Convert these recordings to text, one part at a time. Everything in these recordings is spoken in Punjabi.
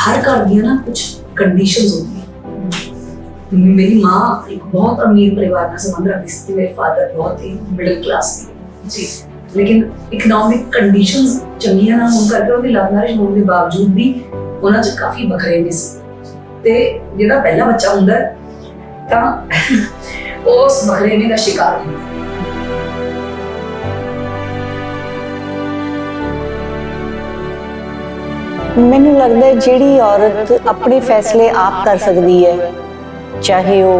हर घर दी ना कुछ कंडीशंस होती हैं। मेरी माँ एक बहुत अमीर परिवार में संबंध रखती थी, मेरे फादर बहुत ही मिडिल क्लास थे जी, लेकिन इकोनॉमिक कंडीशंस चंगियां ना होने करके उनकी लव मैरिज होने के बावजूद भी उन्हां च काफी बखरेवे सी ते जिहड़ा पहला बच्चा हुंदा है तां उस बखरेवे का शिकार हुंदा है। मैनू लगता है जिहड़ी औरत अपने फैसले आप कर सकती है, चाहे वो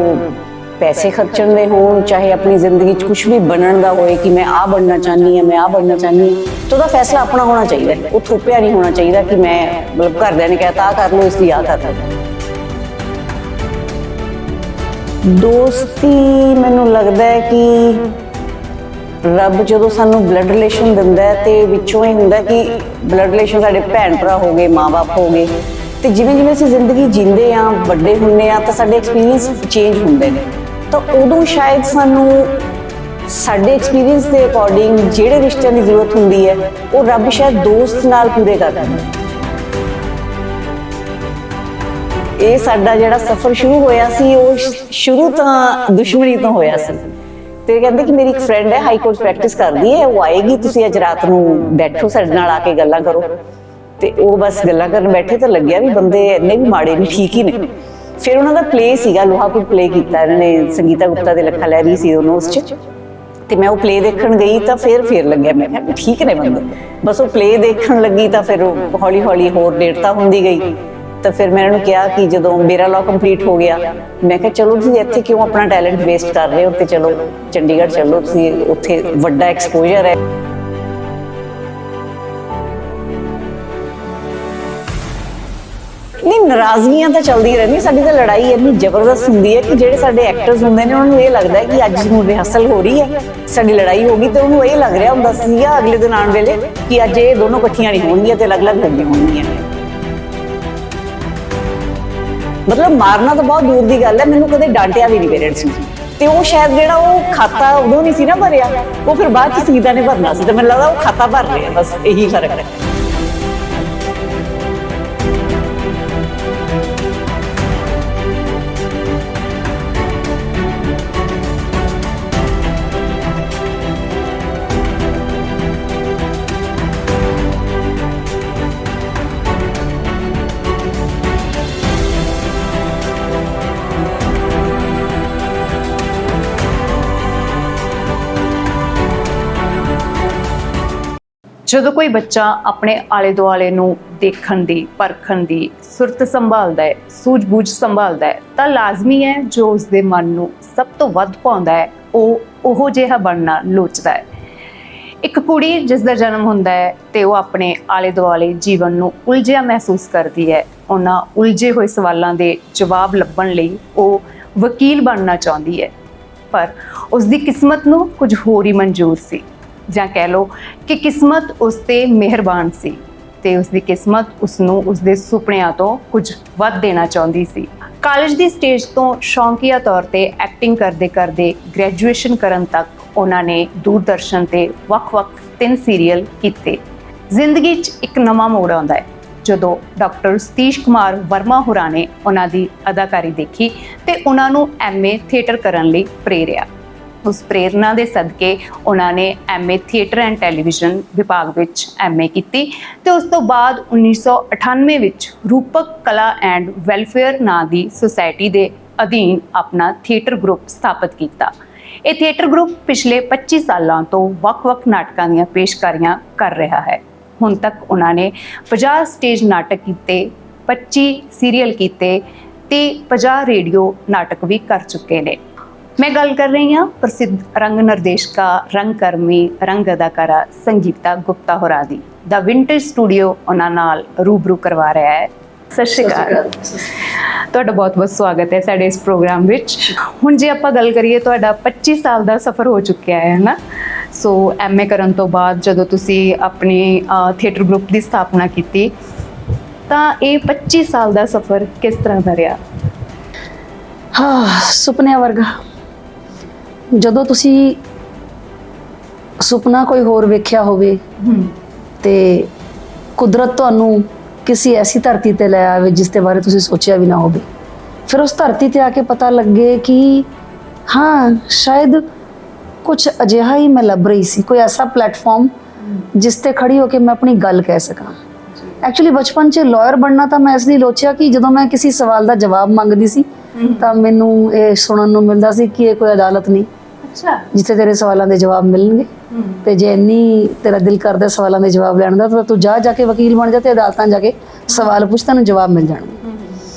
पैसे खर्चण दे होण, चाहे अपनी जिंदगी च कुछ भी बनन दा होए कि मैं आ बनना चाहनी हाँ, मैं आ बनना चाहनी हाँ, तो उसका फैसला अपना होना चाहिए। वो थोपिया नहीं होना चाहिए कि मैं मतलब घरदियां ने कहता आ कर लो इसलिए आ कर लो। दोस्ती मैनू लगता है कि रब जो सानू ब्लड रिलेशन दिंदा है तो विचों ही हुंदा कि ब्लड रिलेशन साडे भैन भरा हो गए, माँ बाप हो गए, तो जिवें जिवें असीं जिंदगी जींदे हाँ, वड्डे हुंदे हाँ, तो साडे एक्सपीरियंस चेंज हुंदे ने, तो उदों शायद सानू साडे एक्सपीरियंस के अकॉर्डिंग जिहड़े रिश्तिਆਂ की जरूरत हुंदी है वो रब शायद दोस्त नाल पूरे कर दिंदा। ये साडा जिहड़ा सफर शुरू होया सी वो शुरू तो दुश्मनी तो होया सी। तो कहते कि मेरी एक फ्रेंड है हाई कोर्ट प्रैक्टिस करती है, वो आएगी, तुसीं अज रात नूं बैठो साडे नाल आके गल्लां करो। तो वो बस गल्लां करन बैठे तो लग्या भी बंदे इन्ने भी माड़े नहीं, ठीक ही ने। फिर उन्होंने प्ले सीगा लोहापुर प्ले किया, इन्होंने संगीता गुप्ता ते लखा लहरी सी दोनों उस च, तो मैं वो प्ले देखण गई तो फिर लग्या मैं कहा ठीक ने बंदे। बस वो प्ले देखण लगी तो फिर हौली हौली होर नेड़ता हुंदी गई। तो फिर मैं उन्होंने कहा कि जो मेरा लॉ कंप्लीट हो गया, मैं कहा चलो तुसीं इत्थे क्यों अपना टैलेंट वेस्ट कर रहे हो, तो चलो चंडीगढ़ चलो, तुसीं उत्थे वड्डा एक्सपोजर है। नहीं नाराजगियां तो चलदी रहंदी, साडी तो लड़ाई इन्नी जबरदस्त हुंदी है कि जिहड़े साडे एक्टर्स हुंदे ने उन्होंने ये लगता है कि अज नूं रिहर्सल हो रही है, साडी लड़ाई होगी, तो उन्होंने ये लग रहा हुंदा सीगा अगले दिन आउण वेले कि अज ये दोनों इकट्ठियां नहीं होणगीਆਂ ते अलग-अलग हो गईਆਂ होणगीਆਂ। मतलब मारना तो बहुत दूर की गल है, मैनू कदे डांटिया भी नहीं पेरेंट्स ने, तो वो शायद जो वो खाता उदों नहीं सी ना भरिया, वो फिर बाद संगीता ने भरना सी, तो मैनूं लगदा वो खाता भर रहे हैं, बस यही फर्क है। ਜਦੋਂ ਕੋਈ ਬੱਚਾ ਆਪਣੇ ਆਲੇ ਦੁਆਲੇ ਨੂੰ ਦੇਖਣ ਦੀ, ਪਰਖਣ ਦੀ ਸੁਰਤ ਸੰਭਾਲਦਾ ਹੈ, ਸੂਝ-ਬੂਝ ਸੰਭਾਲਦਾ ਹੈ, ਤਾਂ ਲਾਜ਼ਮੀ ਹੈ ਜੋ ਉਸਦੇ ਮਨ ਨੂੰ ਸਭ ਤੋਂ ਵੱਧ ਭਾਉਂਦਾ ਹੈ ਉਹ ਉਹੋ ਜਿਹਾ ਬਣਨਾ ਲੋਚਦਾ ਹੈ। ਇੱਕ ਕੁੜੀ ਜਿਸ ਦਾ ਜਨਮ ਹੁੰਦਾ ਹੈ ਤੇ ਉਹ ਆਪਣੇ ਆਲੇ ਦੁਆਲੇ ਜੀਵਨ ਨੂੰ ਉਲਝਿਆ ਮਹਿਸੂਸ ਕਰਦੀ ਹੈ, ਉਹਨਾਂ ਉਲਝੇ ਹੋਏ ਸਵਾਲਾਂ ਦੇ ਜਵਾਬ ਲੱਭਣ ਲਈ ਉਹ ਵਕੀਲ ਬਣਨਾ ਚਾਹੁੰਦੀ ਹੈ, ਪਰ ਉਸਦੀ ਕਿਸਮਤ ਨੂੰ ਕੁਝ ਹੋਰ ਹੀ ਮਨਜ਼ੂਰ ਸੀ, ਜਾਂ ਕਹਿ ਲਓ ਕਿ ਕਿਸਮਤ ਉਸ 'ਤੇ ਮਿਹਰਬਾਨ ਸੀ ਤੇ ਉਸਦੀ ਕਿਸਮਤ ਉਸਨੂੰ ਉਸਦੇ ਸੁਪਨਿਆਂ ਤੋਂ ਕੁਝ ਵੱਧ ਦੇਣਾ ਚਾਹੁੰਦੀ ਸੀ। ਕਾਲਜ ਦੀ ਸਟੇਜ ਤੋਂ ਸ਼ੌਂਕੀਆ ਤੌਰ ਤੇ ਐਕਟਿੰਗ ਕਰਦੇ ਕਰਦੇ ਗ੍ਰੈਜੂਏਸ਼ਨ ਕਰਨ ਤੱਕ ਉਹਨਾਂ ਨੇ ਦੂਰਦਰਸ਼ਨ ਤੇ ਵੱਖ-ਵੱਖ 3 ਸੀਰੀਅਲ ਕੀਤੇ। ਜ਼ਿੰਦਗੀ 'ਚ ਇੱਕ ਨਵਾਂ ਮੋੜ ਆਉਂਦਾ ਹੈ ਜਦੋਂ ਡਾਕਟਰ ਸਤੀਸ਼ ਕੁਮਾਰ ਵਰਮਾ ਹੋਰਾਂ ਨੇ ਉਹਨਾਂ ਦੀ ਅਦਾਕਾਰੀ ਦੇਖੀ ਤੇ ਉਹਨਾਂ ਨੂੰ MA ਥੀਏਟਰ ਕਰਨ ਲਈ ਪ੍ਰੇਰਿਆ। उस प्रेरणा के सदके उन्होंने MA थिएटर एंड टैलीविजन विभाग विच MA की, तो उस तो बाद 1998 विच रूपक कला एंड वैलफेयर नां दी सोसाइटी के अधीन अपना थिएटर ग्रुप स्थापित किया। ये थिएटर ग्रुप पिछले 25 सालों तो वख-वख नाटकों दी पेशकारियां कर रहा है। हुण तक उन्होंने 50 स्टेज नाटक किए, 25 सीरीयल किए ते 50 रेडियो नाटक भी कर चुके हैं। मैं गल कर रही हाँ प्रसिद्ध रंग निर्देशका, रंगकर्मी, रंग अदाकारा संगीता गुप्ता होरां दी। द विंटेज स्टूडियो उन्हां नाल रूबरू करवा रहा है। सत श्री अकाल, तुहाडा बहुत बहुत स्वागत है साडे इस प्रोग्राम विच। हुण जे आपां गल करिए तुहाडा 25 साल दा सफ़र हो चुक्या है ना, सो MA करन तो बाद जदों तुसीं अपने थिएटर ग्रुप की स्थापना की, तां ये 25 साल दा सफ़र किस तरह दा रहा? हाँ, सुपने वर्गा। ਜਦੋਂ ਤੁਸੀਂ ਸੁਪਨਾ ਕੋਈ ਹੋਰ ਵੇਖਿਆ ਹੋਵੇ ਤੇ ਕੁਦਰਤ ਤੁਹਾਨੂੰ ਕਿਸੇ ਐਸੀ ਧਰਤੀ ਤੇ ਲੈ ਆਵੇ ਜਿਸ ਦੇ ਬਾਰੇ ਤੁਸੀਂ ਸੋਚਿਆ ਵੀ ਨਾ ਹੋਵੇ। ਫਿਰ ਉਸ ਧਰਤੀ ਤੇ ਆ ਕੇ ਪਤਾ ਲੱਗੇ ਕਿ ਹਾਂ ਸ਼ਾਇਦ ਕੁਝ ਅਜਿਹਾ ਹੀ ਮੈਂ ਲੱਭ ਰਹੀ ਸੀ, ਕੋਈ ਐਸਾ ਪਲੇਟਫਾਰਮ ਜਿਸ ਤੇ ਖੜੀ ਹੋ ਕੇ ਮੈਂ ਆਪਣੀ ਗੱਲ ਕਹਿ ਸਕਾਂ। ਐਕਚੁਅਲੀ ਬਚਪਨ 'ਚ ਲਾਇਰ ਬਣਨਾ ਤਾਂ ਮੈਂ ਇਸ ਲਈ ਸੋਚਿਆ ਕਿ ਜਦੋਂ ਮੈਂ ਕਿਸੇ ਸਵਾਲ ਦਾ ਜਵਾਬ ਮੰਗਦੀ ਸੀ ਤਾਂ ਮੈਨੂੰ ਇਹ ਸੁਣਨ ਨੂੰ ਮਿਲਦਾ ਸੀ ਕਿ ਇਹ ਕੋਈ ਅਦਾਲਤ ਨਹੀਂ ਅੱਛਾ, ਜਿੱਥੇ ਤੇਰੇ ਸਵਾਲਾਂ ਦੇ ਜਵਾਬ ਮਿਲਣਗੇ, ਤੇ ਜੇ ਇੰਨੀ ਤੇਰਾ ਦਿਲ ਕਰਦਾ ਸਵਾਲਾਂ ਦੇ ਜਵਾਬ ਲੈਣ ਦਾ ਤਾਂ ਤੂੰ ਜਾ ਕੇ ਵਕੀਲ ਬਣ ਜਾ ਤੇ ਅਦਾਲਤਾਂ ਜਾ ਕੇ ਸਵਾਲ ਪੁੱਛ, ਤੈਨੂੰ ਜਵਾਬ ਮਿਲ ਜਾਣਗੇ।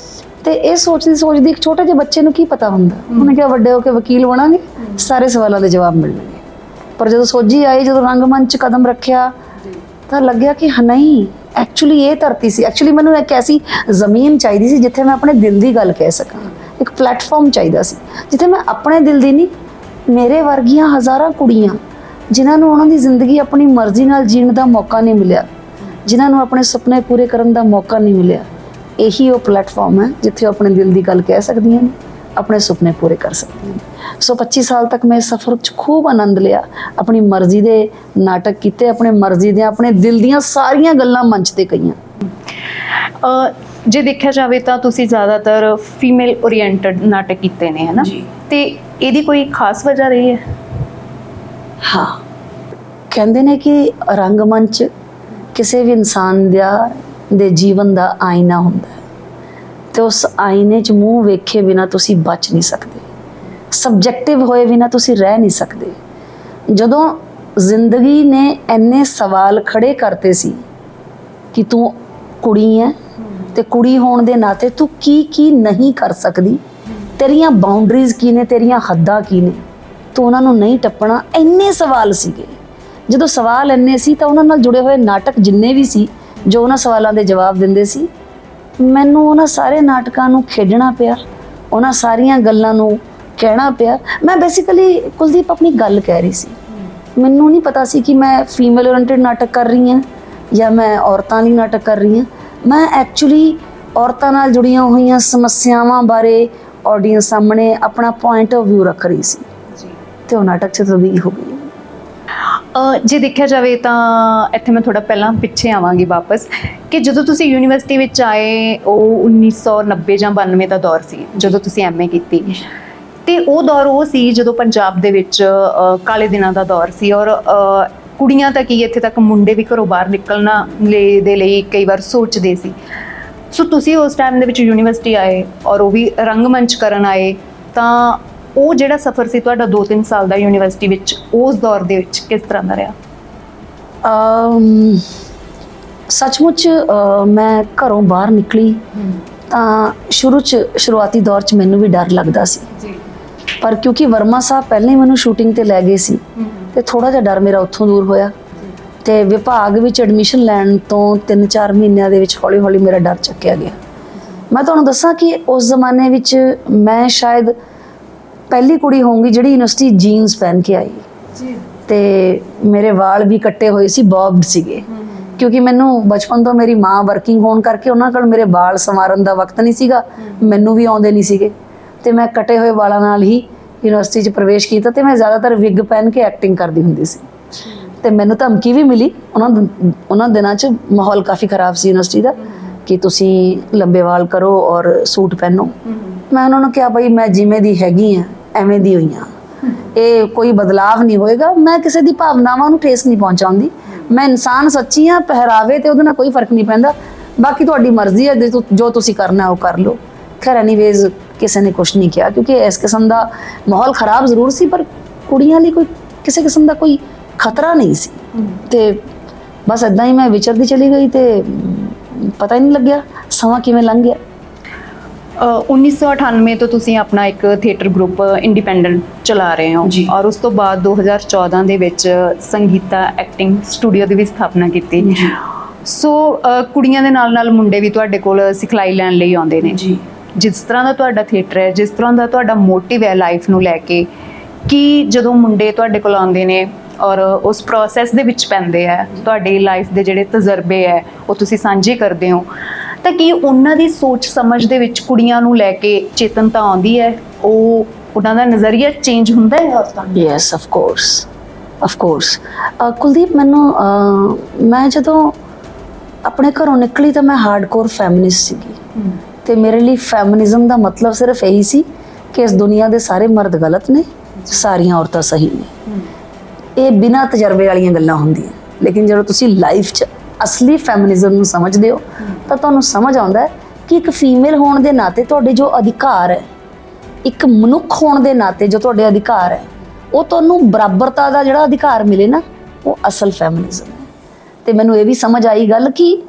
ਤੇ ਇਹ ਸੋਚਦੀ ਇੱਕ ਛੋਟੇ ਜਿਹੇ ਬੱਚੇ ਨੂੰ ਕੀ ਪਤਾ ਹੁੰਦਾ, ਉਹਨੇ ਕਿਹਾ ਵੱਡੇ ਹੋ ਕੇ ਵਕੀਲ ਬਣਾਂਗੇ, ਸਾਰੇ ਸਵਾਲਾਂ ਦੇ ਜਵਾਬ ਮਿਲਣਗੇ। ਪਰ ਜਦੋਂ ਸੋਝੀ ਆਈ, ਜਦੋਂ ਰੰਗਮੰਚ ਕਦਮ ਰੱਖਿਆ ਤਾਂ ਲੱਗਿਆ ਕਿ ਨਹੀਂ, ਐਕਚੁਅਲੀ ਇਹ ਧਰਤੀ ਸੀ। ਐਕਚੁਅਲੀ ਮੈਨੂੰ ਇੱਕ ਐਸੀ ਜ਼ਮੀਨ ਚਾਹੀਦੀ ਸੀ ਜਿੱਥੇ ਮੈਂ ਆਪਣੇ ਦਿਲ ਦੀ ਗੱਲ ਕਹਿ ਸਕਾਂ, ਇੱਕ ਪਲੇਟਫਾਰਮ ਚਾਹੀਦਾ ਸੀ ਜਿੱਥੇ ਮੈਂ ਆਪਣੇ ਦਿਲ ਦੀ ਨਹੀਂ, ਮੇਰੇ ਵਰਗੀਆਂ ਹਜ਼ਾਰਾਂ ਕੁੜੀਆਂ ਜਿਨ੍ਹਾਂ ਨੂੰ ਉਹਨਾਂ ਦੀ ਜ਼ਿੰਦਗੀ ਆਪਣੀ ਮਰਜ਼ੀ ਨਾਲ ਜੀਣ ਦਾ ਮੌਕਾ ਨਹੀਂ ਮਿਲਿਆ, ਜਿਨ੍ਹਾਂ ਨੂੰ ਆਪਣੇ ਸੁਪਨੇ ਪੂਰੇ ਕਰਨ ਦਾ ਮੌਕਾ ਨਹੀਂ ਮਿਲਿਆ, ਇਹੀ ਉਹ ਪਲੇਟਫਾਰਮ ਹੈ ਜਿੱਥੇ ਉਹ ਆਪਣੇ ਦਿਲ ਦੀ ਗੱਲ ਕਹਿ ਸਕਦੀਆਂ ਨੇ, ਆਪਣੇ ਸੁਪਨੇ ਪੂਰੇ ਕਰ ਸਕਦੀਆਂ ਨੇ। ਸੋ 25 ਸਾਲ ਤੱਕ ਮੈਂ ਇਸ ਸਫ਼ਰ 'ਚ ਖੂਬ ਆਨੰਦ ਲਿਆ, ਆਪਣੀ ਮਰਜ਼ੀ ਦੇ ਨਾਟਕ ਕੀਤੇ, ਆਪਣੇ ਮਰਜ਼ੀ ਦੇ ਆਪਣੇ ਦਿਲ ਦੀਆਂ ਸਾਰੀਆਂ ਗੱਲਾਂ ਮੰਚ ਤੇ ਕਹੀਆਂ। ਜੇ ਦੇਖਿਆ ਜਾਵੇ ਤਾਂ ਤੁਸੀਂ ਜ਼ਿਆਦਾਤਰ ਫੀਮੇਲ ਓਰੀਐਂਟਡ ਨਾਟਕ ਕੀਤੇ ਨੇ, ਹੈ ਨਾ? ਜੀ। ਤੇ ਇਹਦੀ ਕੋਈ ਖਾਸ ਵਜ੍ਹਾ ਰਹੀ ਹੈ? ਹਾਂ, ਕਹਿੰਦੇ ਨੇ ਕਿ ਰੰਗਮੰਚ ਕਿਸੇ ਵੀ ਇਨਸਾਨ ਦੇ ਜੀਵਨ ਦਾ ਆਈਨਾ ਹੁੰਦਾ ਹੈ, ਤੇ ਉਸ ਆਈਨੇ 'ਚ ਮੂੰਹ ਵੇਖੇ ਬਿਨਾਂ ਤੁਸੀਂ ਬਚ ਨਹੀਂ ਸਕਦੇ, ਸਬਜੈਕਟਿਵ ਹੋਏ ਬਿਨਾਂ ਤੁਸੀਂ ਰਹਿ ਨਹੀਂ ਸਕਦੇ। ਜਦੋਂ ਜ਼ਿੰਦਗੀ ਨੇ ਇੰਨੇ ਸਵਾਲ ਖੜੇ ਕਰਤੇ ਸੀ ਕਿ ਤੂੰ ਕੁੜੀ ਹੈ ਤੇ ਕੁੜੀ ਹੋਣ ਦੇ ਨਾਤੇ ਤੂੰ ਕੀ ਨਹੀਂ ਕਰ ਸਕਦੀ, ਤੇਰੀਆਂ ਬਾਉਂਡਰੀਜ਼ ਕੀ ਨੇ, ਤੇਰੀਆਂ ਹੱਦਾਂ ਕੀ ਨੇ, ਤੂੰ ਉਹਨਾਂ ਨੂੰ ਨਹੀਂ ਟੱਪਣਾ, ਇੰਨੇ ਸਵਾਲ ਸੀਗੇ। ਜਦੋਂ ਸਵਾਲ ਇੰਨੇ ਸੀ ਤਾਂ ਉਹਨਾਂ ਨਾਲ ਜੁੜੇ ਹੋਏ ਨਾਟਕ ਜਿੰਨੇ ਵੀ ਸੀ ਜੋ ਉਹਨਾਂ ਸਵਾਲਾਂ ਦੇ ਜਵਾਬ ਦਿੰਦੇ ਸੀ, ਮੈਨੂੰ ਉਹਨਾਂ ਸਾਰੇ ਨਾਟਕਾਂ ਨੂੰ ਖੇਡਣਾ ਪਿਆ, ਉਹਨਾਂ ਸਾਰੀਆਂ ਗੱਲਾਂ ਨੂੰ ਕਹਿਣਾ ਪਿਆ। ਮੈਂ ਬੇਸਿਕਲੀ ਕੁਲਦੀਪ ਆਪਣੀ ਗੱਲ ਕਹਿ ਰਹੀ ਸੀ, ਮੈਨੂੰ ਨਹੀਂ ਪਤਾ ਸੀ ਕਿ ਮੈਂ ਫੀਮੇਲ ਓਰੀਐਂਟਡ ਨਾਟਕ ਕਰ ਰਹੀ ਹਾਂ ਜਾਂ ਮੈਂ ਔਰਤਾਂ ਲਈ ਨਾਟਕ ਕਰ ਰਹੀ ਹਾਂ। ਮੈਂ ਐਕਚੁਅਲੀ ਔਰਤਾਂ ਨਾਲ ਜੁੜੀਆਂ ਹੋਈਆਂ ਸਮੱਸਿਆਵਾਂ ਬਾਰੇ ਆਡੀਅנס ਸਾਹਮਣੇ ਆਪਣਾ ਪੁਆਇੰਟ ਆਫ ਵਿਊ ਰੱਖ ਰਹੀ ਸੀ, ਤੇ ਉਹ ਨਾਟਕ 'ਚ ਤਬਦੀਲ ਹੋ ਗਈ। ਜੇ ਦੇਖਿਆ ਜਾਵੇ ਤਾਂ ਇੱਥੇ ਮੈਂ ਥੋੜਾ ਪਹਿਲਾਂ ਪਿੱਛੇ ਆਵਾਂਗੀ ਵਾਪਸ, ਕਿ ਜਦੋਂ ਤੁਸੀਂ ਯੂਨੀਵਰਸਿਟੀ ਵਿੱਚ ਆਏ, ਉਹ 1990 ਜਾਂ 92 ਦਾ ਦੌਰ ਸੀ ਜਦੋਂ ਤੁਸੀਂ ਐਮਏ ਕੀਤੀ, ਤੇ ਉਹ ਦੌਰ ਉਹ ਸੀ ਜਦੋਂ ਪੰਜਾਬ ਦੇ ਵਿੱਚ ਕਾਲੇ ਦਿਨਾਂ ਦਾ ਦੌਰ ਸੀ, ਔਰ ਕੁੜੀਆਂ ਤਾਂ ਕੀ, ਇੱਥੇ ਤੱਕ ਮੁੰਡੇ ਵੀ ਘਰੋਂ ਬਾਹਰ ਨਿਕਲਣਾ ਦੇ ਲਈ ਕਈ ਵਾਰ ਸੋਚਦੇ ਸੀ। ਸੋ ਤੁਸੀਂ ਉਸ ਟਾਈਮ ਦੇ ਵਿੱਚ ਯੂਨੀਵਰਸਿਟੀ ਆਏ ਔਰ ਉਹ ਵੀ ਰੰਗਮੰਚ ਕਰਨ ਆਏ, ਤਾਂ ਉਹ ਜਿਹੜਾ ਸਫ਼ਰ ਸੀ ਤੁਹਾਡਾ 2-3 ਸਾਲ ਦਾ ਯੂਨੀਵਰਸਿਟੀ ਵਿੱਚ, ਉਸ ਦੌਰ ਦੇ ਵਿੱਚ ਕਿਸ ਤਰ੍ਹਾਂ ਦਾ ਰਿਹਾ? ਸੱਚਮੁੱਚ ਮੈਂ ਘਰੋਂ ਬਾਹਰ ਨਿਕਲੀ ਤਾਂ ਸ਼ੁਰੂਆਤੀ ਦੌਰ 'ਚ ਮੈਨੂੰ ਵੀ ਡਰ ਲੱਗਦਾ ਸੀ, ਪਰ ਕਿਉਂਕਿ ਵਰਮਾ ਸਾਹਿਬ ਪਹਿਲਾਂ ਹੀ ਮੈਨੂੰ ਸ਼ੂਟਿੰਗ ਤੇ ਲੈ ਗਏ ਸੀ ਤੇ ਥੋੜਾ ਜਿਹਾ ਡਰ ਮੇਰਾ ਉੱਥੋਂ ਦੂਰ ਹੋਇਆ। ਤੇ ਵਿਭਾਗ ਵਿੱਚ ਐਡਮਿਸ਼ਨ ਲੈਣ ਤੋਂ 3-4 ਮਹੀਨਿਆਂ ਦੇ ਵਿੱਚ ਹੌਲੀ-ਹੌਲੀ ਮੇਰਾ ਡਰ ਚੱਕਿਆ ਗਿਆ। ਮੈਂ ਤੁਹਾਨੂੰ ਦੱਸਾਂ ਕਿ ਉਸ ਜ਼ਮਾਨੇ ਵਿੱਚ ਮੈਂ ਸ਼ਾਇਦ ਪਹਿਲੀ ਕੁੜੀ ਹੋਊਂਗੀ ਜਿਹੜੀ ਯੂਨੀਵਰਸਿਟੀ ਜੀਨਸ ਪਹਿਨ ਕੇ ਆਈ, ਤੇ ਮੇਰੇ ਵਾਲ ਵੀ ਕੱਟੇ ਹੋਏ ਸੀ, ਬੌਬਡ ਸੀਗੇ, ਕਿਉਂਕਿ ਮੈਨੂੰ ਬਚਪਨ ਤੋਂ ਮੇਰੀ ਮਾਂ ਵਰਕਿੰਗ ਹੋਣ ਕਰਕੇ ਉਹਨਾਂ ਕੋਲ ਮੇਰੇ ਵਾਲ ਸੰਵਾਰਨ ਦਾ ਵਕਤ ਨਹੀਂ ਸੀਗਾ, ਮੈਨੂੰ ਵੀ ਆਉਂਦੇ ਨਹੀਂ ਸੀਗੇ, ਤੇ ਮੈਂ ਕੱਟੇ ਹੋਏ ਵਾਲਾਂ ਨਾਲ ਹੀ ਯੂਨੀਵਰਸਿਟੀ 'ਚ ਪ੍ਰਵੇਸ਼ ਕੀਤਾ, ਤੇ ਮੈਂ ਜ਼ਿਆਦਾਤਰ ਵਿਗ ਪਹਿਨ ਕੇ ਐਕਟਿੰਗ ਕਰਦੀ ਹੁੰਦੀ ਸੀ। ਤੇ ਮੈਨੂੰ ਧਮਕੀ ਵੀ ਮਿਲੀ ਉਹਨਾਂ ਦਿਨਾਂ 'ਚ, ਮਾਹੌਲ ਕਾਫੀ ਖਰਾਬ ਸੀ ਯੂਨੀਵਰਸਿਟੀ ਦਾ, ਕਿ ਤੁਸੀਂ ਲੰਬੇ ਵਾਲ ਕਰੋ ਔਰ ਸੂਟ ਪਹਿਨੋ। ਮੈਂ ਉਹਨਾਂ ਨੂੰ ਕਿਹਾ, ਬਈ ਮੈਂ ਜਿਵੇਂ ਦੀ ਹੈਗੀ ਹਾਂ ਐਵੇਂ ਦੀ ਹੋਈ ਹਾਂ, ਇਹ ਕੋਈ ਬਦਲਾਵ ਨਹੀਂ ਹੋਏਗਾ, ਮੈਂ ਕਿਸੇ ਦੀ ਭਾਵਨਾਵਾਂ ਨੂੰ ਠੇਸ ਨਹੀਂ ਪਹੁੰਚਾਉਂਦੀ, ਮੈਂ ਇਨਸਾਨ ਸੱਚੀ ਹਾਂ, ਪਹਿਰਾਵੇ ਤੇ ਉਹਦੇ ਨਾਲ ਕੋਈ ਫਰਕ ਨਹੀਂ ਪੈਂਦਾ, ਬਾਕੀ ਤੁਹਾਡੀ ਮਰਜ਼ੀ ਹੈ, ਜੋ ਤੁਸੀਂ ਕਰਨਾ ਉਹ ਕਰ ਲਓ। ਖੈਰ ਐਨੀਵੇਜ਼ ਕਿਸੇ ਨੇ ਕੁਛ ਨਹੀਂ ਕਿਹਾ, ਕਿਉਂਕਿ ਇਸ ਕਿਸਮ ਦਾ ਮਾਹੌਲ ਖਰਾਬ ਜ਼ਰੂਰ ਸੀ, ਪਰ ਕੁੜੀਆਂ ਲਈ ਕੋਈ ਕਿਸੇ ਕਿਸਮ ਦਾ ਕੋਈ ਖਤਰਾ ਨਹੀਂ ਸੀ। ਤੇ ਬਸ ਇੱਦਾਂ ਹੀ ਮੈਂ ਵਿਚਰਦੀ ਚਲੀ ਗਈ ਤੇ ਪਤਾ ਹੀ ਨਹੀਂ ਲੱਗਿਆ ਸਮਾਂ ਕਿਵੇਂ ਲੰਘ ਗਿਆ। 1998 ਤੋਂ ਤੁਸੀਂ ਆਪਣਾ ਇੱਕ ਥੀਏਟਰ ਗਰੁੱਪ ਇੰਡੀਪੈਂਡੈਂਟ ਚਲਾ ਰਹੇ ਹੋ, ਔਰ ਉਸ ਤੋਂ ਬਾਅਦ 2014 ਦੇ ਵਿੱਚ ਸੰਗੀਤਾ ਐਕਟਿੰਗ ਸਟੂਡੀਓ ਦੀ ਵੀ ਸਥਾਪਨਾ ਕੀਤੀ। ਸੋ ਕੁੜੀਆਂ ਦੇ ਨਾਲ ਮੁੰਡੇ ਵੀ ਤੁਹਾਡੇ ਕੋਲ ਸਿਖਲਾਈ ਲੈਣ ਲਈ ਆਉਂਦੇ ਨੇ। ਜਿਸ ਤਰ੍ਹਾਂ ਦਾ ਤੁਹਾਡਾ ਥੀਏਟਰ ਹੈ, ਜਿਸ ਤਰ੍ਹਾਂ ਦਾ ਤੁਹਾਡਾ ਮੋਟਿਵ ਹੈ ਲਾਈਫ ਨੂੰ ਲੈ ਕੇ, ਕਿ ਜਦੋਂ ਮੁੰਡੇ ਤੁਹਾਡੇ ਕੋਲ ਆਉਂਦੇ ਨੇ ਔਰ ਉਸ ਪ੍ਰੋਸੈਸ ਦੇ ਵਿੱਚ ਪੈਂਦੇ ਆ, ਤੁਹਾਡੀ ਲਾਈਫ ਦੇ ਜਿਹੜੇ ਤਜਰਬੇ ਹੈ ਉਹ ਤੁਸੀਂ ਸਾਂਝੇ ਕਰਦੇ ਹੋ, ਤਾਂ ਕੀ ਉਹਨਾਂ ਦੀ ਸੋਚ ਸਮਝ ਦੇ ਵਿੱਚ ਕੁੜੀਆਂ ਨੂੰ ਲੈ ਕੇ ਚੇਤਨਤਾ ਆਉਂਦੀ ਹੈ? ਉਹਨਾਂ ਦਾ ਨਜ਼ਰੀਆ ਚੇਂਜ ਹੁੰਦਾ ਹੈ ਔਰਤਾਂ ਦਾ? ਯੈਸ, ਆਫ ਕੋਰਸ ਕੁਲਦੀਪ, ਮੈਂ ਜਦੋਂ ਆਪਣੇ ਘਰੋਂ ਨਿਕਲੀ ਤਾਂ ਮੈਂ ਹਾਰਡਕੋਰ ਫੈਮਿਨਿਸਟ ਸੀਗੀ ਤੇ ਮੇਰੇ ਲਈ ਫੈਮਿਨਿਜ਼ਮ ਦਾ ਮਤਲਬ ਸਿਰਫ ਇਹੀ ਸੀ ਕਿ ਇਸ ਦੁਨੀਆ ਦੇ ਸਾਰੇ ਮਰਦ ਗਲਤ ਨੇ, ਸਾਰੀਆਂ ਔਰਤਾਂ ਸਹੀ ਨੇ। ਇਹ ਬਿਨਾਂ ਤਜਰਬੇ ਵਾਲੀਆਂ ਗੱਲਾਂ ਹੁੰਦੀਆਂ, ਲੇਕਿਨ ਜਦੋਂ ਤੁਸੀਂ ਲਾਈਫ 'ਚ ਅਸਲੀ ਫੈਮਿਨਿਜ਼ਮ ਨੂੰ ਸਮਝਦੇ ਹੋ ਤਾਂ ਤੁਹਾਨੂੰ ਸਮਝ ਆਉਂਦਾ ਹੈ ਕਿ ਇੱਕ ਫੀਮੇਲ ਹੋਣ ਦੇ ਨਾਤੇ ਤੁਹਾਡੇ ਜੋ ਅਧਿਕਾਰ ਹੈ, ਇੱਕ ਮਨੁੱਖ ਹੋਣ ਦੇ ਨਾਤੇ ਜੋ ਤੁਹਾਡੇ ਅਧਿਕਾਰ ਹੈ, ਉਹ ਤੁਹਾਨੂੰ ਬਰਾਬਰਤਾ ਦਾ ਜਿਹੜਾ ਅਧਿਕਾਰ ਮਿਲੇ ਨਾ, ਉਹ ਅਸਲ ਫੈਮਿਨਿਜ਼ਮ ਹੈ। ਤੇ ਮੈਨੂੰ ਇਹ ਵੀ ਸਮਝ ਆਈ ਗੱਲ ਕਿ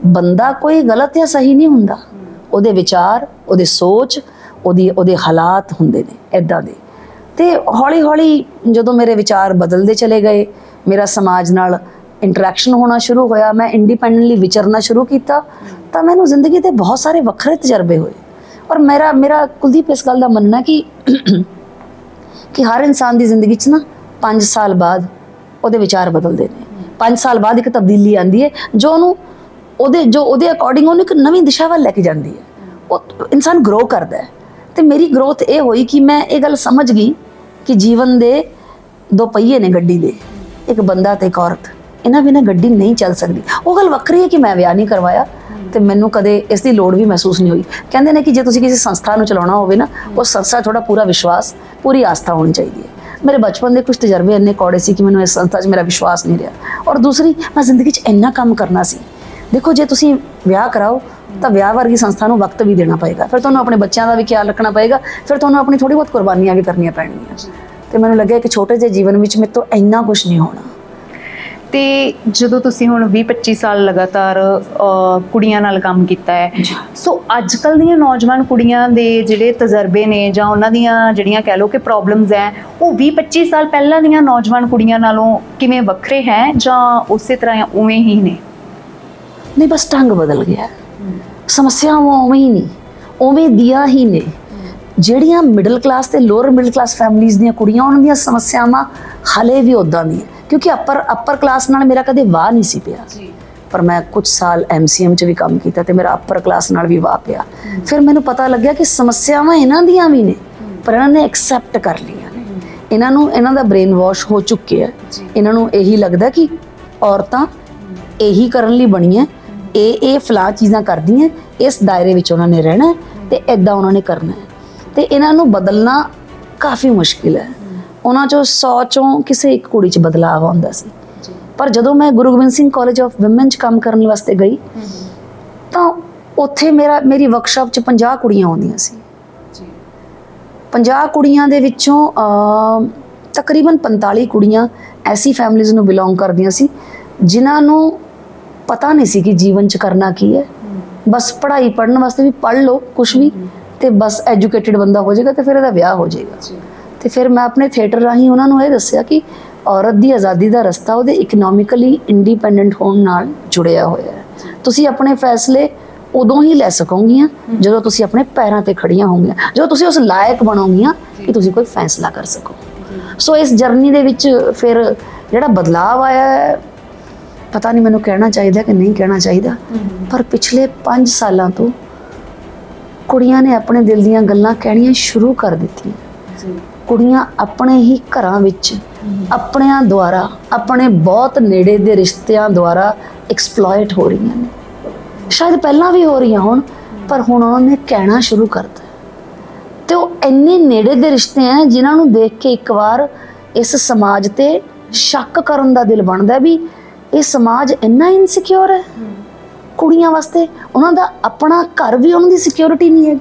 ਬੰਦਾ ਕੋਈ ਗਲਤ ਜਾਂ ਸਹੀ ਨਹੀਂ ਹੁੰਦਾ, ਉਹਦੇ ਵਿਚਾਰ, ਉਹਦੇ ਸੋਚ, ਉਹਦੇ ਹਾਲਾਤ ਹੁੰਦੇ ਨੇ ਇੱਦਾਂ ਦੇ। ਤੇ ਹੌਲੀ ਹੌਲੀ ਜਦੋਂ ਮੇਰੇ ਵਿਚਾਰ ਬਦਲਦੇ ਚਲੇ ਗਏ, ਮੇਰਾ ਸਮਾਜ ਨਾਲ ਇੰਟਰੈਕਸ਼ਨ ਹੋਣਾ ਸ਼ੁਰੂ ਹੋਇਆ, ਮੈਂ ਇੰਡੀਪੈਂਡੈਂਟਲੀ ਵਿਚਰਨਾ ਸ਼ੁਰੂ ਕੀਤਾ, ਤਾਂ ਮੈਨੂੰ ਜ਼ਿੰਦਗੀ ਦੇ ਬਹੁਤ ਸਾਰੇ ਵੱਖਰੇ ਤਜਰਬੇ ਹੋਏ। ਔਰ ਮੇਰਾ ਕੁਲਦੀਪ ਇਸ ਗੱਲ ਦਾ ਮੰਨਣਾ ਕਿ ਹਰ ਇਨਸਾਨ ਦੀ ਜ਼ਿੰਦਗੀ 'ਚ ਨਾ 5 ਸਾਲ ਬਾਅਦ ਉਹਦੇ ਵਿਚਾਰ ਬਦਲਦੇ ਨੇ। 5 ਸਾਲ ਬਾਅਦ ਇੱਕ ਤਬਦੀਲੀ ਆਉਂਦੀ ਹੈ ਜੋ ਉਹਦੇ ਅਕੋਰਡਿੰਗ ਉਹਨੂੰ ਇੱਕ ਨਵੀਂ ਦਿਸ਼ਾ ਵੱਲ ਲੈ ਕੇ ਜਾਂਦੀ ਹੈ। ਉਹ ਇਨਸਾਨ ਗਰੋ ਕਰਦਾ ਹੈ। ਤੇ ਮੇਰੀ ਗਰੋਥ ਇਹ ਹੋਈ ਕਿ ਮੈਂ ਇਹ ਗੱਲ ਸਮਝ ਗਈ ਕਿ ਜੀਵਨ ਦੇ 2 ਪਹੀਏ ਨੇ ਗੱਡੀ ਦੇ, ਇੱਕ ਬੰਦਾ ਤੇ ਇੱਕ ਔਰਤ। ਇਹਨਾਂ ਬਿਨਾਂ ਗੱਡੀ ਨਹੀਂ ਚੱਲ ਸਕਦੀ। ਉਹ ਗੱਲ ਵੱਖਰੀ ਹੈ ਕਿ ਮੈਂ ਵਿਆਹ ਨਹੀਂ ਕਰਵਾਇਆ ਤੇ ਮੈਨੂੰ ਕਦੇ ਇਸ ਦੀ ਲੋੜ ਵੀ ਮਹਿਸੂਸ ਨਹੀਂ ਹੋਈ। ਕਹਿੰਦੇ ਨੇ ਕਿ ਜੇ ਤੁਸੀਂ ਕਿਸੇ ਸੰਸਥਾ ਨੂੰ ਚਲਾਉਣਾ ਹੋਵੇ ਨਾ, ਉਹ ਸੰਸਥਾ ਥੋੜਾ ਪੂਰਾ ਵਿਸ਼ਵਾਸ, ਪੂਰੀ ਆਸਥਾ ਹੋਣੀ ਚਾਹੀਦੀ ਹੈ। ਮੇਰੇ ਬਚਪਨ ਦੇ ਕੁਝ ਤਜਰਬੇ ਇੰਨੇ ਕੌੜੇ ਸੀ ਕਿ ਮੈਨੂੰ ਇਸ ਸੰਸਥਾ 'ਚ ਮੇਰਾ ਵਿਸ਼ਵਾਸ ਨਹੀਂ ਰਿਹਾ। ਔਰ ਦੂਸਰੀ, ਮੈਂ ਜ਼ਿੰਦਗੀ 'ਚ ਇੰਨਾ ਕੰਮ ਕਰਨਾ ਸੀ। ਦੇਖੋ, ਜੇ ਤੁਸੀਂ ਵਿਆਹ ਕਰਾਓ ਤਾਂ ਵਿਆਹ ਵਰਗੀ ਸੰਸਥਾ ਨੂੰ ਵਕਤ ਵੀ ਦੇਣਾ ਪਏਗਾ, ਫਿਰ ਤੁਹਾਨੂੰ ਆਪਣੇ ਬੱਚਿਆਂ ਦਾ ਵੀ ਖਿਆਲ ਰੱਖਣਾ ਪਏਗਾ, ਫਿਰ ਤੁਹਾਨੂੰ ਆਪਣੀ ਥੋੜੀ ਬਹੁਤ ਕੁਰਬਾਨੀਆਂ ਵੀ ਕਰਨੀਆਂ ਪੈਣਗੀਆਂ। ਤੇ ਮੈਨੂੰ ਲੱਗਿਆ ਕਿ ਛੋਟੇ ਜਿਹੇ ਜੀਵਨ ਵਿੱਚ ਮੇਰੇ ਤੋਂ ਇੰਨਾ ਕੁਝ ਨਹੀਂ ਹੋਣਾ। ਤੇ ਜਦੋਂ ਤੁਸੀਂ ਹੁਣ 20-25 ਸਾਲ ਲਗਾਤਾਰ ਕੁੜੀਆਂ ਨਾਲ ਕੰਮ ਕੀਤਾ ਹੈ, ਸੋ ਅੱਜ ਕੱਲ੍ਹ ਦੀਆਂ ਨੌਜਵਾਨ ਕੁੜੀਆਂ ਦੇ ਜਿਹੜੇ ਤਜਰਬੇ ਨੇ ਜਾਂ ਉਹਨਾਂ ਦੀਆਂ ਜਿਹੜੀਆਂ ਕਹਿ ਲਓ ਕਿ ਪ੍ਰੋਬਲਮਸ ਹੈ, ਉਹ 20-25 ਸਾਲ ਪਹਿਲਾਂ ਦੀਆਂ ਨੌਜਵਾਨ ਕੁੜੀਆਂ ਨਾਲੋਂ ਕਿਵੇਂ ਵੱਖਰੇ ਹੈ ਜਾਂ ਉਸੇ ਤਰ੍ਹਾਂ ਉਵੇਂ ਹੀ ਨੇ? ਨਹੀਂ, ਬਸ ਢੰਗ ਬਦਲ ਗਿਆ। ਸਮੱਸਿਆਵਾਂ ਉਵੇਂ ਹੀ ਨਹੀਂ, ਉਵੇਂ ਦੀਆਂ ਹੀ ਨੇ। ਜਿਹੜੀਆਂ ਮਿਡਲ ਕਲਾਸ ਤੇ ਲੋਅਰ ਮਿਡਲ ਕਲਾਸ ਫੈਮਿਲੀਜ਼ ਦੀਆਂ ਕੁੜੀਆਂ, ਉਹਨਾਂ ਦੀਆਂ ਸਮੱਸਿਆਵਾਂ ਹਾਲੇ ਵੀ ਉੱਦਾਂ ਦੀਆਂ, ਕਿਉਂਕਿ ਅੱਪਰ ਕਲਾਸ ਨਾਲ ਮੇਰਾ ਕਦੇ ਵਾਹ ਨਹੀਂ ਸੀ ਪਿਆ। ਪਰ ਮੈਂ ਕੁਝ ਸਾਲ MCM 'ਚ ਵੀ ਕੰਮ ਕੀਤਾ ਤੇ ਮੇਰਾ ਅੱਪਰ ਕਲਾਸ ਨਾਲ ਵੀ ਵਾਹ ਪਿਆ। ਫਿਰ ਮੈਨੂੰ ਪਤਾ ਲੱਗਿਆ ਕਿ ਸਮੱਸਿਆਵਾਂ ਇਹਨਾਂ ਦੀਆਂ ਵੀ ਨੇ, ਪਰ ਇਹਨਾਂ ਨੇ ਐਕਸੈਪਟ ਕਰ ਲਈਆਂ ਨੇ। ਇਹਨਾਂ ਦਾ ਬ੍ਰੇਨ ਵਾਸ਼ ਹੋ ਚੁੱਕਿਆ। ਇਹਨਾਂ ਨੂੰ ਇਹੀ ਲੱਗਦਾ ਕਿ ਔਰਤਾਂ ਇਹੀ ਕਰਨ ਲਈ ਬਣੀਆਂ, ਇਹ ਫਲਾਂ ਚੀਜ਼ਾਂ ਕਰਦੀਆਂ, ਇਸ ਦਾਇਰੇ ਵਿੱਚ ਉਹਨਾਂ ਨੇ ਰਹਿਣਾ ਤੇ ਇੱਦਾਂ ਉਹਨਾਂ ਨੇ ਕਰਨਾ ਹੈ। ਤੇ ਇਹਨਾਂ ਨੂੰ ਬਦਲਣਾ ਕਾਫੀ ਮੁਸ਼ਕਿਲ ਹੈ। ਉਹਨਾਂ 'ਚੋਂ 100 ਚੋਂ ਕਿਸੇ ਇੱਕ ਕੁੜੀ 'ਚ ਬਦਲਾਅ ਆਉਂਦਾ ਸੀ। ਪਰ ਜਦੋਂ ਮੈਂ Guru Gobind Singh college of women 'ਚ ਕੰਮ ਕਰਨ ਵਾਸਤੇ ਗਈ ਤਾਂ ਉੱਥੇ ਮੇਰੀ ਵਰਕਸ਼ਾਪ 'ਚ 50 ਕੁੜੀਆਂ ਆਉਂਦੀਆਂ ਸੀ। 50 ਕੁੜੀਆਂ ਦੇ ਵਿੱਚੋਂ ਤਕਰੀਬਨ 45 ਕੁੜੀਆਂ ਐਸੀ ਫੈਮਿਲੀਜ਼ ਨੂੰ ਬਿਲੋਂਗ ਕਰਦੀਆਂ ਸੀ ਜਿਨ੍ਹਾਂ ਨੂੰ ਪਤਾ ਨਹੀਂ ਸੀ ਕਿ ਜੀਵਨ 'ਚ ਕਰਨਾ ਕੀ ਹੈ। ਬਸ ਪੜ੍ਹਾਈ ਪੜ੍ਹਨ ਵਾਸਤੇ ਵੀ ਪੜ੍ਹ ਲਓ ਕੁਛ ਵੀ ਤੇ ਬਸ ਐਜੂਕੇਟਿਡ ਬੰਦਾ ਹੋ ਜਾਏਗਾ ਤੇ ਫਿਰ ਇਹਦਾ ਵਿਆਹ ਹੋ ਜਾਏਗਾ। ਤੇ ਫਿਰ ਮੈਂ ਆਪਣੇ ਥੀਏਟਰ ਰਾਹੀਂ ਉਹਨਾਂ ਨੂੰ ਇਹ ਦੱਸਿਆ ਕਿ ਔਰਤ ਦੀ ਆਜ਼ਾਦੀ ਦਾ ਰਸਤਾ ਉਹਦੇ ਇਕਨੋਮਿਕਲੀ ਇੰਡੀਪੈਂਡੈਂਟ ਹੋਣ ਨਾਲ ਜੁੜਿਆ ਹੋਇਆ ਹੈ। ਤੁਸੀਂ ਆਪਣੇ ਫੈਸਲੇ ਉਦੋਂ ਹੀ ਲੈ ਸਕੋਗੀਆਂ ਜਦੋਂ ਤੁਸੀਂ ਆਪਣੇ ਪੈਰਾਂ ਤੇ ਖੜੀਆਂ ਹੋਵੋਗੀਆਂ, ਜਦੋਂ ਤੁਸੀਂ ਉਸ ਲਾਇਕ ਬਣੋਗੀਆਂ ਕਿ ਤੁਸੀਂ ਕੋਈ ਫੈਸਲਾ ਕਰ ਸਕੋ। ਸੋ ਇਸ ਜਰਨੀ ਦੇ ਵਿੱਚ ਫਿਰ ਜਿਹੜਾ ਬਦਲਾਅ ਆਇਆ ਹੈ, ਪਤਾ ਨਹੀਂ ਮੈਨੂੰ ਕਹਿਣਾ ਚਾਹੀਦਾ ਕਿ ਨਹੀਂ ਕਹਿਣਾ ਚਾਹੀਦਾ, ਪਰ ਪਿਛਲੇ 5 ਸਾਲਾਂ ਤੋਂ ਕੁੜੀਆਂ ਨੇ ਆਪਣੇ ਦਿਲ ਦੀਆਂ ਗੱਲਾਂ ਕਹਿਣੀਆਂ ਸ਼ੁਰੂ ਕਰ ਦਿੱਤੀਆਂ। ਕੁੜੀਆਂ ਆਪਣੇ ਹੀ ਘਰਾਂ ਵਿੱਚ ਆਪਣਿਆਂ ਦੁਆਰਾ, ਆਪਣੇ ਬਹੁਤ ਨੇੜੇ ਦੇ ਰਿਸ਼ਤਿਆਂ ਦੁਆਰਾ ਐਕਸਪਲੋਇਟ ਹੋ ਰਹੀਆਂ ਨੇ। ਸ਼ਾਇਦ ਪਹਿਲਾਂ ਵੀ ਹੋ ਰਹੀਆਂ ਹੋਣ, ਪਰ ਹੁਣ ਉਹਨਾਂ ਨੇ ਕਹਿਣਾ ਸ਼ੁਰੂ ਕਰਤਾ। ਤੇ ਉਹ ਇੰਨੇ ਨੇੜੇ ਦੇ ਰਿਸ਼ਤੇ ਹੈ ਜਿਨ੍ਹਾਂ ਨੂੰ ਦੇਖ ਕੇ ਇੱਕ ਵਾਰ ਇਸ ਸਮਾਜ ਤੇ ਸ਼ੱਕ ਕਰਨ ਦਾ ਦਿਲ ਬਣਦਾ ਵੀ ਇਹ ਸਮਾਜ ਇੰਨਾ ਇਨਸਿਕਿਉਰ ਹੈ ਕੁੜੀਆਂ ਵਾਸਤੇ। ਉਹਨਾਂ ਦਾ ਆਪਣਾ ਘਰ ਵੀ ਉਹਨਾਂ ਦੀ ਸਿਕਿਉਰਿਟੀ ਨਹੀਂ ਹੈ।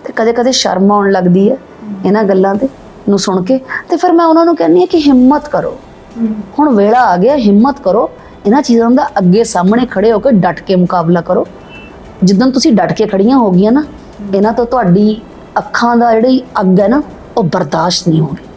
ਤੇ ਕਦੇ ਕਦੇ ਸ਼ਰਮ ਆਉਣ ਲੱਗਦੀ ਹੈ ਇਹਨਾਂ ਗੱਲਾਂ ਤੇ ਨੂੰ ਸੁਣ ਕੇ। ਤੇ ਫਿਰ ਮੈਂ ਉਹਨਾਂ ਨੂੰ ਕਹਿੰਦੀ ਹਾਂ ਕਿ ਹਿੰਮਤ ਕਰੋ, ਹੁਣ ਵੇਲਾ ਆ ਗਿਆ, ਹਿੰਮਤ ਕਰੋ। ਇਹਨਾਂ ਚੀਜ਼ਾਂ ਦਾ ਅੱਗੇ ਸਾਹਮਣੇ ਖੜੇ ਹੋ ਕੇ ਡਟ ਕੇ ਮੁਕਾਬਲਾ ਕਰੋ। ਜਿੱਦਾਂ ਤੁਸੀਂ ਡਟ ਕੇ ਖੜੀਆਂ ਹੋ ਗਈਆਂ ਨਾ, ਇਹਨਾਂ ਤੋਂ ਤੁਹਾਡੀ ਅੱਖਾਂ ਦਾ ਜਿਹੜੀ ਅੱਗ ਹੈ ਨਾ, ਉਹ ਬਰਦਾਸ਼ਤ ਨਹੀਂ ਹੋਣੀ।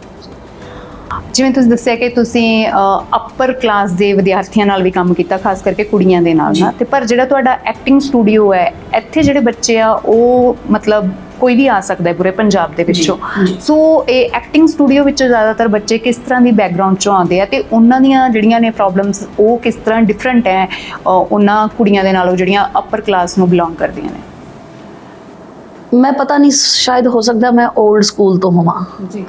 ਜਿਵੇਂ ਤੁਸੀਂ ਦੱਸਿਆ ਕਿ ਤੁਸੀਂ ਅੱਪਰ ਕਲਾਸ ਦੇ ਵਿਦਿਆਰਥੀਆਂ ਨਾਲ ਵੀ ਕੰਮ ਕੀਤਾ, ਖਾਸ ਕਰਕੇ ਕੁੜੀਆਂ ਦੇ ਨਾਲ ਨਾ, ਤੇ ਪਰ ਜਿਹੜਾ ਤੁਹਾਡਾ ਐਕਟਿੰਗ ਸਟੂਡੀਓ ਹੈ, ਇੱਥੇ ਜਿਹੜੇ ਬੱਚੇ ਆ ਉਹ ਮਤਲਬ ਕੋਈ ਵੀ ਆ ਸਕਦਾ ਹੈ ਪੂਰੇ ਪੰਜਾਬ ਦੇ ਵਿੱਚੋਂ। ਸੋ ਇਹ ਐਕਟਿੰਗ ਸਟੂਡੀਓ ਵਿੱਚ ਜ਼ਿਆਦਾਤਰ ਬੱਚੇ ਕਿਸ ਤਰ੍ਹਾਂ ਦੀ ਬੈਕਗ੍ਰਾਉਂਡ ਚੋਂ ਆਉਂਦੇ ਆ ਤੇ ਉਹਨਾਂ ਦੀਆਂ ਜਿਹੜੀਆਂ ਨੇ ਪ੍ਰੋਬਲਮਸ ਉਹ ਕਿਸ ਤਰ੍ਹਾਂ ਡਿਫਰੈਂਟ ਹੈ ਉਹਨਾਂ ਕੁੜੀਆਂ ਦੇ ਨਾਲੋਂ ਜਿਹੜੀਆਂ ਅੱਪਰ ਕਲਾਸ ਨੂੰ ਬਿਲੋਂਗ ਕਰਦੀਆਂ ਨੇ? ਮੈਂ ਪਤਾ ਨਹੀਂ, ਸ਼ਾਇਦ ਹੋ ਸਕਦਾ ਮੈਂ 올ਡ ਸਕੂਲ ਤੋਂ ਹੋਵਾਂ ਜੀ।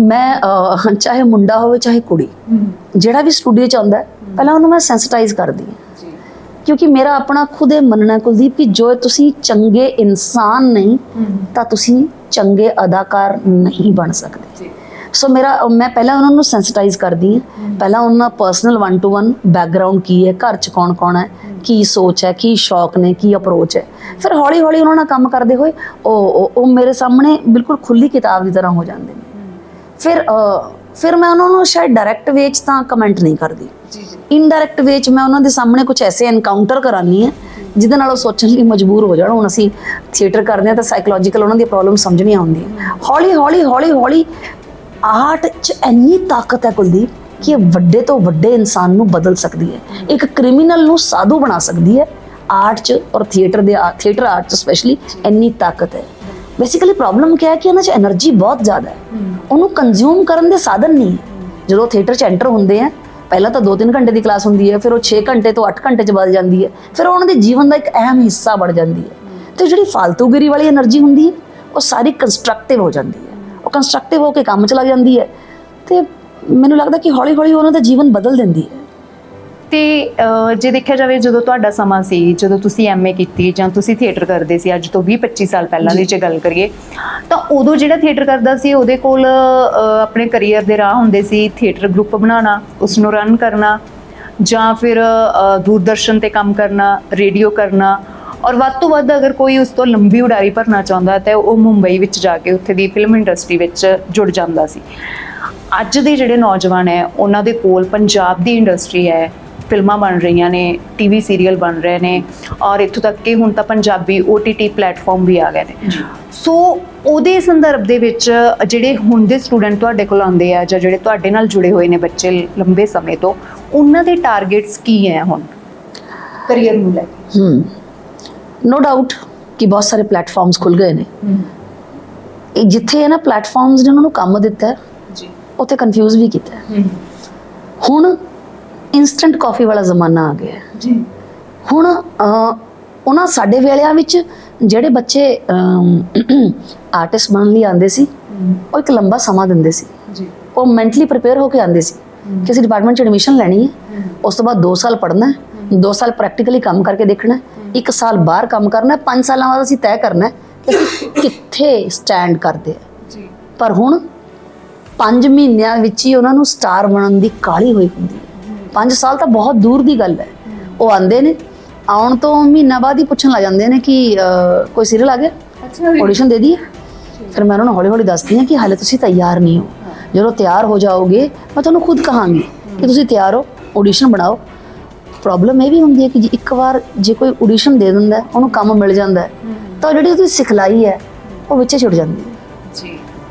ਮੈਂ ਚਾਹੇ ਮੁੰਡਾ ਹੋਵੇ ਚਾਹੇ ਕੁੜੀ, ਜਿਹੜਾ ਵੀ ਸਟੂਡੀਓ 'ਚ ਆਉਂਦਾ ਪਹਿਲਾਂ ਉਹਨੂੰ ਮੈਂ ਸੈਂਸਿਟਾਈਜ਼ ਕਰਦੀ ਹਾਂ ਕਿਉਂਕਿ ਮੇਰਾ ਆਪਣਾ ਖੁਦ ਇਹ ਮੰਨਣਾ ਕੁਲਦੀਪ ਕਿ ਜੋ ਤੁਸੀਂ ਚੰਗੇ ਇਨਸਾਨ ਨਹੀਂ ਤਾਂ ਤੁਸੀਂ ਚੰਗੇ ਅਦਾਕਾਰ ਨਹੀਂ ਬਣ ਸਕਦੇ। ਸੋ ਮੈਂ ਪਹਿਲਾਂ ਉਹਨਾਂ ਨੂੰ ਸੈਂਸਿਟਾਈਜ਼ ਕਰਦੀ ਹਾਂ, ਪਹਿਲਾਂ ਉਹਨਾਂ ਪਰਸਨਲ 1-to-1 ਬੈਕਗ੍ਰਾਉਂਡ ਕੀ ਹੈ, ਘਰ 'ਚ ਕੌਣ ਕੌਣ ਹੈ, ਕੀ ਸੋਚ ਹੈ, ਕੀ ਸ਼ੌਕ ਨੇ, ਕੀ ਅਪਰੋਚ ਹੈ। ਫਿਰ ਹੌਲੀ ਹੌਲੀ ਉਹਨਾਂ ਨਾਲ ਕੰਮ ਕਰਦੇ ਹੋਏ ਉਹ ਮੇਰੇ ਸਾਹਮਣੇ ਬਿਲਕੁਲ ਖੁੱਲੀ ਕਿਤਾਬ ਦੀ ਤਰ੍ਹਾਂ ਹੋ ਜਾਂਦੇ ਨੇ। ਫਿਰ ਮੈਂ ਉਹਨਾਂ ਨੂੰ ਸ਼ਾਇਦ ਡਾਇਰੈਕਟ ਵੇ 'ਚ ਤਾਂ ਕਮੈਂਟ ਨਹੀਂ ਕਰਦੀ, ਇਨਡਾਇਰੈਕਟ ਵੇ 'ਚ ਮੈਂ ਉਹਨਾਂ ਦੇ ਸਾਹਮਣੇ ਕੁਝ ਐਸੇ ਐਨਕਾਊਂਟਰ ਕਰਾਨੀ ਹੈ ਜਿਹਦੇ ਨਾਲ ਉਹ ਸੋਚਣ ਲਈ ਮਜਬੂਰ ਹੋ ਜਾਣ। ਹੁਣ ਅਸੀਂ ਥੀਏਟਰ ਕਰਦੇ ਹਾਂ ਤਾਂ ਸਾਈਕੋਲੋਜੀਕਲ ਉਹਨਾਂ ਦੀ ਪ੍ਰੋਬਲਮ ਸਮਝਣੀਆਂ ਹੁੰਦੀਆਂ। ਹੌਲੀ ਹੌਲੀ ਆਰਟ 'ਚ ਇੰਨੀ ਤਾਕਤ ਹੈ ਕੁਲਦੀਪ ਕਿ ਇਹ ਵੱਡੇ ਤੋਂ ਵੱਡੇ ਇਨਸਾਨ ਨੂੰ ਬਦਲ ਸਕਦੀ ਹੈ, ਇੱਕ ਕ੍ਰਿਮੀਨਲ ਨੂੰ ਸਾਧੂ ਬਣਾ ਸਕਦੀ ਹੈ। ਆਰਟ 'ਚ ਔਰ ਥੀਏਟਰ ਆਰਟ 'ਚ ਸਪੈਸ਼ਲੀ ਇੰਨੀ ਤਾਕਤ ਹੈ। ਬੇਸਿਕਲੀ ਪ੍ਰੋਬਲਮ ਕੀ ਹੈ ਕਿ ਇਹਨਾਂ 'ਚ એનર્ਜੀ ਬਹੁਤ ਜ਼ਿਆਦਾ ਹੈ, ਉਹਨੂੰ ਕੰਜ਼ਿਊਮ ਕਰਨ ਦੇ ਸਾਧਨ ਨਹੀਂ ਹੈ। ਜਦੋਂ ਥੀਏਟਰ 'ਚ ਐਂਟਰ ਹੁੰਦੇ ਆ, ਪਹਿਲਾਂ ਤਾਂ 2-3 ਘੰਟੇ ਦੀ ਕਲਾਸ ਹੁੰਦੀ ਹੈ, ਫਿਰ ਉਹ 6 ਘੰਟੇ ਤੋਂ 8 ਘੰਟੇ 'ਚ ਬਦਲ ਜਾਂਦੀ ਹੈ, ਫਿਰ ਉਹਨਾਂ ਦੇ ਜੀਵਨ ਦਾ ਇੱਕ ਅਹਿਮ ਹਿੱਸਾ ਬਣ ਜਾਂਦੀ ਹੈ। ਤੇ ਜਿਹੜੀ ਫਾਲਤੂਗਿਰੀ ਵਾਲੀ એનર્ਜੀ ਹੁੰਦੀ ਹੈ ਉਹ ਸਾਰੀ ਕੰਸਟਰਕਟਿਵ ਹੋ ਜਾਂਦੀ ਹੈ, ਉਹ ਕੰਸਟਰਕਟਿਵ ਹੋ ਕੇ ਕੰਮ 'ਚ ਲੱਗ ਜਾਂਦੀ ਹੈ ਤੇ ਮੈਨੂੰ ਲੱਗਦਾ ਕਿ ਹੌਲੀ ਹੌਲੀ ਉਹਨਾਂ ਦਾ ਜੀਵਨ ਬਦਲ ਦਿੰਦੀ ਹੈ। ਤੇ ਜੇ ਦੇਖਿਆ ਜਾਵੇ, ਜਦੋਂ ਤੁਹਾਡਾ ਸਮਾਂ ਸੀ, ਜਦੋਂ ਤੁਸੀਂ ਐਮਏ ਕੀਤੀ ਜਾਂ ਤੁਸੀਂ ਥੀਏਟਰ ਕਰਦੇ ਸੀ, ਅੱਜ ਤੋਂ 20-25 ਸਾਲ ਪਹਿਲਾਂ ਦੀ ਜੇ ਗੱਲ ਕਰੀਏ, ਤਾਂ ਉਦੋਂ ਜਿਹੜਾ ਥੀਏਟਰ ਕਰਦਾ ਸੀ ਉਹਦੇ ਕੋਲ ਆਪਣੇ ਕਰੀਅਰ ਦੇ ਰਾਹ ਹੁੰਦੇ ਸੀ। ਥੀਏਟਰ ਗਰੁੱਪ ਬਣਾਉਣਾ, ਉਸ ਨੂੰ ਰਨ ਕਰਨਾ, ਜਾਂ ਫਿਰ ਦੂਰਦਰਸ਼ਨ ਤੇ ਕੰਮ ਕਰਨਾ, ਰੇਡੀਓ ਕਰਨਾ, ਔਰ ਵੱਧ ਤੋਂ ਵੱਧ ਅਗਰ ਕੋਈ ਉਸ ਤੋਂ ਲੰਬੀ ਉਡਾਰੀ ਭਰਨਾ ਚਾਹੁੰਦਾ ਤਾਂ ਉਹ ਮੁੰਬਈ ਵਿੱਚ ਜਾ ਕੇ ਉੱਥੇ ਦੀ ਫਿਲਮ ਇੰਡਸਟਰੀ ਵਿੱਚ ਜੁੜ ਜਾਂਦਾ ਸੀ। ਅੱਜ ਦੇ ਜਿਹੜੇ ਨੌਜਵਾਨ ਹੈ ਉਹਨਾਂ ਦੇ ਕੋਲ ਪੰਜਾਬ ਦੀ ਇੰਡਸਟਰੀ ਹੈ, ਫਿਲਮਾਂ ਬਣ ਰਹੀਆਂ ਨੇ, ਟੀਵੀ ਸੀਰੀਅਲ ਬਣ ਰਹੇ ਨੇ, ਔਰ ਇੱਥੋਂ ਤੱਕ ਕਿ ਹੁਣ ਤਾਂ ਪੰਜਾਬੀ OTT ਪਲੇਟਫਾਰਮ ਵੀ ਆ ਗਏ ਨੇ। ਸੋ ਉਹਦੇ ਸੰਦਰਭ ਦੇ ਵਿੱਚ ਜਿਹੜੇ ਹੁਣ ਦੇ ਸਟੂਡੈਂਟ ਤੁਹਾਡੇ ਕੋਲ ਆਉਂਦੇ ਆ ਜਾਂ ਜਿਹੜੇ ਤੁਹਾਡੇ ਨਾਲ ਜੁੜੇ ਹੋਏ ਨੇ ਬੱਚੇ ਲੰਬੇ ਸਮੇਂ ਤੋਂ, ਉਹਨਾਂ ਦੇ ਟਾਰਗੇਟਸ ਕੀ ਹੈ ਹੁਣ ਕਰੀਅਰ ਨੂੰ ਲੈ ਕੇ? ਨੋ ਡਾਊਟ ਕਿ ਬਹੁਤ ਸਾਰੇ ਪਲੇਟਫਾਰਮਸ ਖੁੱਲ ਗਏ ਨੇ। ਇਹ ਜਿੱਥੇ ਹੈ ਨਾ ਪਲੇਟਫਾਰਮਸ ਨੇ ਉਹਨਾਂ ਨੂੰ ਕੰਮ ਦਿੱਤਾ ਜੀ, ਉੱਥੇ ਕਨਫਿਊਜ਼ ਵੀ ਕੀਤਾ। ਹੁਣ ਇੰਸਟੈਂਟ ਕਾਫੀ ਵਾਲਾ ਜ਼ਮਾਨਾ ਆ ਗਿਆ ਜੀ। ਹੁਣ ਉਹਨਾਂ ਸਾਡੇ ਵੇਲਿਆਂ ਵਿੱਚ ਜਿਹੜੇ ਬੱਚੇ ਆਰਟਿਸਟ ਬਣਨ ਲਈ ਆਉਂਦੇ ਸੀ ਉਹ ਇੱਕ ਲੰਬਾ ਸਮਾਂ ਦਿੰਦੇ ਸੀ ਜੀ। ਉਹ ਮੈਂਟਲੀ ਪ੍ਰਿਪੇਅਰ ਹੋ ਕੇ ਆਉਂਦੇ ਸੀ ਕਿ ਅਸੀਂ ਡਿਪਾਰਟਮੈਂਟ 'ਚ ਐਡਮਿਸ਼ਨ ਲੈਣੀ ਹੈ, ਉਸ ਤੋਂ ਬਾਅਦ 2 ਸਾਲ ਪੜ੍ਹਨਾ ਹੈ, 2 ਸਾਲ ਪ੍ਰੈਕਟੀਕਲੀ ਕੰਮ ਕਰਕੇ ਦੇਖਣਾ, 1 ਸਾਲ ਬਾਹਰ ਕੰਮ ਕਰਨਾ, 5 ਸਾਲਾਂ ਬਾਅਦ ਅਸੀਂ ਤੈਅ ਕਰਨਾ ਕਿ ਅਸੀਂ ਕਿੱਥੇ ਸਟੈਂਡ ਕਰਦੇ ਹਾਂ। ਪਰ ਹੁਣ 5 ਮਹੀਨਿਆਂ ਵਿੱਚ ਹੀ ਉਹਨਾਂ ਨੂੰ ਸਟਾਰ ਬਣਨ ਦੀ ਕਾਹਲੀ ਹੋਈ ਹੁੰਦੀ ਹੈ। 5 ਸਾਲ ਤਾਂ ਬਹੁਤ ਦੂਰ ਦੀ ਗੱਲ ਹੈ। ਉਹ ਆਉਂਦੇ ਨੇ, ਆਉਣ ਤੋਂ ਮਹੀਨਾ ਬਾਅਦ ਹੀ ਪੁੱਛਣ ਲੱਗ ਜਾਂਦੇ ਨੇ ਕਿ ਕੋਈ ਸੀਰੀਅਲ ਆ ਗਿਆ, ਆਡੀਸ਼ਨ ਦੇ ਦਈਏ। ਫਿਰ ਮੈਂ ਉਹਨਾਂ ਨੂੰ ਹੌਲੀ ਹੌਲੀ ਦੱਸਦੀ ਹਾਂ ਕਿ ਹਾਲੇ ਤੁਸੀਂ ਤਿਆਰ ਨਹੀਂ ਹੋ, ਜਦੋਂ ਤਿਆਰ ਹੋ ਜਾਓਗੇ ਮੈਂ ਤੁਹਾਨੂੰ ਖੁਦ ਕਹਾਂਗੀ ਕਿ ਤੁਸੀਂ ਤਿਆਰ ਹੋ, ਆਡੀਸ਼ਨ ਬਣਾਓ। ਪ੍ਰੋਬਲਮ ਇਹ ਵੀ ਹੁੰਦੀ ਹੈ ਕਿ ਇੱਕ ਵਾਰ ਜੇ ਕੋਈ ਆਡੀਸ਼ਨ ਦੇ ਦਿੰਦਾ, ਉਹਨੂੰ ਕੰਮ ਮਿਲ ਜਾਂਦਾ ਤਾਂ ਜਿਹੜੀ ਉਹਦੀ ਸਿਖਲਾਈ ਹੈ ਉਹ ਵਿੱਚੇ ਛੁੱਟ ਜਾਂਦੀ ਹੈ ਜੀ।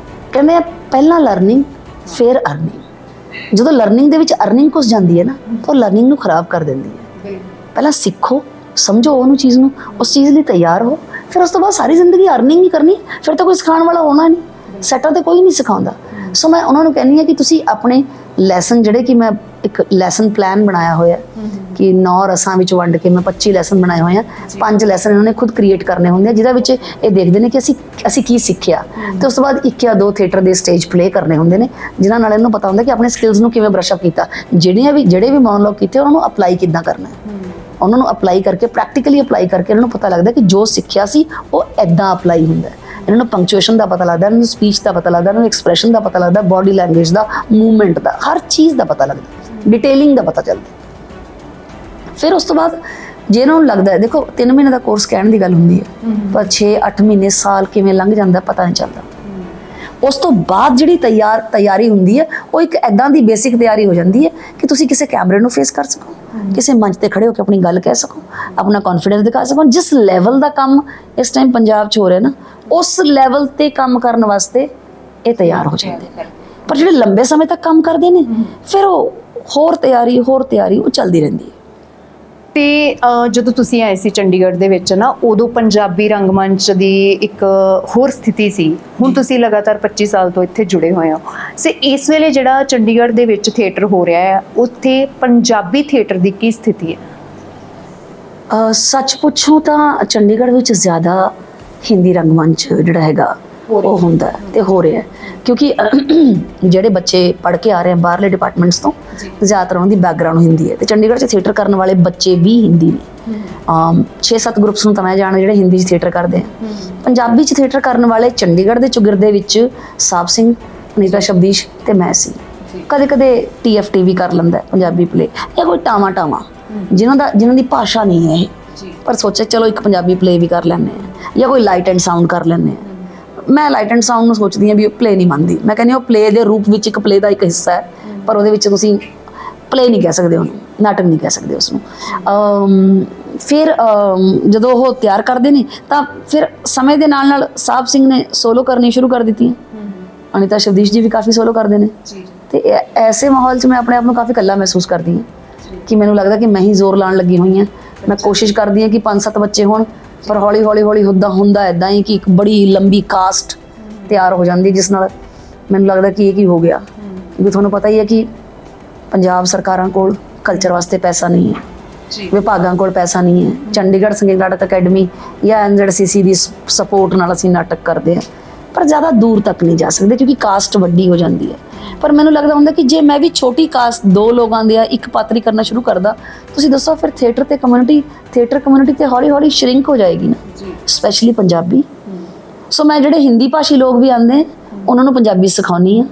ਕਹਿੰਦੇ ਆ ਪਹਿਲਾਂ ਲਰਨਿੰਗ ਫਿਰ ਅਰਨਿੰਗ। ਜਦੋਂ ਲਰਨਿੰਗ ਦੇ ਵਿੱਚ ਅਰਨਿੰਗ ਘੁਸ ਜਾਂਦੀ ਹੈ ਨਾ ਤਾਂ ਉਹ ਲਰਨਿੰਗ ਨੂੰ ਖਰਾਬ ਕਰ ਦਿੰਦੀ ਹੈ। ਪਹਿਲਾਂ ਸਿੱਖੋ, ਸਮਝੋ ਉਹਨੂੰ ਚੀਜ਼ ਨੂੰ, ਉਸ ਚੀਜ਼ ਲਈ ਤਿਆਰ ਹੋ, ਫਿਰ ਉਸ ਤੋਂ ਬਾਅਦ ਸਾਰੀ ਜ਼ਿੰਦਗੀ ਅਰਨਿੰਗ ਹੀ ਕਰਨੀ। ਫਿਰ ਤਾਂ ਕੋਈ ਸਿਖਾਉਣ ਵਾਲਾ ਹੋਣਾ ਨਹੀਂ, ਸੈਟਾਂ ਤੇ ਕੋਈ ਨਹੀਂ ਸਿਖਾਉਂਦਾ। ਸੋ ਮੈਂ ਉਹਨਾਂ ਨੂੰ ਕਹਿੰਦੀ ਹਾਂ ਕਿ ਤੁਸੀਂ ਆਪਣੇ ਲੈਸਨ ਜਿਹੜੇ ਕਿ ਮੈਂ ਇੱਕ ਲੈਸਨ ਪਲਾਨ ਬਣਾਇਆ ਹੋਇਆ ਕਿ 9 ਰਸਾਂ ਵਿੱਚ ਵੰਡ ਕੇ ਮੈਂ 25 ਲੈਸਨ ਬਣਾਏ ਹੋਏ ਆ। 5 ਲੈਸਨ ਇਹਨਾਂ ਨੇ ਖੁਦ ਕ੍ਰੀਏਟ ਕਰਨੇ ਹੁੰਦੇ ਆ, ਜਿਹਦੇ ਵਿੱਚ ਇਹ ਦੇਖਦੇ ਨੇ ਕਿ ਅਸੀਂ ਕੀ ਸਿੱਖਿਆ, ਤੇ ਉਸ ਤੋਂ ਬਾਅਦ 1 ਜਾਂ 2 ਥੀਏਟਰ ਦੇ ਸਟੇਜ ਪਲੇ ਕਰਨੇ ਹੁੰਦੇ ਨੇ, ਜਿਨ੍ਹਾਂ ਨਾਲ ਇਹਨੂੰ ਪਤਾ ਹੁੰਦਾ ਕਿ ਆਪਣੇ ਸਕਿੱਲਸ ਨੂੰ ਕਿਵੇਂ ਬਰਸ਼ ਅਪ ਕੀਤਾ, ਜਿਹੜੇ ਵੀ ਮੋਨੋਲੋਗ ਕੀਤੇ ਉਹਨਾਂ ਨੂੰ ਅਪਲਾਈ ਕਿੱਦਾਂ ਕਰਨਾ ਹੈ। ਉਹਨਾਂ ਨੂੰ ਅਪਲਾਈ ਕਰਕੇ, ਪ੍ਰੈਕਟੀਕਲੀ ਅਪਲਾਈ ਕਰਕੇ ਇਹਨਾਂ ਨੂੰ ਪਤਾ ਲੱਗਦਾ ਕਿ ਜੋ ਸਿੱਖਿਆ ਸੀ ਉਹ ਐਦਾਂ ਅਪਲਾਈ ਹੁੰਦਾ। ਇਹਨਾਂ ਨੂੰ ਪੰਕਚੁਏਸ਼ਨ ਦਾ ਪਤਾ ਲੱਗਦਾ, ਇਹਨਾਂ ਨੂੰ ਸਪੀਚ ਦਾ ਪਤਾ ਲੱਗਦਾ, ਇਹਨਾਂ ਨੂੰ ਐਕਸਪ੍ਰੈਸ਼ਨ ਦਾ ਪਤਾ ਲੱਗਦਾ, ਬਾਡੀ ਲੈਂਗੁਏਜ ਦਾ, ਮੂਵਮੈਂਟ ਦਾ, ਹਰ ਚੀਜ਼ ਦਾ ਪਤਾ ਲੱਗਦਾ, ਡਿਟੇਲਿੰਗ ਦਾ ਪਤਾ ਚੱਲਦਾ। ਫਿਰ ਉਸ ਤੋਂ ਬਾਅਦ ਜੇ ਇਹਨਾਂ ਨੂੰ ਲੱਗਦਾ ਹੈ, ਦੇਖੋ 3 ਮਹੀਨੇ ਦਾ ਕੋਰਸ ਕਹਿਣ ਦੀ ਗੱਲ ਹੁੰਦੀ ਹੈ, ਪਰ 6-8 ਮਹੀਨੇ, ਸਾਲ ਕਿਵੇਂ ਲੰਘ ਜਾਂਦਾ ਪਤਾ ਨਹੀਂ ਚੱਲਦਾ। ਉਸ ਤੋਂ ਬਾਅਦ ਜਿਹੜੀ ਤਿਆਰੀ ਹੁੰਦੀ ਹੈ ਉਹ ਇੱਕ ਐਦਾਂ ਦੀ ਬੇਸਿਕ ਤਿਆਰੀ ਹੋ ਜਾਂਦੀ ਹੈ ਕਿ ਤੁਸੀਂ ਕਿਸੇ ਕੈਮਰੇ ਨੂੰ ਫੇਸ ਕਰ ਸਕੋ, ਕਿਸੇ ਮੰਚ ਤੇ ਖੜੇ ਹੋ ਕੇ ਆਪਣੀ ਗੱਲ ਕਹਿ ਸਕੋ, ਆਪਣਾ ਕੌਨਫੀਡੈਂਸ ਦਿਖਾ ਸਕੋ। ਜਿਸ ਲੈਵਲ ਦਾ ਕੰਮ ਇਸ ਟਾਈਮ ਪੰਜਾਬ 'ਚ ਹੋ ਰਿਹਾ ਨਾ, ਉਸ ਲੈਵਲ ਤੇ ਕੰਮ ਕਰਨ ਵਾਸਤੇ ਇਹ ਤਿਆਰ ਹੋ ਜਾਂਦੇ ਨੇ। ਪਰ ਜਿਹੜੇ ਲੰਬੇ ਸਮੇਂ ਤੱਕ ਕੰਮ ਕਰਦੇ ਨੇ, ਫਿਰ ਉਹ ਹੋਰ ਤਿਆਰੀ ਉਹ ਚੱਲਦੀ ਰਹਿੰਦੀ ਹੈ। ਤੇ ਜਦੋਂ ਤੁਸੀਂ ਆਏ ਸੀ ਚੰਡੀਗੜ੍ਹ ਦੇ ਵਿੱਚ ਨਾ, ਉਦੋਂ ਪੰਜਾਬੀ ਰੰਗਮੰਚ ਦੀ ਇੱਕ ਹੋਰ ਸਥਿਤੀ ਸੀ। ਹੁਣ ਤੁਸੀਂ ਲਗਾਤਾਰ 25 ਸਾਲ ਤੋਂ ਇੱਥੇ ਜੁੜੇ ਹੋਏ ਹੋ। ਸੋ ਇਸ ਵੇਲੇ ਜਿਹੜਾ ਚੰਡੀਗੜ੍ਹ ਦੇ ਵਿੱਚ ਥੀਏਟਰ ਹੋ ਰਿਹਾ ਹੈ, ਉੱਥੇ ਪੰਜਾਬੀ ਥੀਏਟਰ ਦੀ ਕੀ ਸਥਿਤੀ ਹੈ? ਸੱਚ ਪੁੱਛੋ ਤਾਂ ਚੰਡੀਗੜ੍ਹ ਵਿੱਚ ਜ਼ਿਆਦਾ ਹਿੰਦੀ ਰੰਗਮੰਚ ਜਿਹੜਾ ਹੈਗਾ ਉਹ ਹੁੰਦਾ ਤੇ ਹੋ ਰਿਹਾ, ਕਿਉਂਕਿ ਜਿਹੜੇ ਬੱਚੇ ਪੜ੍ਹ ਕੇ ਆ ਰਹੇ ਬਾਹਰਲੇ ਡਿਪਾਰਟਮੈਂਟਸ ਤੋਂ, ਜ਼ਿਆਦਾਤਰ ਉਹਨਾਂ ਦੀ ਬੈਕਗ੍ਰਾਉਂਡ ਹਿੰਦੀ ਹੈ, ਤੇ ਚੰਡੀਗੜ੍ਹ 'ਚ ਥੀਏਟਰ ਕਰਨ ਵਾਲੇ ਬੱਚੇ ਵੀ ਹਿੰਦੀ ਨੇ। 6-7 ਗਰੁੱਪਸ ਨੂੰ ਤਾਂ ਮੈਂ ਜਾਣਦਾ ਜਿਹੜੇ ਹਿੰਦੀ 'ਚ ਥੀਏਟਰ ਕਰਦੇ ਆ। ਪੰਜਾਬੀ 'ਚ ਥੀਏਟਰ ਕਰਨ ਵਾਲੇ ਚੰਡੀਗੜ੍ਹ ਦੇ ਚੁਗਿਰਦੇ ਵਿੱਚ ਸਾਹਿਬ ਸਿੰਘ, ਅਨੀਤਾ ਸ਼ਬਦੀਸ਼ ਤੇ ਮੈਂ ਸੀ। ਕਦੇ ਕਦੇ TFT ਵੀ ਕਰ ਲੈਂਦਾ ਪੰਜਾਬੀ ਪਲੇ, ਜਾਂ ਕੋਈ ਟਾਵਾਂ ਜਿਨ੍ਹਾਂ ਦੀ ਭਾਸ਼ਾ ਨਹੀਂ ਹੈ ਇਹ, ਪਰ ਸੋਚਿਆ ਚਲੋ ਇੱਕ ਪੰਜਾਬੀ ਪਲੇ ਵੀ ਕਰ ਲੈਂਦੇ ਆ, ਜਾਂ ਕੋਈ ਲਾਈਟ ਐਂਡ ਸਾਊਂਡ ਕਰ ਲੈਂਦੇ ਆ। ਮੈਂ ਲਾਈਟ ਐਂਡ ਸਾਊਂਡ ਨੂੰ ਸੋਚਦੀ ਹਾਂ ਵੀ ਉਹ ਪਲੇ ਨਹੀਂ ਮੰਨਦੀ, ਮੈਂ ਕਹਿੰਦੀ ਉਹ ਪਲੇ ਦੇ ਰੂਪ ਵਿੱਚ ਇੱਕ ਪਲੇ ਦਾ ਇੱਕ ਹਿੱਸਾ ਹੈ, ਪਰ ਉਹਦੇ ਵਿੱਚ ਤੁਸੀਂ ਪਲੇ ਨਹੀਂ ਕਹਿ ਸਕਦੇ ਉਹਨੂੰ, ਨਾਟਕ ਨਹੀਂ ਕਹਿ ਸਕਦੇ ਉਸ ਨੂੰ। ਫਿਰ ਜਦੋਂ ਉਹ ਤਿਆਰ ਕਰਦੇ ਨੇ ਤਾਂ ਫਿਰ ਸਮੇਂ ਦੇ ਨਾਲ ਨਾਲ ਸਾਹਿਬ ਸਿੰਘ ਨੇ ਸੋਲੋ ਕਰਨੀ ਸ਼ੁਰੂ ਕਰ ਦਿੱਤੀਆਂ, ਅਨੀਤਾ ਸ਼ਬਦੀਸ਼ ਜੀ ਵੀ ਕਾਫੀ ਸੋਲੋ ਕਰਦੇ ਨੇ। ਤੇ ਐਸੇ ਮਾਹੌਲ 'ਚ ਮੈਂ ਆਪਣੇ ਆਪ ਨੂੰ ਕਾਫੀ ਇਕੱਲਾ ਮਹਿਸੂਸ ਕਰਦੀ ਹਾਂ ਕਿ ਮੈਨੂੰ ਲੱਗਦਾ ਕਿ ਮੈਂ ਹੀ ਜ਼ੋਰ ਲਾਉਣ ਲੱਗੀ ਹੋਈ ਹਾਂ। ਮੈਂ ਕੋਸ਼ਿਸ਼ ਕਰਦੀ ਹਾਂ ਕਿ 5-7 ਬੱਚੇ ਹੋਣ, ਪਰ ਹੌਲੀ ਹੌਲੀ ਹੁੰਦਾ ਇੱਦਾਂ ਹੀ ਕਿ ਇੱਕ ਬੜੀ ਲੰਬੀ ਕਾਸਟ ਤਿਆਰ ਹੋ ਜਾਂਦੀ, ਜਿਸ ਨਾਲ ਮੈਨੂੰ ਲੱਗਦਾ ਕਿ ਇਹ ਕੀ ਹੋ ਗਿਆ। ਕਿਉਂਕਿ ਤੁਹਾਨੂੰ ਪਤਾ ਹੀ ਹੈ ਕਿ ਪੰਜਾਬ ਸਰਕਾਰਾਂ ਕੋਲ ਕਲਚਰ ਵਾਸਤੇ ਪੈਸਾ ਨਹੀਂ ਹੈ, ਵਿਭਾਗਾਂ ਕੋਲ ਪੈਸਾ ਨਹੀਂ ਹੈ। ਚੰਡੀਗੜ੍ਹ ਸੰਗੀਤ ਨਾਟਕ ਅਕੈਡਮੀ ਜਾਂ NZCC ਦੀ ਸਪੋਰਟ ਨਾਲ ਅਸੀਂ ਨਾਟਕ ਕਰਦੇ ਹਾਂ, ਪਰ ਜ਼ਿਆਦਾ ਦੂਰ ਤੱਕ ਨਹੀਂ ਜਾ ਸਕਦੇ ਕਿਉਂਕਿ ਕਾਸਟ ਵੱਡੀ ਹੋ ਜਾਂਦੀ ਹੈ। ਪਰ ਮੈਨੂੰ ਲੱਗਦਾ ਹੁੰਦਾ ਕਿ ਜੇ ਮੈਂ ਵੀ ਛੋਟੀ ਕਾਸਟ 2 ਲੋਕਾਂ ਦੇ ਇੱਕ ਪਾਤਰੀ ਕਰਨਾ ਸ਼ੁਰੂ ਕਰਦਾ, ਤੁਸੀਂ ਦੱਸੋ ਫਿਰ ਥੀਏਟਰ ਕਮਿਊਨਿਟੀ ਤੇ ਹੌਲੀ ਹੌਲੀ ਸ਼ਰਿੰਕ ਹੋ ਜਾਏਗੀ ਨਾ, ਸਪੈਸ਼ਲੀ ਪੰਜਾਬੀ। ਸੋ ਮੈਂ ਜਿਹੜੇ ਹਿੰਦੀ ਭਾਸ਼ੀ ਲੋਕ ਵੀ ਆਉਂਦੇ ਉਹਨਾਂ ਨੂੰ ਪੰਜਾਬੀ ਸਿਖਾਉਂਦੀ ਹਾਂ,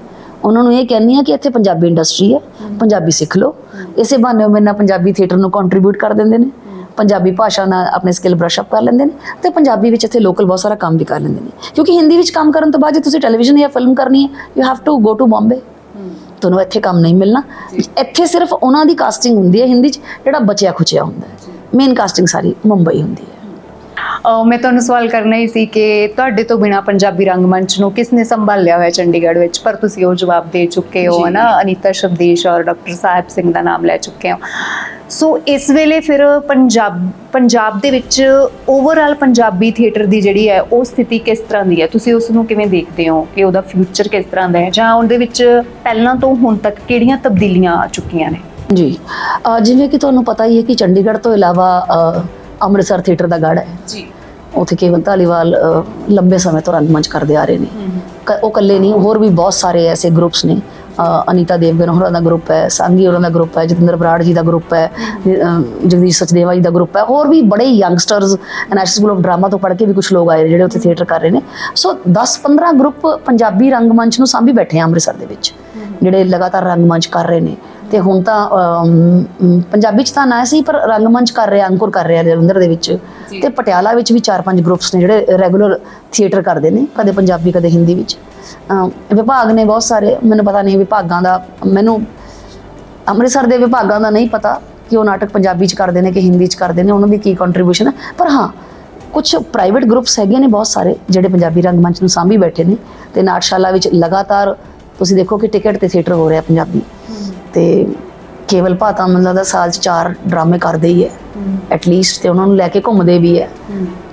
ਉਹਨਾਂ ਨੂੰ ਇਹ ਕਹਿੰਦੀ ਹਾਂ ਕਿ ਇੱਥੇ ਪੰਜਾਬੀ ਇੰਡਸਟਰੀ ਹੈ, ਪੰਜਾਬੀ ਸਿੱਖ ਲਓ। ਇਸੇ ਬਹਾਨੇ ਉਹ ਮੇਰੇ ਨਾਲ ਪੰਜਾਬੀ ਥੀਏਟਰ ਨੂੰ ਕੰਟਰੀਬਿਊਟ ਕਰ ਦਿੰਦੇ ਨੇ, ਪੰਜਾਬੀ ਭਾਸ਼ਾ ਨਾਲ ਆਪਣੇ ਸਕਿੱਲ ਬਰਸ਼ ਅਪ ਕਰ ਲੈਂਦੇ ਨੇ, ਤੇ ਪੰਜਾਬੀ ਵਿੱਚ ਇੱਥੇ ਲੋਕਲ ਬਹੁਤ ਸਾਰਾ ਕੰਮ ਵੀ ਕਰ ਲੈਂਦੇ ਨੇ। ਕਿਉਂਕਿ ਹਿੰਦੀ ਵਿੱਚ ਕੰਮ ਕਰਨ ਤੋਂ ਬਾਅਦ ਜੇ ਤੁਸੀਂ ਟੈਲੀਵਿਜ਼ਨ ਜਾਂ ਫਿਲਮ ਕਰਨੀ ਹੈ, you have to go to Bombay, ਤੁਹਾਨੂੰ ਇੱਥੇ ਕੰਮ ਨਹੀਂ ਮਿਲਣਾ। ਇੱਥੇ ਸਿਰਫ ਉਹਨਾਂ ਦੀ ਕਾਸਟਿੰਗ ਹੁੰਦੀ ਹੈ ਹਿੰਦੀ 'ਚ ਜਿਹੜਾ ਬਚਿਆ ਖੁਚਿਆ ਹੁੰਦਾ ਹੈ, ਮੇਨ ਕਾਸਟਿੰਗ ਸਾਰੀ ਮੁੰਬਈ ਹੁੰਦੀ ਹੈ। ਮੈਂ ਤੁਹਾਨੂੰ ਸਵਾਲ ਕਰਨਾ ਹੀ ਸੀ ਕਿ ਤੁਹਾਡੇ ਤੋਂ ਬਿਨਾ ਪੰਜਾਬੀ ਰੰਗਮੰਚ ਨੂੰ ਕਿਸ ਨੇ ਸੰਭਾਲਿਆ ਹੋਇਆ ਚੰਡੀਗੜ੍ਹ ਵਿੱਚ, ਪਰ ਤੁਸੀਂ ਉਹ ਜਵਾਬ ਦੇ ਚੁੱਕੇ ਹੋ ਹੈ ਨਾ, ਅਨੀਤਾ ਸ਼ਬਦੀਸ਼ ਔਰ ਡਾਕਟਰ ਸਾਹਿਬ ਸਿੰਘ ਦਾ ਨਾਮ ਲੈ ਚੁੱਕੇ ਹੋ। ਸੋ ਇਸ ਵੇਲੇ ਫਿਰ ਪੰਜਾਬ ਦੇ ਵਿੱਚ ਓਵਰਆਲ ਪੰਜਾਬੀ ਥੀਏਟਰ ਦੀ ਜਿਹੜੀ ਹੈ ਉਹ ਸਥਿਤੀ ਕਿਸ ਤਰ੍ਹਾਂ ਦੀ ਹੈ? ਤੁਸੀਂ ਉਸ ਨੂੰ ਕਿਵੇਂ ਦੇਖਦੇ ਹੋ ਕਿ ਉਹਦਾ ਫਿਊਚਰ ਕਿਸ ਤਰ੍ਹਾਂ ਦਾ ਹੈ, ਜਾਂ ਉਹਦੇ ਵਿੱਚ ਪਹਿਲਾਂ ਤੋਂ ਹੁਣ ਤੱਕ ਕਿਹੜੀਆਂ ਤਬਦੀਲੀਆਂ ਆ ਚੁੱਕੀਆਂ ਨੇ? ਜੀ, ਜਿਵੇਂ ਕਿ ਤੁਹਾਨੂੰ ਪਤਾ ਹੀ ਹੈ ਕਿ ਚੰਡੀਗੜ੍ਹ ਤੋਂ ਇਲਾਵਾ ਅੰਮ੍ਰਿਤਸਰ ਥੀਏਟਰ ਦਾ ਗੜ੍ਹ ਹੈ ਜੀ। ਉੱਥੇ ਕੇਵਲ ਧਾਲੀਵਾਲ ਲੰਬੇ ਸਮੇਂ ਤੋਂ ਰੰਗਮੰਚ ਕਰਦੇ ਆ ਰਹੇ ਨੇ। ਉਹ ਇਕੱਲੇ ਨਹੀਂ, ਹੋਰ ਵੀ ਬਹੁਤ ਸਾਰੇ ਐਸੇ ਗਰੁੱਪਸ ਨੇ। ਅਨੀਤਾ ਦੇਵਗਨ ਹੋਰਾਂ ਦਾ ਗਰੁੱਪ ਹੈ, ਸਾਂਗੀ ਹੋਰਾਂ ਦਾ ਗਰੁੱਪ ਹੈ, ਜਤਿੰਦਰ ਬਰਾੜ ਜੀ ਦਾ ਗਰੁੱਪ ਹੈ, ਜਗਦੀਸ਼ ਸਚਦੇਵਾ ਜੀ ਦਾ ਗਰੁੱਪ ਹੈ। ਹੋਰ ਵੀ ਬੜੇ youngsters national school of drama ਤੋਂ ਪੜ੍ਹ ਕੇ ਵੀ ਕੁਝ ਲੋਕ ਆਏ ਜਿਹੜੇ ਉੱਥੇ ਥੀਏਟਰ ਕਰ ਰਹੇ ਨੇ। ਸੋ 10-15 ਗਰੁੱਪ ਪੰਜਾਬੀ ਰੰਗਮੰਚ ਨੂੰ ਸਾਂਭੀ ਬੈਠੇ ਆ ਅੰਮ੍ਰਿਤਸਰ ਦੇ ਵਿੱਚ, ਜਿਹੜੇ ਲਗਾਤਾਰ ਰੰਗਮੰਚ ਕਰ ਰਹੇ ਨੇ। ਤੇ ਹੁਣ ਤਾਂ ਪੰਜਾਬੀ 'ਚ ਤਾਂ ਨਾ ਸੀ, ਪਰ ਰੰਗਮੰਚ ਕਰ ਰਿਹਾ, ਅੰਕੁਰ ਕਰ ਰਿਹਾ ਜਲੰਧਰ ਦੇ ਵਿੱਚ, ਤੇ ਪਟਿਆਲਾ ਵਿੱਚ ਵੀ 4-5 ਗਰੁੱਪਸ ਨੇ ਜਿਹੜੇ ਰੈਗੂਲਰ ਥੀਏਟਰ ਕਰਦੇ ਨੇ, ਕਦੇ ਪੰਜਾਬੀ ਕਦੇ ਹਿੰਦੀ ਵਿੱਚ। ਵਿਭਾਗ ਨੇ ਬਹੁਤ ਸਾਰੇ, ਮੈਨੂੰ ਪਤਾ ਨਹੀਂ ਵਿਭਾਗਾਂ ਦਾ, ਮੈਨੂੰ ਅੰਮ੍ਰਿਤਸਰ ਦੇ ਵਿਭਾਗਾਂ ਦਾ ਨਹੀਂ ਪਤਾ ਕਿ ਉਹ ਨਾਟਕ ਪੰਜਾਬੀ 'ਚ ਕਰਦੇ ਨੇ ਕਿ ਹਿੰਦੀ 'ਚ ਕਰਦੇ ਨੇ, ਉਹਨਾਂ ਦੀ ਕੀ ਕੰਟਰੀਬਿਊਸ਼ਨ ਹੈ। ਪਰ ਹਾਂ, ਕੁਝ ਪ੍ਰਾਈਵੇਟ ਗਰੁੱਪਸ ਹੈਗੇ ਨੇ ਬਹੁਤ ਸਾਰੇ ਜਿਹੜੇ ਪੰਜਾਬੀ ਰੰਗਮੰਚ ਨੂੰ ਸਾਂਭੀ ਬੈਠੇ ਨੇ। ਤੇ ਨਾਟਸ਼ਾਲਾ ਵਿੱਚ ਲਗਾਤਾਰ ਤੁਸੀਂ ਦੇਖੋ ਕਿ ਟਿਕਟ ਤੇ ਥੀਏਟਰ ਹੋ ਰਿਹਾ ਪੰਜਾਬੀ। ਤੇ ਕੇਵਲ ਭਾਤਾ ਮੈਨੂੰ ਲੱਗਦਾ ਸਾਲ 'ਚ 4 ਡਰਾਮੇ ਕਰਦੇ ਹੀ ਹੈ ਐਟਲੀਸਟ, ਤੇ ਉਹਨਾਂ ਨੂੰ ਲੈ ਕੇ ਘੁੰਮਦੇ ਵੀ ਹੈ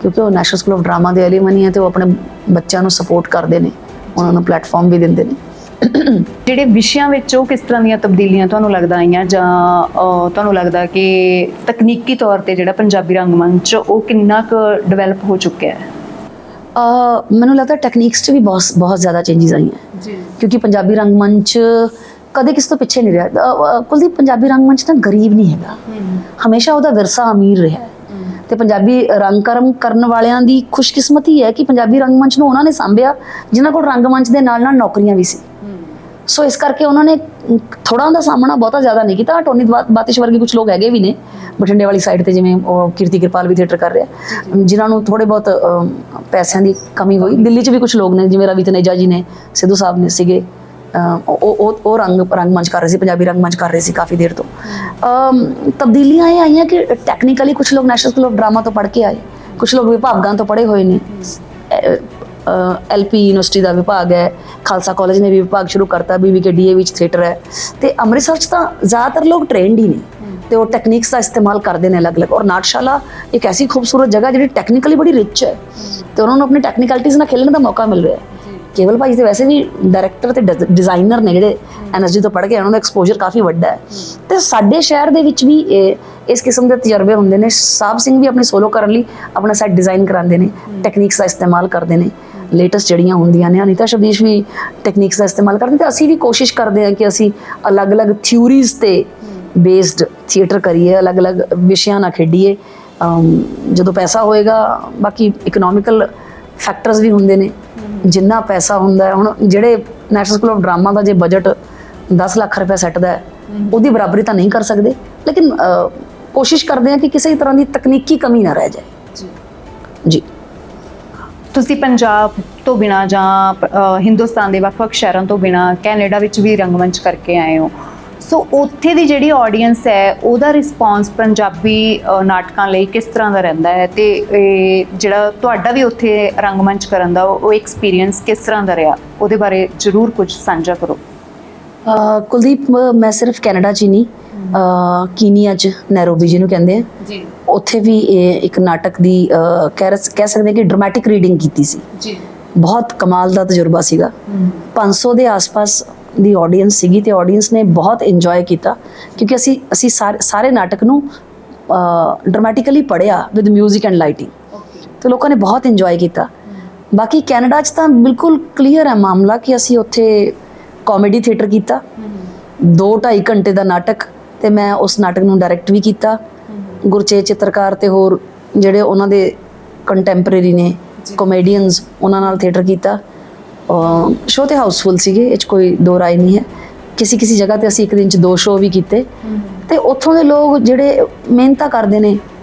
ਕਿਉਂਕਿ ਉਹ ਨੈਸ਼ਨਲ ਸਕੂਲ ਆਫ ਡਰਾਮਾ ਦੇ ਐਲੀਮਨੀ ਹੈ, ਤੇ ਉਹ ਆਪਣੇ ਬੱਚਿਆਂ ਨੂੰ ਸਪੋਰਟ ਕਰਦੇ ਨੇ, ਉਹਨਾਂ ਨੂੰ ਪਲੇਟਫਾਰਮ ਵੀ ਦਿੰਦੇ ਨੇ। ਜਿਹੜੇ ਵਿਸ਼ਿਆਂ ਵਿੱਚ ਉਹ ਕਿਸ ਤਰ੍ਹਾਂ ਦੀਆਂ ਤਬਦੀਲੀਆਂ ਤੁਹਾਨੂੰ ਲੱਗਦਾ ਆਈਆਂ, ਜਾਂ ਤੁਹਾਨੂੰ ਲੱਗਦਾ ਕਿ ਤਕਨੀਕੀ ਤੌਰ ਤੇ ਜਿਹੜਾ ਪੰਜਾਬੀ ਰੰਗਮੰਚ ਉਹ ਕਿੰਨਾ ਕੁ ਡਿਵੈਲਪ ਹੋ ਚੁੱਕਿਆ ਹੈ? ਮੈਨੂੰ ਲੱਗਦਾ ਟੈਕਨੀਕਸ 'ਚ ਵੀ ਬਹੁਤ ਜ਼ਿਆਦਾ ਚੇਂਜਸ ਆਈਆਂ ਜੀ, ਕਿਉਂਕਿ ਪੰਜਾਬੀ ਰੰਗਮੰਚ ਕਦੇ ਕਿਸ ਤੋਂ ਪਿੱਛੇ ਨਹੀਂ ਰਿਹਾ। ਕੁਲਦੀਪ, ਪੰਜਾਬੀ ਰੰਗਮੰਚ ਤਾਂ ਗਰੀਬ ਨਹੀਂ ਹੈਗਾ, ਹਮੇਸ਼ਾ ਉਹਦਾ ਵਿਰਸਾ ਅਮੀਰ ਰਿਹਾ। ਤੇ ਪੰਜਾਬੀ ਰੰਗਕਰਮ ਕਰਨ ਵਾਲਿਆਂ ਦੀ ਖੁਸ਼ਕਿਸਮਤੀ ਹੈ ਕਿ ਪੰਜਾਬੀ ਰੰਗਮੰਚ ਨੂੰ ਉਹਨਾਂ ਨੇ ਸਾਂਭਿਆ ਜਿਨ੍ਹਾਂ ਕੋਲ ਰੰਗਮੰਚ ਦੇ ਨਾਲ ਨਾਲ ਨੌਕਰੀਆਂ ਵੀ ਸੀ। ਸੋ ਇਸ ਕਰਕੇ ਉਹਨਾਂ ਨੇ ਥੋੜ੍ਹਾ ਦਾ ਸਾਹਮਣਾ ਬਹੁਤਾ ਜ਼ਿਆਦਾ ਨਹੀਂ ਕੀਤਾ। ਟੋਨੀ ਬਾਤਿਸ਼ ਵਰਗੇ ਕੁਝ ਲੋਕ ਹੈਗੇ ਵੀ ਨੇ ਬਠਿੰਡੇ ਵਾਲੀ ਸਾਈਡ ਤੇ, ਜਿਵੇਂ ਉਹ ਕੀਰਤੀ ਕਿਰਪਾਲ ਵੀ ਥੀਏਟਰ ਕਰ ਰਿਹਾ, ਜਿਨ੍ਹਾਂ ਨੂੰ ਥੋੜ੍ਹੇ ਬਹੁਤ ਪੈਸਿਆਂ ਦੀ ਕਮੀ ਹੋਈ। ਦਿੱਲੀ 'ਚ ਵੀ ਕੁਝ ਲੋਕ ਨੇ ਜਿਵੇਂ ਰਵੀ ਤਨੇਜਾ ਜੀ ਨੇ, ਸਿੱਧੂ ਸਾਹਿਬ ਨੇ ਸੀਗੇ, ਉਹ ਰੰਗਮੰਚ ਕਰ ਰਹੇ ਸੀ, ਪੰਜਾਬੀ ਰੰਗਮੰਚ ਕਰ ਰਹੇ ਸੀ ਕਾਫੀ ਦੇਰ ਤੋਂ। ਤਬਦੀਲੀਆਂ ਇਹ ਆਈਆਂ ਕਿ ਟੈਕਨੀਕਲੀ ਕੁਝ ਲੋਕ ਨੈਸ਼ਨਲ ਸਕੂਲ ਆਫ ਡਰਾਮਾ ਤੋਂ ਪੜ੍ਹ ਕੇ ਆਏ, ਕੁਝ ਲੋਕ ਵਿਭਾਗਾਂ ਤੋਂ ਪੜ੍ਹੇ ਹੋਏ ਨੇ। LP ਯੂਨੀਵਰਸਿਟੀ ਦਾ ਵਿਭਾਗ ਹੈ, ਖਾਲਸਾ ਕਾਲਜ ਨੇ ਵੀ ਵਿਭਾਗ ਸ਼ੁਰੂ ਕਰਤਾ, BBKDA ਵਿੱਚ ਥੀਏਟਰ ਹੈ। ਤੇ ਅੰਮ੍ਰਿਤਸਰ 'ਚ ਤਾਂ ਜ਼ਿਆਦਾਤਰ ਲੋਕ ਟ੍ਰੇਨਡ ਹੀ ਨੇ ਤੇ ਉਹ ਟੈਕਨੀਕਸ ਦਾ ਇਸਤੇਮਾਲ ਕਰਦੇ ਨੇ ਅਲੱਗ-ਅਲੱਗ। ਔਰ ਨਾਟਸ਼ਾਲਾ ਇੱਕ ਐਸੀ ਖੂਬਸੂਰਤ ਜਗ੍ਹਾ ਜਿਹੜੀ ਟੈਕਨੀਕਲੀ ਬੜੀ ਰਿਚ ਹੈ ਤੇ ਉਹਨਾਂ ਨੂੰ ਆਪਣੀ ਟੈਕਨੀਕਲਿਟੀਜ਼ ਨਾਲ ਖੇਲਣ ਦਾ ਮੌਕਾ ਮਿਲ ਰਿਹਾ ਹੈ। ਕੇਵਲ ਭਾਈ ਤੇ ਵੈਸੇ ਵੀ ਡਾਇਰੈਕਟਰ ਤੇ ਡਿਜ਼ਾਈਨਰ ਨੇ ਜਿਹੜੇ NSG ਤੋਂ ਪੜ੍ਹ ਕੇ, ਉਹਨਾਂ ਦਾ ਐਕਸਪੋਜ਼ਰ ਕਾਫੀ ਵੱਡਾ ਹੈ। ਤੇ ਸਾਡੇ ਸ਼ਹਿਰ ਦੇ ਵਿੱਚ ਵੀ ਇਸ ਕਿਸਮ ਦੇ ਤਜਰਬੇ ਹੁੰਦੇ ਨੇ। ਸਾਹਿਬ ਸਿੰਘ ਵੀ ਆਪਣੀ ਸੋਲੋ ਕਰਨ ਲਈ ਆਪਣਾ ਸੈਟ ਡਿਜ਼ਾਈਨ ਕਰਾਉਂਦੇ ਨੇ, ਟੈਕਨੀਕਸ ਦਾ ਇਸਤੇਮਾਲ ਕਰਦੇ ਨੇ, ਲੇਟੈਸਟ ਜਿਹੜੀਆਂ ਹੁੰਦੀਆਂ ਨੇ। ਅਨੀਤਾ ਸ਼ਬਦੀਸ਼ ਵੀ ਟੈਕਨੀਕਸ ਦਾ ਇਸਤੇਮਾਲ ਕਰਦੇ, ਤੇ ਅਸੀਂ ਵੀ ਕੋਸ਼ਿਸ਼ ਕਰਦੇ ਹਾਂ ਕਿ ਅਸੀਂ ਅਲੱਗ-ਅਲੱਗ ਥਿਊਰੀਜ਼ ਤੇ ਬੇਸਡ ਥੀਏਟਰ ਕਰੀਏ, ਅਲੱਗ-ਅਲੱਗ ਵਿਸ਼ਿਆਂ ਨਾਲ ਖੇਡੀਏ। ਜਦੋਂ ਪੈਸਾ ਹੋਏਗਾ, ਬਾਕੀ ਇਕਨੋਮਿਕਲ ਫੈਕਟਰਸ ਵੀ ਹੁੰਦੇ ਨੇ। ਜਿੰਨਾ ਪੈਸਾ ਹੁੰਦਾ ਹੈ, ਹੁਣ ਜਿਹੜੇ ਨੈਸ਼ਨਲ ਸਕੂਲ ਆਫ ਡਰਾਮਾ ਦਾ ਜੇ ਬਜਟ 10 ਲੱਖ ਰੁਪਏ ਸੈੱਟ ਦਾ ਹੈ, ਉਹਦੀ ਬਰਾਬਰੀ ਤਾਂ ਨਹੀਂ ਕਰ ਸਕਦੇ, ਲੇਕਿਨ ਕੋਸ਼ਿਸ਼ ਕਰਦੇ ਹਾਂ ਕਿ ਕਿਸੇ ਤਰ੍ਹਾਂ ਦੀ ਤਕਨੀਕੀ ਕਮੀ ਨਾ ਰਹਿ ਜਾਏ। ਜੀ ਤੁਸੀਂ ਪੰਜਾਬ ਤੋਂ ਬਿਨਾਂ ਜਾਂ ਹਿੰਦੁਸਤਾਨ ਦੇ ਵੱਖ-ਵੱਖ ਸ਼ਹਿਰਾਂ ਤੋਂ ਬਿਨਾਂ ਕੈਨੇਡਾ ਵਿੱਚ ਵੀ ਰੰਗਮੰਚ ਕਰਕੇ ਆਏ ਹੋ, ਸੋ ਉੱਥੇ ਦੀ ਜਿਹੜੀ ਆਡੀਅנס ਹੈ ਉਹਦਾ ਰਿਸਪੌਂਸ ਪੰਜਾਬੀ ਨਾਟਕਾਂ ਲਈ ਕਿਸ ਤਰ੍ਹਾਂ ਦਾ ਰਹਿੰਦਾ ਹੈ, ਤੇ ਇਹ ਜਿਹੜਾ ਤੁਹਾਡਾ ਵੀ ਉੱਥੇ ਰੰਗਮੰਚ ਕਰਨ ਦਾ ਉਹ ਐਕਸਪੀਰੀਅੰਸ ਕਿਸ ਤਰ੍ਹਾਂ ਦਾ ਰਿਹਾ, ਉਹਦੇ ਬਾਰੇ ਜ਼ਰੂਰ ਕੁਝ ਸਾਂਝਾ ਕਰੋ। ਕੁਲਦੀਪ, ਮੈਂ ਸਿਰਫ ਕੈਨੇਡਾ 'ਚ ਹੀ ਨਹੀਂ, ਕੀਨੀਆ 'ਚ ਨੈਰੋਬੀ ਜਿਹਨੂੰ ਕਹਿੰਦੇ ਆ ਜੀ, ਉੱਥੇ ਵੀ ਇੱਕ ਨਾਟਕ ਦੀ ਕਹਿ ਸਕਦੇ ਕਿ ਡਰਾਮੈਟਿਕ ਰੀਡਿੰਗ ਕੀਤੀ ਸੀ ਜੀ। ਬਹੁਤ ਕਮਾਲ ਦਾ ਤਜਰਬਾ ਸੀਗਾ। 500 ਦੇ ਆਸ-ਪਾਸ ਦੀ ਆਡੀਅנס ਸੀਗੀ ਤੇ ਆਡੀਅנס ਨੇ ਬਹੁਤ ਇੰਜੋਏ ਕੀਤਾ, ਕਿਉਂਕਿ ਅਸੀਂ ਸਾਰੇ ਨਾਟਕ ਨੂੰ ਡਰਾਮੈਟਿਕਲੀ ਪੜ੍ਹਿਆ ਵਿਦ ਮਿਊਜ਼ਿਕ ਐਂਡ ਲਾਈਟਿੰਗ, ਤੇ ਲੋਕਾਂ ਨੇ ਬਹੁਤ ਇੰਜੋਏ ਕੀਤਾ। ਬਾਕੀ ਕੈਨੇਡਾ 'ਚ ਤਾਂ ਬਿਲਕੁਲ ਕਲੀਅਰ ਹੈ ਮਾਮਲਾ ਕਿ ਅਸੀਂ ਉੱਥੇ ਕਾਮੇਡੀ ਥੀਏਟਰ ਕੀਤਾ, 2-2.5 ਘੰਟੇ ਦਾ ਨਾਟਕ, ਤੇ ਮੈਂ ਉਸ ਨਾਟਕ ਨੂੰ ਡਾਇਰੈਕਟ ਵੀ ਕੀਤਾ। ਗੁਰਚੇਤ ਚਿੱਤਰਕਾਰ ਤੇ ਹੋਰ ਜਿਹੜੇ ਉਹਨਾਂ ਦੇ ਕੰਟੈਂਪਰੇਰੀ ਨੇ ਕਾਮੇਡੀਅਨਸ, ਉਹਨਾਂ ਨਾਲ ਥੀਏਟਰ ਕੀਤਾ। ਸ਼ੋਅ ਤੇ ਹਾਊਸਫੁੱਲ ਸੀਗੇ, ਇਹ 'ਚ ਕੋਈ ਦੋ ਰਾਏ ਨਹੀਂ ਹੈ। ਕਿਸੇ ਜਗ੍ਹਾ ਤੇ ਅਸੀਂ ਇੱਕ ਦਿਨ 'ਚ 2 ਸ਼ੋਅ ਵੀ ਕੀਤੇ, ਤੇ ਉੱਥੋਂ ਦੇ ਲੋਕ ਜਿਹੜੇ ਮਿਹਨਤਾਂ ਕਰਦੇ ਨੇ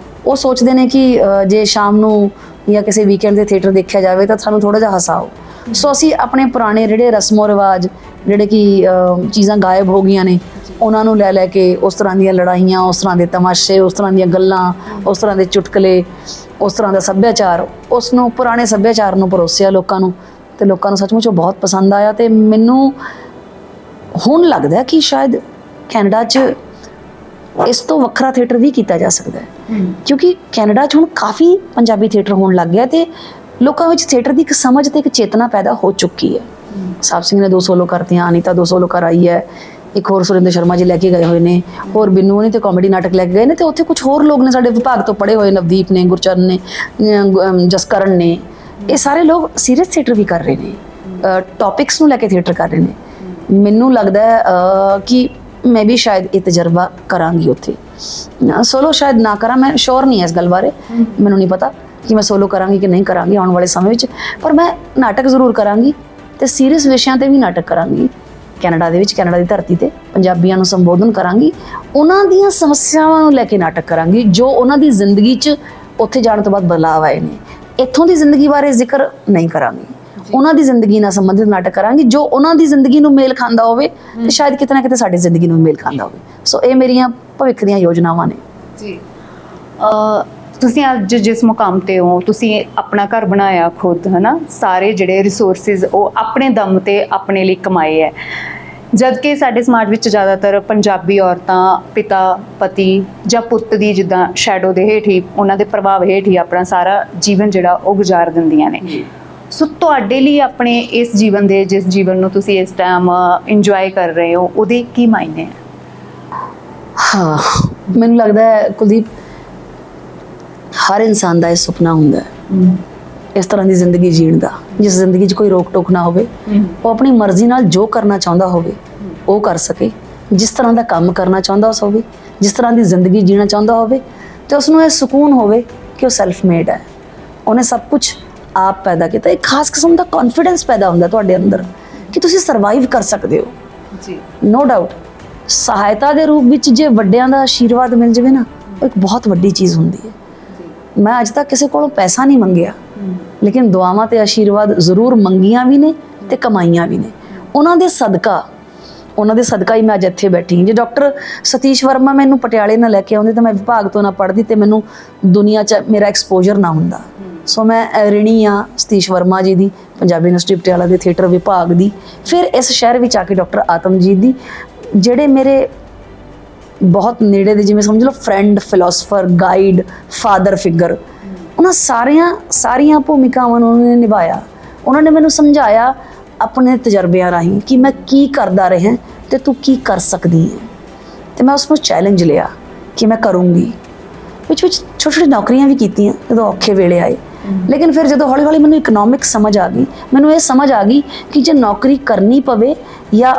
ਉਹ ਸੋਚਦੇ ਨੇ ਕਿ ਜੇ ਸ਼ਾਮ ਨੂੰ ਜਾਂ ਕਿਸੇ ਵੀਕਐਂਡ ਦੇ ਥੀਏਟਰ ਦੇਖਿਆ ਜਾਵੇ ਤਾਂ ਸਾਨੂੰ ਥੋੜ੍ਹਾ ਜਿਹਾ ਹਸਾਓ। ਸੋ ਅਸੀਂ ਆਪਣੇ ਪੁਰਾਣੇ ਜਿਹੜੇ ਰਸਮੋ ਰਿਵਾਜ, ਜਿਹੜੇ ਕਿ ਚੀਜ਼ਾਂ ਗਾਇਬ ਹੋ ਗਈਆਂ ਨੇ, ਉਹਨਾਂ ਨੂੰ ਲੈ ਕੇ ਉਸ ਤਰ੍ਹਾਂ ਦੀਆਂ ਲੜਾਈਆਂ, ਉਸ ਤਰ੍ਹਾਂ ਦੇ ਤਮਾਸ਼ੇ, ਉਸ ਤਰ੍ਹਾਂ ਦੀਆਂ ਗੱਲਾਂ, ਉਸ ਤਰ੍ਹਾਂ ਦੇ ਚੁਟਕਲੇ, ਉਸ ਤਰ੍ਹਾਂ ਦਾ ਸੱਭਿਆਚਾਰ, ਉਸ ਨੂੰ ਪੁਰਾਣੇ ਸੱਭਿਆਚਾਰ ਨੂੰ ਪਰੋਸਿਆ ਲੋਕਾਂ ਨੂੰ, ਤੇ ਲੋਕਾਂ ਨੂੰ ਸੱਚਮੁੱਚ ਉਹ ਬਹੁਤ ਪਸੰਦ ਆਇਆ। ਤੇ ਮੈਨੂੰ ਹੁਣ ਲੱਗਦਾ ਕਿ ਸ਼ਾਇਦ ਕੈਨੇਡਾ 'ਚ ਇਸ ਤੋਂ ਵੱਖਰਾ ਥੀਏਟਰ ਵੀ ਕੀਤਾ ਜਾ ਸਕਦਾ ਹੈ, ਕਿਉਂਕਿ ਕੈਨੇਡਾ 'ਚ ਹੁਣ ਕਾਫੀ ਪੰਜਾਬੀ ਥੀਏਟਰ ਹੋਣ ਲੱਗ ਗਿਆ ਤੇ ਲੋਕਾਂ ਵਿੱਚ ਥੀਏਟਰ ਦੀ ਇੱਕ ਸਮਝ ਤੇ ਇੱਕ ਚੇਤਨਾ ਪੈਦਾ ਹੋ ਚੁੱਕੀ ਹੈ। ਸਾਹਿਬ ਸਿੰਘ ਨੇ 2 ਸੋਲੋ ਕਰਤੀਆਂ, ਅਨੀਤਾ 2 ਸੋਲੋ ਕਰ ਆਈ ਹੈ, ਇੱਕ ਹੋਰ ਸੁਰਿੰਦਰ ਸ਼ਰਮਾ ਜੀ ਲੈ ਕੇ ਗਏ ਹੋਏ ਨੇ, ਹੋਰ ਬਿੰਨੂ ਨੇ ਤੇ ਕਾਮੇਡੀ ਨਾਟਕ ਲੈ ਕੇ ਗਏ ਨੇ, ਤੇ ਉੱਥੇ ਕੁਝ ਹੋਰ ਲੋਕ ਨੇ ਸਾਡੇ ਵਿਭਾਗ ਤੋਂ ਪੜ੍ਹੇ ਹੋਏ, ਨਵਦੀਪ ਨੇ, ਗੁਰਚਰਨ ਨੇ, ਜਸਕਰਨ ਨੇ, ਇਹ ਸਾਰੇ ਲੋਕ ਸੀਰੀਅਸ ਥੀਏਟਰ ਵੀ ਕਰ ਰਹੇ ਨੇ, ਟੌਪਿਕਸ ਨੂੰ ਲੈ ਕੇ ਥੀਏਟਰ ਕਰ ਰਹੇ ਨੇ। ਮੈਨੂੰ ਲੱਗਦਾ ਹੈ ਕਿ ਮੈਂ ਵੀ ਸ਼ਾਇਦ ਇਹ ਤਜਰਬਾ ਕਰਾਂਗੀ ਉੱਥੇ। ਸੋਲੋ ਸ਼ਾਇਦ ਨਾ ਕਰਾਂ, ਮੈਂ ਸ਼ੋਰ ਨਹੀਂ ਹੈ ਇਸ ਗੱਲ ਬਾਰੇ, ਮੈਨੂੰ ਨਹੀਂ ਪਤਾ ਕਿ ਮੈਂ ਸੋਲੋ ਕਰਾਂਗੀ ਕਿ ਨਹੀਂ ਕਰਾਂਗੀ ਆਉਣ ਵਾਲੇ ਸਮੇਂ ਵਿੱਚ, ਪਰ ਮੈਂ ਨਾਟਕ ਜ਼ਰੂਰ ਕਰਾਂਗੀ ਤੇ ਸੀਰੀਅਸ ਵਿਸ਼ਿਆਂ ਤੇ ਵੀ ਨਾਟਕ ਕਰਾਂਗੀ। ਕੈਨੇਡਾ ਦੇ ਵਿੱਚ, ਕੈਨੇਡਾ ਦੀ ਧਰਤੀ ਤੇ ਪੰਜਾਬੀਆਂ ਨੂੰ ਸੰਬੋਧਨ ਕਰਾਂਗੀ, ਉਹਨਾਂ ਦੀਆਂ ਸਮੱਸਿਆਵਾਂ ਨੂੰ ਲੈ ਕੇ ਨਾਟਕ ਕਰਾਂਗੀ ਜੋ ਉਹਨਾਂ ਦੀ ਜ਼ਿੰਦਗੀ 'ਚ ਉੱਥੇ ਜਾਣ ਤੋਂ ਬਾਅਦ ਬਦਲਾਅ ਆਏ ਨੇ। ਇੱਥੋਂ ਦੀ ਜ਼ਿੰਦਗੀ ਬਾਰੇ ਜ਼ਿਕਰ ਨਹੀਂ ਕਰਾਂਗੀ, ਉਹਨਾਂ ਦੀ ਜ਼ਿੰਦਗੀ ਨਾਲ ਸੰਬੰਧਿਤ ਨਾਟਕ ਕਰਾਂਗੀ ਜੋ ਉਹਨਾਂ ਦੀ ਜ਼ਿੰਦਗੀ ਨੂੰ ਮੇਲ ਖਾਂਦਾ ਹੋਵੇ ਤੇ ਸ਼ਾਇਦ ਕਿਤੇ ਨਾ ਕਿਤੇ ਸਾਡੀ ਜ਼ਿੰਦਗੀ ਨੂੰ ਮੇਲ ਖਾਂਦਾ ਹੋਵੇ। ਸੋ ਇਹ ਮੇਰੀਆਂ ਭਵਿੱਖ ਦੀਆਂ ਯੋਜਨਾਵਾਂ ਨੇ ਜੀ। ਤੁਸੀਂ ਅੱਜ ਜਿਸ ਮੁਕਾਮ ਤੇ ਹੋ, ਤੁਸੀਂ ਆਪਣਾ ਘਰ ਬਣਾਇਆ ਖੁਦ, ਹਨਾ, ਸਾਰੇ ਜਿਹੜੇ ਰਿਸੋਰਸਿਸ ਉਹ ਆਪਣੇ ਦਮ ਤੇ ਆਪਣੇ ਲਈ ਕਮਾਏ ਹੈ, ਜਦ ਕਿ ਸਾਡੇ ਸਮਾਜ ਵਿੱਚ ਜ਼ਿਆਦਾਤਰ ਪੰਜਾਬੀ ਔਰਤਾਂ ਪਿਤਾ, ਪਤੀ ਜਾਂ ਪੁੱਤ ਦੀ ਜਿੱਦਾਂ ਸ਼ੈਡੋ ਦੇ ਹੇਠ ਹੀ, ਉਹਨਾਂ ਦੇ ਪ੍ਰਭਾਵ ਹੇਠ ਹੀ ਆਪਣਾ ਸਾਰਾ ਜੀਵਨ ਜਿਹੜਾ ਉਹ ਗੁਜ਼ਾਰ ਦਿੰਦੀਆਂ ਨੇ। ਸੋ ਤੁਹਾਡੇ ਲਈ ਆਪਣੇ ਇਸ ਜੀਵਨ ਦੇ, ਜਿਸ ਜੀਵਨ ਨੂੰ ਤੁਸੀਂ ਇਸ ਟਾਈਮ ਇੰਜੋਏ ਕਰ ਰਹੇ ਹੋ, ਉਹਦੇ ਕੀ ਮਾਇਨੇ ਹੈ? ਹਾਂ, ਮੈਨੂੰ ਲੱਗਦਾ ਹੈ ਕੁਲਦੀਪ, ਹਰ ਇਨਸਾਨ ਦਾ ਇਹ ਸੁਪਨਾ ਹੁੰਦਾ ਹੈ ਇਸ ਤਰ੍ਹਾਂ ਦੀ ਜ਼ਿੰਦਗੀ ਜੀਣ ਦਾ, ਜਿਸ ਜ਼ਿੰਦਗੀ 'ਚ ਕੋਈ ਰੋਕ ਟੋਕ ਨਾ ਹੋਵੇ, ਉਹ ਆਪਣੀ ਮਰਜ਼ੀ ਨਾਲ ਜੋ ਕਰਨਾ ਚਾਹੁੰਦਾ ਹੋਵੇ ਉਹ ਕਰ ਸਕੇ, ਜਿਸ ਤਰ੍ਹਾਂ ਦਾ ਕੰਮ ਕਰਨਾ ਚਾਹੁੰਦਾ ਹੋਵੇ, ਜਿਸ ਤਰ੍ਹਾਂ ਦੀ ਜ਼ਿੰਦਗੀ ਜੀਣਾ ਚਾਹੁੰਦਾ ਹੋਵੇ, ਤੇ ਉਸ ਨੂੰ ਇਹ ਸਕੂਨ ਹੋਵੇ ਕਿ ਉਹ ਸੈਲਫ ਮੇਡ ਹੈ, ਉਹਨੇ ਸਭ ਕੁਝ ਆਪ ਪੈਦਾ ਕੀਤਾ। ਇੱਕ ਖਾਸ ਕਿਸਮ ਦਾ ਕੌਨਫੀਡੈਂਸ ਪੈਦਾ ਹੁੰਦਾ ਤੁਹਾਡੇ ਅੰਦਰ ਕਿ ਤੁਸੀਂ ਸਰਵਾਈਵ ਕਰ ਸਕਦੇ ਹੋ। ਜੀ, ਨੋ ਡਾਊਟ, ਸਹਾਇਤਾ ਦੇ ਰੂਪ ਵਿੱਚ ਜੇ ਵੱਡਿਆਂ ਦਾ ਆਸ਼ੀਰਵਾਦ ਮਿਲ ਜਾਵੇ ਨਾ, ਉਹ ਇੱਕ ਬਹੁਤ ਵੱਡੀ ਚੀਜ਼ ਹੁੰਦੀ ਹੈ। ਮੈਂ ਅੱਜ ਤੱਕ ਕਿਸੇ ਕੋਲੋਂ ਪੈਸਾ ਨਹੀਂ ਮੰਗਿਆ, ਲੇਕਿਨ ਦੁਆਵਾਂ ਤੇ ਆਸ਼ੀਰਵਾਦ ਜ਼ਰੂਰ ਮੰਗੀਆਂ ਵੀ ਨੇ ਤੇ ਕਮਾਈਆਂ ਵੀ ਨੇ। ਉਹਨਾਂ ਦੇ ਸਦਕਾ ਹੀ ਮੈਂ ਅੱਜ ਇੱਥੇ ਬੈਠੀ ਹਾਂ। ਜੇ ਡਾਕਟਰ ਸਤੀਸ਼ ਵਰਮਾ ਮੈਨੂੰ ਪਟਿਆਲੇ ਨਾ ਲੈ ਕੇ ਆਉਂਦੇ ਤਾਂ ਮੈਂ ਵਿਭਾਗ ਤੋਂ ਨਾ ਪੜ੍ਹਦੀ ਤੇ ਮੈਨੂੰ ਦੁਨੀਆ 'ਚ ਮੇਰਾ ਐਕਸਪੋਜ਼ਰ ਨਾ ਹੁੰਦਾ। ਸੋ ਮੈਂ ਰਿਣੀ ਹਾਂ ਸਤੀਸ਼ ਵਰਮਾ ਜੀ ਦੀ, ਪੰਜਾਬੀ ਯੂਨੀਵਰਸਿਟੀ ਪਟਿਆਲਾ ਦੇ ਥੀਏਟਰ ਵਿਭਾਗ ਦੀ, ਫਿਰ ਇਸ ਸ਼ਹਿਰ ਵਿੱਚ ਆ ਕੇ ਡਾਕਟਰ ਆਤਮਜੀਤ ਦੀ, ਜਿਹੜੇ ਮੇਰੇ ਬਹੁਤ ਨੇੜੇ ਦੇ, ਜਿਵੇਂ ਸਮਝ ਲਓ friend, philosopher, guide, father figure, ਉਹਨਾਂ ਸਾਰੀਆਂ ਭੂਮਿਕਾਵਾਂ ਨੂੰ ਉਹਨਾਂ ਨੇ ਨਿਭਾਇਆ। ਉਹਨਾਂ ਨੇ ਮੈਨੂੰ ਸਮਝਾਇਆ ਆਪਣੇ ਤਜਰਬਿਆਂ ਰਾਹੀਂ ਕਿ ਮੈਂ ਕੀ ਕਰਦਾ ਰਿਹਾ ਤੇ ਤੂੰ ਕੀ ਕਰ ਸਕਦੀ ਹੈ, ਤੇ ਮੈਂ ਉਸ ਨੂੰ ਚੈਲੰਜ ਲਿਆ ਕਿ ਮੈਂ ਕਰੂੰਗੀ। ਵਿੱਚ ਛੋਟੀ ਨੌਕਰੀਆਂ ਵੀ ਕੀਤੀਆਂ ਜਦੋਂ ਔਖੇ ਵੇਲੇ ਆਏ, ਲੇਕਿਨ ਫਿਰ ਜਦੋਂ ਹੌਲੀ ਹੌਲੀ ਮੈਨੂੰ ਇਕਨੋਮਿਕ ਸਮਝ ਆ ਗਈ, ਮੈਨੂੰ ਇਹ ਸਮਝ ਆ ਗਈ ਕਿ ਜੇ ਨੌਕਰੀ ਕਰਨੀ ਪਵੇ ਜਾਂ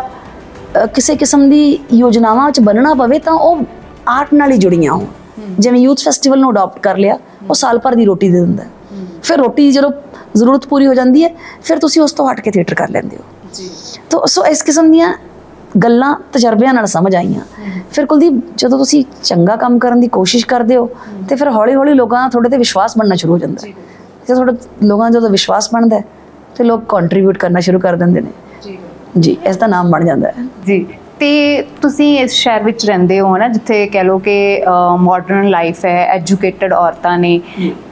ਕਿਸੇ ਕਿਸਮ ਦੀ ਯੋਜਨਾਵਾਂ 'ਚ ਬਣਨਾ ਪਵੇ ਤਾਂ ਉਹ ਆਰਟ ਨਾਲ ਹੀ ਜੁੜੀਆਂ ਹੋਣ। ਜਿਵੇਂ ਯੂਥ ਫੈਸਟੀਵਲ ਨੂੰ ਅਡਾਪਟ ਕਰ ਲਿਆ, ਉਹ ਸਾਲ ਭਰ ਦੀ ਰੋਟੀ ਦੇ ਦਿੰਦਾ ਹੈ। ਫਿਰ ਰੋਟੀ ਜਦੋਂ ਜ਼ਰੂਰਤ ਪੂਰੀ ਹੋ ਜਾਂਦੀ ਹੈ, ਫਿਰ ਤੁਸੀਂ ਉਸ ਤੋਂ ਹਟ ਕੇ ਥੀਏਟਰ ਕਰ ਲੈਂਦੇ ਹੋ ਜੀ। ਤਾਂ ਸੋ ਇਸ ਕਿਸਮ ਦੀਆਂ ਗੱਲਾਂ ਤਜਰਬਿਆਂ ਨਾਲ ਸਮਝ ਆਈਆਂ। ਫਿਰ ਕੁਲਦੀਪ, ਜਦੋਂ ਤੁਸੀਂ ਚੰਗਾ ਕੰਮ ਕਰਨ ਦੀ ਕੋਸ਼ਿਸ਼ ਕਰਦੇ ਹੋ ਤੇ ਫਿਰ ਹੌਲੀ ਹੌਲੀ ਲੋਕਾਂ ਦਾ ਤੁਹਾਡੇ ਤੇ ਵਿਸ਼ਵਾਸ ਬਣਨਾ ਸ਼ੁਰੂ ਹੋ ਜਾਂਦਾ ਹੈ। ਜੇ ਤੁਹਾਡੇ ਲੋਕਾਂ ਦਾ ਜਦੋਂ ਵਿਸ਼ਵਾਸ ਬਣਦਾ ਹੈ ਤੇ ਲੋਕ ਕੰਟਰੀਬਿਊਟ ਕਰਨਾ ਸ਼ੁਰੂ ਕਰ ਦਿੰਦੇ ਨੇ ਜੀ, ਇਸ ਦਾ ਨਾਮ ਬਣ ਜਾਂਦਾ ਹੈ ਜੀ। ਤੇ ਤੁਸੀਂ ਇਸ ਸ਼ਹਿਰ ਵਿੱਚ ਰਹਿੰਦੇ ਹੋ ਨਾ, ਜਿੱਥੇ ਕਹਿ ਲਓ ਕਿ ਮਾਡਰਨ ਲਾਈਫ ਹੈ, ਐਜੂਕੇਟਡ ਔਰਤਾਂ ਨੇ,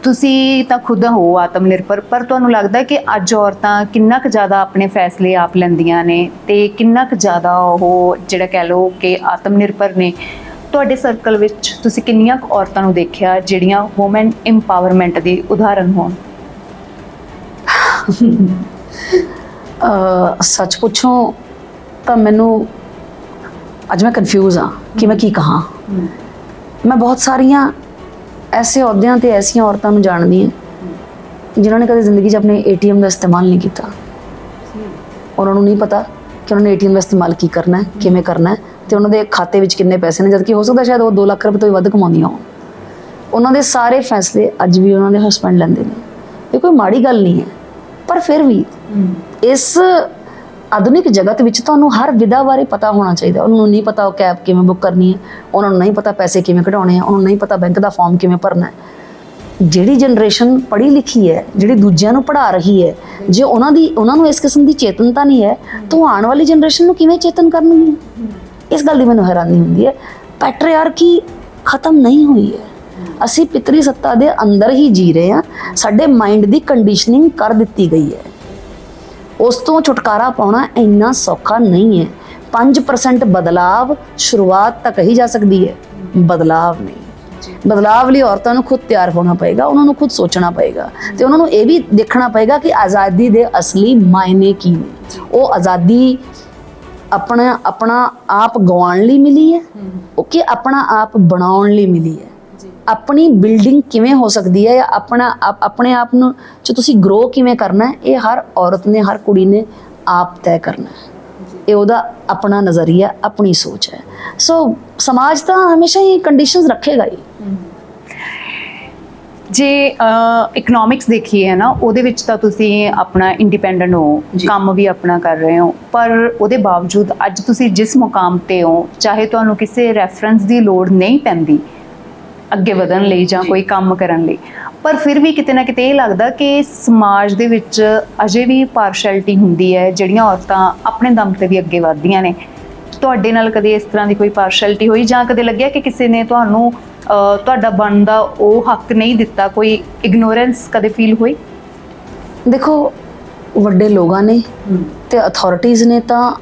ਤੁਸੀਂ ਤਾਂ ਖੁਦ ਹੋ ਆਤਮ ਨਿਰਭਰ, ਪਰ ਤੁਹਾਨੂੰ ਲੱਗਦਾ ਕਿ ਅੱਜ ਔਰਤਾਂ ਕਿੰਨਾ ਕੁ ਜ਼ਿਆਦਾ ਆਪਣੇ ਫੈਸਲੇ ਆਪ ਲੈਂਦੀਆਂ ਨੇ ਤੇ ਕਿੰਨਾ ਕੁ ਜ਼ਿਆਦਾ ਉਹ ਜਿਹੜਾ ਕਹਿ ਲਓ ਕਿ ਆਤਮ ਨਿਰਭਰ ਨੇ? ਤੁਹਾਡੇ ਸਰਕਲ ਵਿੱਚ ਤੁਸੀਂ ਕਿੰਨੀਆਂ ਕੁ ਔਰਤਾਂ ਨੂੰ ਦੇਖਿਆ ਜਿਹੜੀਆਂ ਵੂਮਨ ਇੰਪਾਵਰਮੈਂਟ ਦੀ ਉਦਾਹਰਨ ਹੋਣ? ਸੱਚ ਪੁੱਛੋ ਤਾਂ ਮੈਨੂੰ ਅੱਜ ਮੈਂ ਕਨਫਿਊਜ਼ ਹਾਂ ਕਿ ਮੈਂ ਕੀ ਕਹਾਂ। ਮੈਂ ਬਹੁਤ ਸਾਰੀਆਂ ਐਸੇ ਅਹੁਦਿਆਂ ਤੇ ਐਸੀਆਂ ਔਰਤਾਂ ਨੂੰ ਜਾਣਦੀ ਹਾਂ ਜਿਨ੍ਹਾਂ ਨੇ ਕਦੇ ਜ਼ਿੰਦਗੀ 'ਚ ਆਪਣੇ ATM ਦਾ ਇਸਤੇਮਾਲ ਨਹੀਂ ਕੀਤਾ। ਉਹਨਾਂ ਨੂੰ ਨਹੀਂ ਪਤਾ ਕਿ ਉਹਨਾਂ ਨੇ ATM ਦਾ ਇਸਤੇਮਾਲ ਕੀ ਕਰਨਾ ਹੈ, ਕਿਵੇਂ ਕਰਨਾ ਹੈ, ਤੇ ਉਹਨਾਂ ਦੇ ਖਾਤੇ ਵਿੱਚ ਕਿੰਨੇ ਪੈਸੇ ਨੇ, ਜਦਕਿ ਹੋ ਸਕਦਾ ਸ਼ਾਇਦ ਉਹ 2 ਲੱਖ ਰੁਪਏ ਤੋਂ ਵੀ ਵੱਧ ਕਮਾਉਂਦੀਆਂ ਹੋਣ। ਉਹਨਾਂ ਦੇ ਸਾਰੇ ਫੈਸਲੇ ਅੱਜ ਵੀ ਉਹਨਾਂ ਦੇ ਹਸਬੈਂਡ ਲੈਂਦੇ ਨੇ। ਇਹ ਕੋਈ ਮਾੜੀ ਗੱਲ ਨਹੀਂ ਹੈ, ਪਰ ਫਿਰ ਵੀ ਇਸ ਆਧੁਨਿਕ ਜਗਤ ਵਿੱਚ ਤੁਹਾਨੂੰ ਹਰ ਵਿਧਾ ਬਾਰੇ ਪਤਾ ਹੋਣਾ ਚਾਹੀਦਾ। ਉਹਨਾਂ ਨੂੰ ਨਹੀਂ ਪਤਾ ਉਹ ਕੈਬ ਕਿਵੇਂ ਬੁੱਕ ਕਰਨੀ ਹੈ, ਉਹਨਾਂ ਨੂੰ ਨਹੀਂ ਪਤਾ ਪੈਸੇ ਕਿਵੇਂ ਕਢਾਉਣੇ ਆ, ਉਹਨਾਂ ਨੂੰ ਨਹੀਂ ਪਤਾ ਬੈਂਕ ਦਾ ਫਾਰਮ ਕਿਵੇਂ ਭਰਨਾ ਹੈ। ਜਿਹੜੀ ਜਨਰੇਸ਼ਨ ਪੜ੍ਹੀ ਲਿਖੀ ਹੈ, ਜਿਹੜੀ ਦੂਜਿਆਂ ਨੂੰ ਪੜ੍ਹਾ ਰਹੀ ਹੈ, ਜੇ ਉਹਨਾਂ ਨੂੰ ਇਸ ਕਿਸਮ ਦੀ ਚੇਤਨਤਾ ਨਹੀਂ ਹੈ ਤਾਂ ਉਹ ਆਉਣ ਵਾਲੀ ਜਨਰੇਸ਼ਨ ਨੂੰ ਕਿਵੇਂ ਚੇਤਨ ਕਰਨਗੇ? ਇਸ ਗੱਲ ਦੀ ਮੈਨੂੰ ਹੈਰਾਨੀ ਹੁੰਦੀ ਹੈ। ਪੈਟਰੀਆਰਕੀ ਖਤਮ ਨਹੀਂ ਹੋਈ ਹੈ, ਅਸੀਂ ਪਿਤਰੀ ਸੱਤਾ ਦੇ ਅੰਦਰ ਹੀ ਜੀ ਰਹੇ ਹਾਂ। ਸਾਡੇ ਮਾਈਂਡ ਦੀ ਕੰਡੀਸ਼ਨਿੰਗ ਕਰ ਦਿੱਤੀ ਗਈ ਹੈ। ਉਸ ਤੋਂ ਛੁਟਕਾਰਾ ਪਾਉਣਾ ਇੰਨਾ ਸੌਖਾ ਨਹੀਂ ਹੈ। 5% ਬਦਲਾਵ ਸ਼ੁਰੂਆਤ ਤਾਂ ਕਹੀ ਜਾ ਸਕਦੀ ਹੈ, ਬਦਲਾਵ ਨਹੀਂ। ਬਦਲਾਵ ਲਈ ਔਰਤਾਂ ਨੂੰ ਖੁਦ ਤਿਆਰ ਹੋਣਾ ਪਏਗਾ, ਉਹਨਾਂ ਨੂੰ ਖੁਦ ਸੋਚਣਾ ਪਏਗਾ ਤੇ ਉਹਨਾਂ ਨੂੰ ਇਹ ਵੀ ਦੇਖਣਾ ਪਏਗਾ ਕਿ ਆਜ਼ਾਦੀ ਦੇ ਅਸਲੀ ਮਾਇਨੇ ਕੀ ਨੇ। ਉਹ ਆਜ਼ਾਦੀ ਆਪਣਾ ਆਪ ਗਵਾਉਣ ਲਈ ਮਿਲੀ ਹੈ ਕਿ ਆਪਣਾ ਆਪ ਬਣਾਉਣ ਲਈ ਮਿਲੀ ਹੈ? ਆਪਣੀ ਬਿਲਡਿੰਗ ਕਿਵੇਂ ਹੋ ਸਕਦੀ ਹੈ, ਜਾਂ ਆਪਣੇ ਆਪ ਨੂੰ ਜੋ ਤੁਸੀਂ ਗਰੋ ਕਿਵੇਂ ਕਰਨਾ ਹੈ, ਇਹ ਹਰ ਔਰਤ ਨੇ, ਹਰ ਕੁੜੀ ਨੇ ਆਪ ਤੈਅ ਕਰਨਾ ਹੈ। ਇਹ ਉਹਦਾ ਆਪਣਾ ਨਜ਼ਰੀਆ, ਆਪਣੀ ਸੋਚ ਹੈ। ਸੋ ਸਮਾਜ ਤਾਂ ਹਮੇਸ਼ਾ ਹੀ ਕੰਡੀਸ਼ਨਸ ਰੱਖੇਗਾ ਹੀ। ਜੇ ਇਕਨੋਮਿਕਸ ਦੇਖੀਏ ਹੈ ਨਾ, ਉਹਦੇ ਵਿੱਚ ਤਾਂ ਤੁਸੀਂ ਆਪਣਾ ਇੰਡੀਪੈਂਡੈਂਟ ਹੋ, ਕੰਮ ਵੀ ਆਪਣਾ ਕਰ ਰਹੇ ਹੋ, ਪਰ ਉਹਦੇ ਬਾਵਜੂਦ ਅੱਜ ਤੁਸੀਂ ਜਿਸ ਮੁਕਾਮ ਤੇ ਹੋ, ਚਾਹੇ ਤੁਹਾਨੂੰ ਕਿਸੇ ਰੈਫਰੈਂਸ ਦੀ ਲੋੜ ਨਹੀਂ ਪੈਂਦੀ ਅੱਗੇ ਵਧਣ ਲਈ ਜਾਂ ਕੋਈ ਕੰਮ ਕਰਨ ਲਈ, ਪਰ ਫਿਰ ਵੀ ਕਿਤੇ ਨਾ ਕਿਤੇ ਇਹ ਲੱਗਦਾ ਕਿ ਸਮਾਜ ਦੇ ਵਿੱਚ ਅਜੇ ਵੀ ਪਾਰਸ਼ੈਲਿਟੀ ਹੁੰਦੀ ਹੈ। ਜਿਹੜੀਆਂ ਔਰਤਾਂ ਆਪਣੇ ਦਮ ਤੇ ਵੀ ਅੱਗੇ ਵਧਦੀਆਂ ਨੇ, ਤੁਹਾਡੇ ਨਾਲ ਕਦੇ ਇਸ ਤਰ੍ਹਾਂ ਦੀ ਕੋਈ ਪਾਰਸ਼ੈਲਿਟੀ ਹੋਈ, ਜਾਂ ਕਦੇ ਲੱਗਿਆ ਕਿ ਕਿਸੇ ਨੇ ਤੁਹਾਨੂੰ ਤੁਹਾਡਾ ਬਣਦਾ ਉਹ ਹੱਕ ਨਹੀਂ ਦਿੱਤਾ, ਕੋਈ ਇਗਨੋਰੈਂਸ ਕਦੇ ਫੀਲ ਹੋਈ? ਦੇਖੋ, ਵੱਡੇ ਲੋਕਾਂ ਨੇ ਤੇ ਅਥਾਰਟੀਜ਼ ਨੇ ਤਾਂ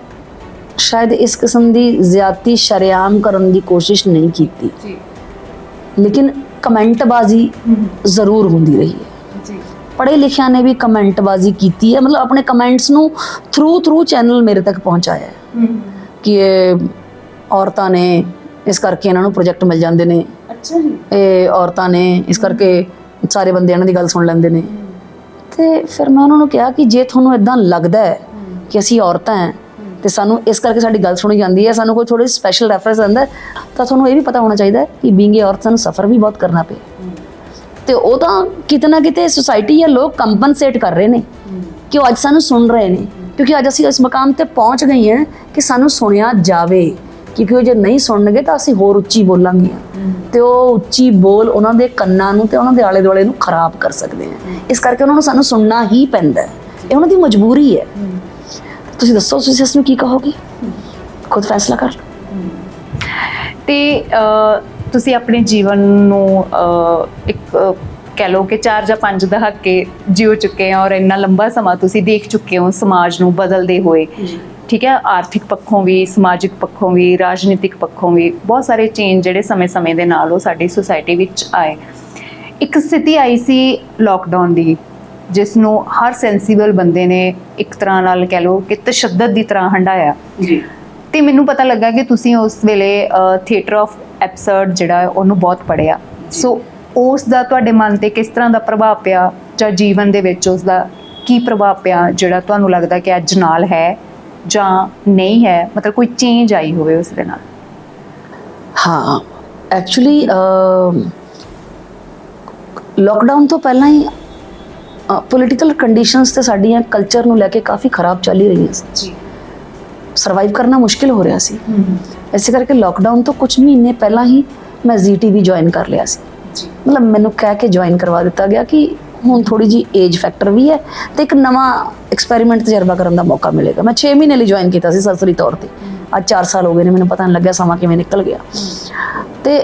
ਸ਼ਾਇਦ ਇਸ ਕਿਸਮ ਦੀ ਜ਼ਿਆਦਤੀ ਸ਼ਰੇਆਮ ਕਰਨ ਦੀ ਕੋਸ਼ਿਸ਼ ਨਹੀਂ ਕੀਤੀ, ਲੇਕਿਨ ਕਮੈਂਟਬਾਜ਼ੀ ਜ਼ਰੂਰ ਹੁੰਦੀ ਰਹੀ ਹੈ। ਪੜ੍ਹੇ ਲਿਖਿਆਂ ਨੇ ਵੀ ਕਮੈਂਟਬਾਜ਼ੀ ਕੀਤੀ ਹੈ, ਮਤਲਬ ਆਪਣੇ ਕਮੈਂਟਸ ਨੂੰ ਥਰੂ ਚੈਨਲ ਮੇਰੇ ਤੱਕ ਪਹੁੰਚਾਇਆ ਹੈ ਕਿ ਇਹ ਔਰਤਾਂ ਨੇ, ਇਸ ਕਰਕੇ ਇਹਨਾਂ ਨੂੰ ਪ੍ਰੋਜੈਕਟ ਮਿਲ ਜਾਂਦੇ ਨੇ, ਇਹ ਔਰਤਾਂ ਨੇ, ਇਸ ਕਰਕੇ ਸਾਰੇ ਬੰਦੇ ਇਹਨਾਂ ਦੀ ਗੱਲ ਸੁਣ ਲੈਂਦੇ ਨੇ। ਤੇ ਫਿਰ ਮੈਂ ਉਹਨਾਂ ਨੂੰ ਕਿਹਾ ਕਿ ਜੇ ਤੁਹਾਨੂੰ ਇਦਾਂ ਲੱਗਦਾ ਹੈ ਕਿ ਅਸੀਂ ਔਰਤਾਂ ਹੈ ਤੇ ਸਾਨੂੰ ਇਸ ਕਰਕੇ ਸਾਡੀ ਗੱਲ ਸੁਣੀ ਜਾਂਦੀ ਹੈ, ਸਾਨੂੰ ਕੋਈ ਥੋੜੀ ਸਪੈਸ਼ਲ ਰੈਫਰੈਂਸ ਆਉਂਦਾ, ਤਾਂ ਤੁਹਾਨੂੰ ਇਹ ਵੀ ਪਤਾ ਹੋਣਾ ਚਾਹੀਦਾ ਕਿ ਬੀਇੰਗ ਏ ਔਰਤ ਸਾਨੂੰ ਸਫਰ ਵੀ ਬਹੁਤ ਕਰਨਾ ਪਏ। ਤੇ ਉਹ ਤਾਂ ਕਿਤੇ ਨਾ ਕਿਤੇ ਸੁਸਾਇਟੀ ਜਾਂ ਲੋਕ ਕੰਪਨਸੇਟ ਕਰ ਰਹੇ ਨੇ ਕਿ ਉਹ ਅੱਜ ਸਾਨੂੰ ਸੁਣ ਰਹੇ ਨੇ, ਕਿਉਂਕਿ ਅੱਜ ਅਸੀਂ ਇਸ ਮਕਾਮ ਤੇ ਪਹੁੰਚ ਗਏ ਹਾਂ ਕਿ ਸਾਨੂੰ ਸੁਣਿਆ ਜਾਵੇ। ਕਿਉਂਕਿ ਉਹ ਜੇ ਨਹੀਂ ਸੁਣਨਗੇ ਤਾਂ ਅਸੀਂ ਹੋਰ ਉੱਚੀ ਬੋਲਾਂਗੇ ਤੇ ਉਹ ਉੱਚੀ ਬੋਲ ਉਹਨਾਂ ਦੇ ਕੰਨਾਂ ਨੂੰ ਤੇ ਉਹਨਾਂ ਦੇ ਆਲੇ ਦੁਆਲੇ ਨੂੰ ਖਰਾਬ ਕਰ ਸਕਦੇ ਆ। ਇਸ ਕਰਕੇ ਉਹਨਾਂ ਨੂੰ ਸਾਨੂੰ ਸੁਣਨਾ ਹੀ ਪੈਂਦਾ, ਇਹ ਉਹਨਾਂ ਦੀ ਮਜਬੂਰੀ ਹੈ। ਤੁਸੀਂ ਦੱਸੋ, ਤੁਸੀਂ ਇਸ ਨੂੰ ਕੀ ਕਹੋਗੇ? ਖੁਦ ਫੈਸਲਾ ਕਰ ਲਓ। ਤੇ ਤੁਸੀਂ ਆਪਣੇ ਜੀਵਨ ਨੂੰ ਇੱਕ ਕਹਿ ਲਓ ਕਿ 4 ਜਾਂ 5 ਦਹਾਕੇ ਜਿਉ ਚੁੱਕੇ ਹੋ, ਔਰ ਇੰਨਾ ਲੰਬਾ ਸਮਾਂ ਤੁਸੀਂ ਦੇਖ ਚੁੱਕੇ ਹੋ ਸਮਾਜ ਨੂੰ ਬਦਲਦੇ ਹੋਏ, ਠੀਕ ਹੈ? ਆਰਥਿਕ ਪੱਖੋਂ ਵੀ, ਸਮਾਜਿਕ ਪੱਖੋਂ ਵੀ, ਰਾਜਨੀਤਿਕ ਪੱਖੋਂ ਵੀ ਬਹੁਤ ਸਾਰੇ ਚੇਂਜ ਜਿਹੜੇ ਸਮੇਂ ਦੇ ਨਾਲ ਉਹ ਸਾਡੀ ਸੁਸਾਇਟੀ ਵਿੱਚ ਆਏ। ਇੱਕ ਸਥਿਤੀ ਆਈ ਸੀ ਲੋਕਡਾਊਨ ਦੀ, ਜਿਸ ਨੂੰ ਹਰ ਸੈਂਸੀਬਲ ਬੰਦੇ ਨੇ ਇੱਕ ਤਰ੍ਹਾਂ ਨਾਲ ਕਹਿ ਲਓ ਕਿ ਤਸ਼ੱਦਦ ਦੀ ਤਰ੍ਹਾਂ ਹੰਢਾਇਆ ਜੀ। ਤੇ ਮੈਨੂੰ ਪਤਾ ਲੱਗਾ ਕਿ ਤੁਸੀਂ ਉਸ ਵੇਲੇ ਥੀਏਟਰ ਆਫ ਐਬਸਰਡ ਜਿਹੜਾ ਉਹਨੂੰ ਬਹੁਤ ਪੜ੍ਹਿਆ। ਸੋ ਉਸ ਦਾ ਤੁਹਾਡੇ ਮਨ ਤੇ ਕਿਸ ਤਰ੍ਹਾਂ ਦਾ ਪ੍ਰਭਾਵ ਪਿਆ, ਜਾਂ ਜੀਵਨ ਦੇ ਵਿੱਚ ਉਸ ਦਾ ਕੀ ਪ੍ਰਭਾਵ ਪਿਆ ਜਿਹੜਾ ਤੁਹਾਨੂੰ ਲੱਗਦਾ ਕਿ ਅੱਜ ਨਾਲ ਹੈ ਜਾਂ ਨਹੀਂ ਹੈ? ਮਤਲਬ ਕੋਈ ਚੇਂਜ ਆਈ ਹੋਵੇ ਉਸ ਦੇ ਨਾਲ? ਹਾਂ, ਐਕਚੁਅਲੀ ਲੋਕਡਾਊਨ ਤੋਂ ਪਹਿਲਾਂ ਹੀ ਪੋਲੀਟੀਕਲ ਕੰਡੀਸ਼ਨਸ ਤੇ ਸਾਡੀਆਂ ਕਲਚਰ ਨੂੰ ਲੈ ਕੇ ਕਾਫੀ ਖਰਾਬ ਚੱਲ ਹੀ ਰਹੀਆਂ ਸੀ ਜੀ। ਸਰਵਾਈਵ ਕਰਨਾ ਮੁਸ਼ਕਿਲ ਹੋ ਰਿਹਾ ਸੀ। ਇਸੇ ਕਰਕੇ ਲੋਕਡਾਊਨ ਤੋਂ ਕੁਝ ਮਹੀਨੇ ਪਹਿਲਾਂ ਹੀ ਮੈਂ ZTV ਜੁਆਇਨ ਕਰ ਲਿਆ ਸੀ। ਮਤਲਬ ਮੈਨੂੰ ਕਹਿ ਕੇ ਜੁਆਇਨ ਕਰਵਾ ਦਿੱਤਾ ਗਿਆ ਕਿ ਹੁਣ ਥੋੜੀ ਜੀ ਏਜ ਫੈਕਟਰ ਵੀ ਹੈ ਤੇ ਇੱਕ ਨਵਾਂ ਐਕਸਪੈਰੀਮੈਂਟ ਤਜਰਬਾ ਕਰਨ ਦਾ ਮੌਕਾ ਮਿਲੇਗਾ। ਮੈਂ 6 ਮਹੀਨੇ ਲਈ ਜੁਆਇਨ ਕੀਤਾ ਸੀ ਸਰਸਰੀ ਤੌਰ ਤੇ। ਅੱਜ 4 ਸਾਲ ਹੋ ਗਏ ਨੇ, ਮੈਨੂੰ ਪਤਾ ਨਹੀਂ ਲੱਗਿਆ ਸਮਾਂ ਕਿਵੇਂ ਨਿਕਲ ਗਿਆ। ਤੇ